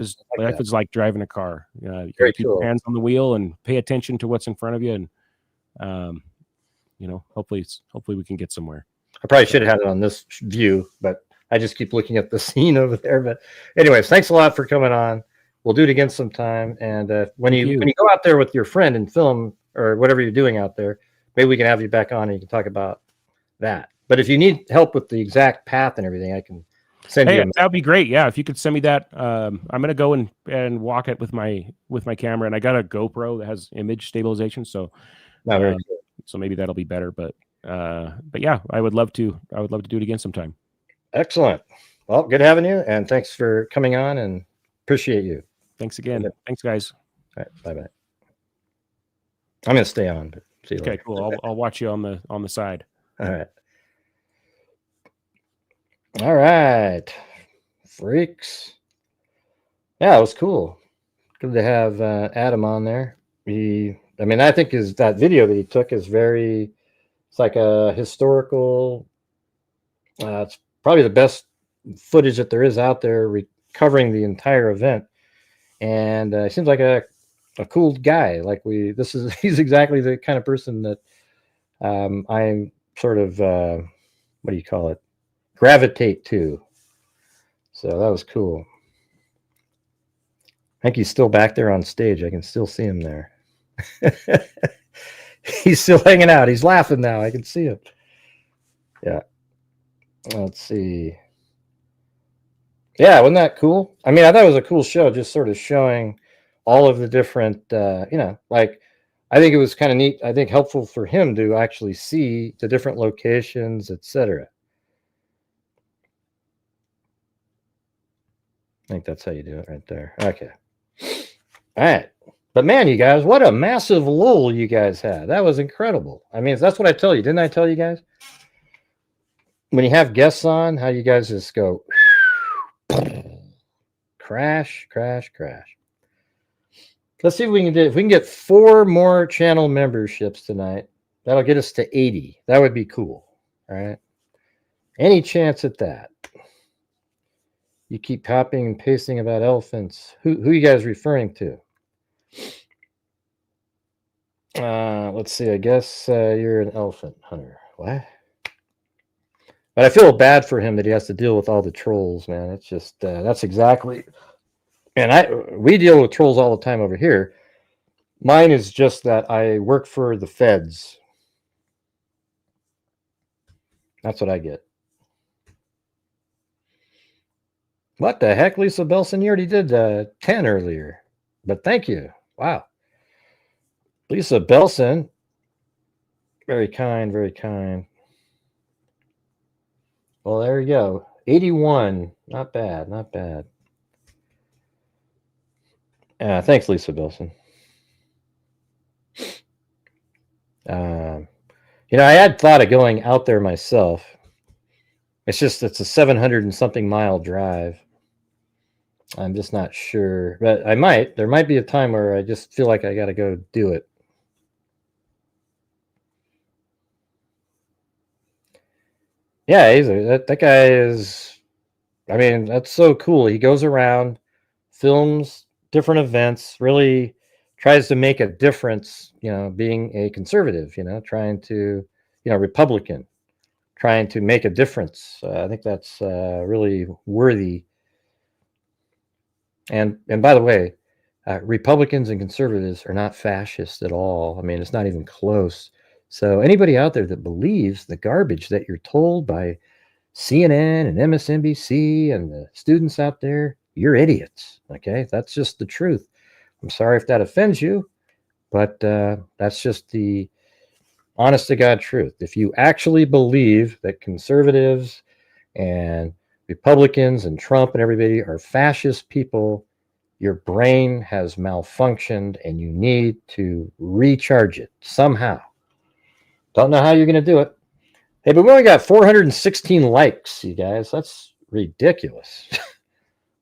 is like driving a car. You Very keep cool. your hands on the wheel and pay attention to what's in front of you, and you know, hopefully we can get somewhere. I probably should have had it on this view, but I just keep looking at the scene over there. But anyways, thanks a lot for coming on. We'll do it again sometime. And when you go out there with your friend and film or whatever you're doing out there, maybe we can have you back on and you can talk about that. But if you need help with the exact path and everything, I can send you. That'd be great. Yeah, if you could send me that. I'm gonna go and walk it with my camera, and I got a GoPro that has image stabilization, so so maybe that'll be better. But yeah, I would love to do it again sometime. Excellent. Well, good having you, and thanks for coming on, and appreciate you. Thanks again. Thanks, guys. All right, bye bye. I'm gonna stay on, but see you okay, later. cool. I'll watch you on the side. All right. All right, freaks. Yeah, it was cool. Good to have Adam on there. I think that video that he took is it's like a historical It's probably the best footage that there is out there covering the entire event. And he seems like a cool guy. Like he's exactly the kind of person that I'm sort of, what do you call it? Gravitate to. So that was cool. I think he's still back there on stage. I can still see him there. He's still hanging out. He's laughing now. I can see him. Yeah. Let's see. Yeah, wasn't that cool? I mean, I thought it was a cool show, just sort of showing all of the different, like, I think it was kind of neat. I think helpful for him to actually see the different locations, etc. I think that's how you do it right there. Okay. All right. But man, you guys, what a massive lull you guys had. That was incredible. I mean, that's what I tell you. Didn't I tell you guys? When you have guests on, how you guys just go crash, crash, crash. Let's see if we can do. If we can get 4 more channel memberships tonight, that'll get us to 80. That would be cool. All right. Any chance at that? You keep copying and pasting about elephants. Who you guys referring to? Let's see. I guess you're an elephant hunter. What? But I feel bad for him that he has to deal with all the trolls, man. It's just that's exactly. And we deal with trolls all the time over here. Mine is just that I work for the feds. That's what I get. What the heck, Lisa Belson? You already did 10 earlier. But thank you. Wow. Lisa Belson. Very kind, very kind. Well, there you go. 81. Not bad, not bad. Thanks, Lisa Belson. I had thought of going out there myself. It's a 700 and something mile drive. I'm just not sure, but I might. There might be a time where I just feel like I got to go do it. Yeah, that guy is. I mean, that's so cool. He goes around, films different events, really tries to make a difference. Being a conservative, trying to, Republican, trying to make a difference. I think that's really worthy. And by the way, Republicans and conservatives are not fascist at all. I mean, it's not even close. So anybody out there that believes the garbage that you're told by CNN and MSNBC and the students out there, you're idiots. Okay, that's just the truth. I'm sorry if that offends you, but that's just the honest to God truth. If you actually believe that conservatives and Republicans and Trump and everybody are fascist people, your brain has malfunctioned and you need to recharge it somehow. Don't know how you're going to do it. Hey, but we only got 416 likes, you guys. That's ridiculous.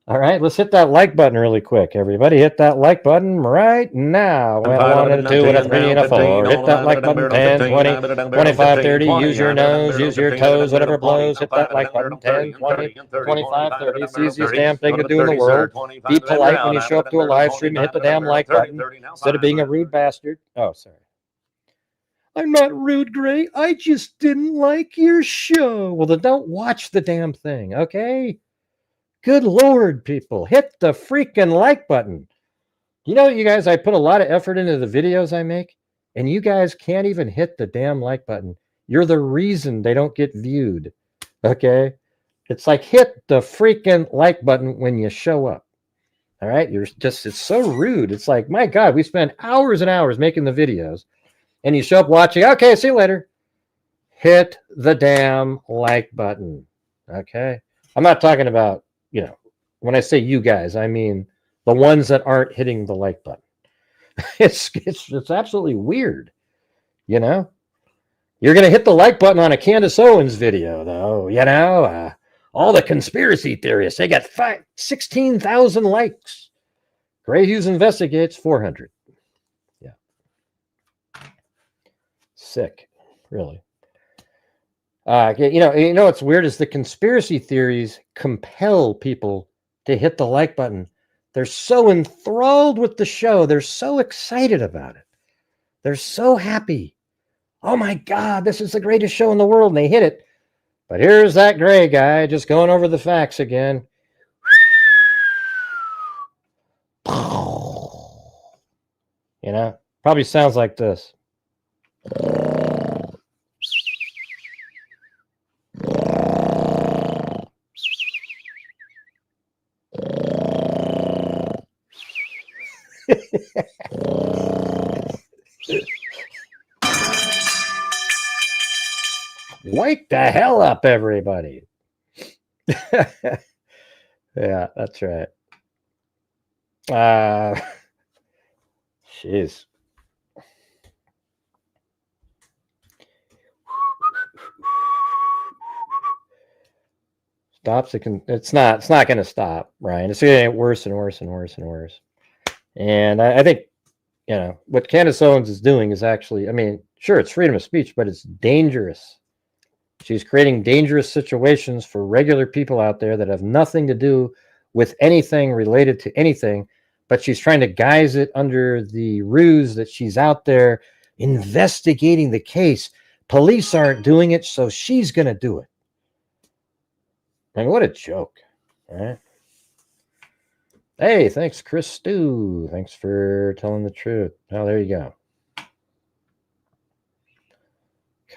All right, let's hit that like button really quick. Everybody hit that like button right now. 1 and 2 and a 3 and a 4. Hit that like button. 10, 20, 25, 30. Use your nose, use your toes, whatever blows. Hit that like button. 10, 20, 25, 30. It's the easiest damn thing to do in the world. Be polite when you show up to a live stream and hit the damn like button instead of being a rude bastard. Oh, sorry. I'm not rude, Gray. I just didn't like your show. Well, then don't watch the damn thing, okay? Good Lord, people. Hit the freaking like button. You guys, I put a lot of effort into the videos I make, and you guys can't even hit the damn like button. You're the reason they don't get viewed, okay? It's like hit the freaking like button when you show up, all right? It's so rude. It's like, my God, we spend hours and hours making the videos, and you show up watching, okay, see you later. Hit the damn like button, okay? I'm not talking about, when I say you guys, I mean the ones that aren't hitting the like button. It's absolutely weird, You're going to hit the like button on a Candace Owens video, though, all the conspiracy theorists, they got 16,000 likes. Gray Hughes Investigates, 400. Yeah. Sick, really. You know what's weird is the conspiracy theories compel people to hit the like button. They're so enthralled with the show. They're so excited about it. They're so happy. Oh my God, this is the greatest show in the world. And they hit it. But here's that Gray guy just going over the facts again. You know, probably sounds like this. Wake the hell up, everybody. Yeah, that's right. Jeez. Stops. It's not going to stop, Ryan. It's going to get worse and worse and worse and worse. And I think, you know, what Candace Owens is doing is actually, I mean, sure, it's freedom of speech, but it's dangerous. She's creating dangerous situations for regular people out there that have nothing to do with anything related to anything, but she's trying to guise it under the ruse that she's out there investigating the case. Police aren't doing it, so she's going to do it. I mean, what a joke. All right. Hey, thanks, Chris Stew. Thanks for telling the truth. Oh, there you go.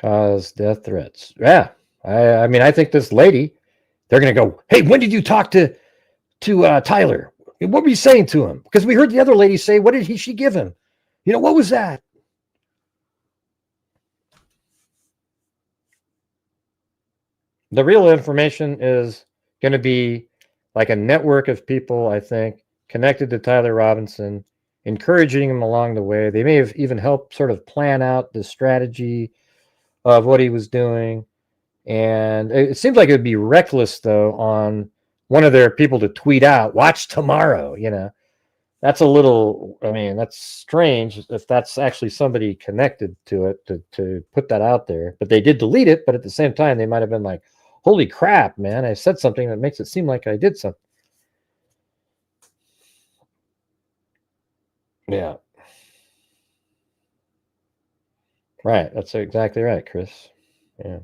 Cause death threats. Yeah. I mean, I think this lady, they're going to go, hey, when did you talk to Tyler? What were you saying to him? Because we heard the other lady say, what did she give him? You know, what was that? The real information is going to be like a network of people, I think, connected to Tyler Robinson, encouraging him along the way. They may have even helped sort of plan out the strategy of what he was doing. And it seems like it would be reckless, though, on one of their people to tweet out, watch tomorrow, you know. That's a little, I mean, that's strange if that's actually somebody connected to it to put that out there. But they did delete it, but at the same time, they might have been like, holy crap, man, I said something that makes it seem like I did something. Yeah. Right. That's exactly right, Chris. Yeah.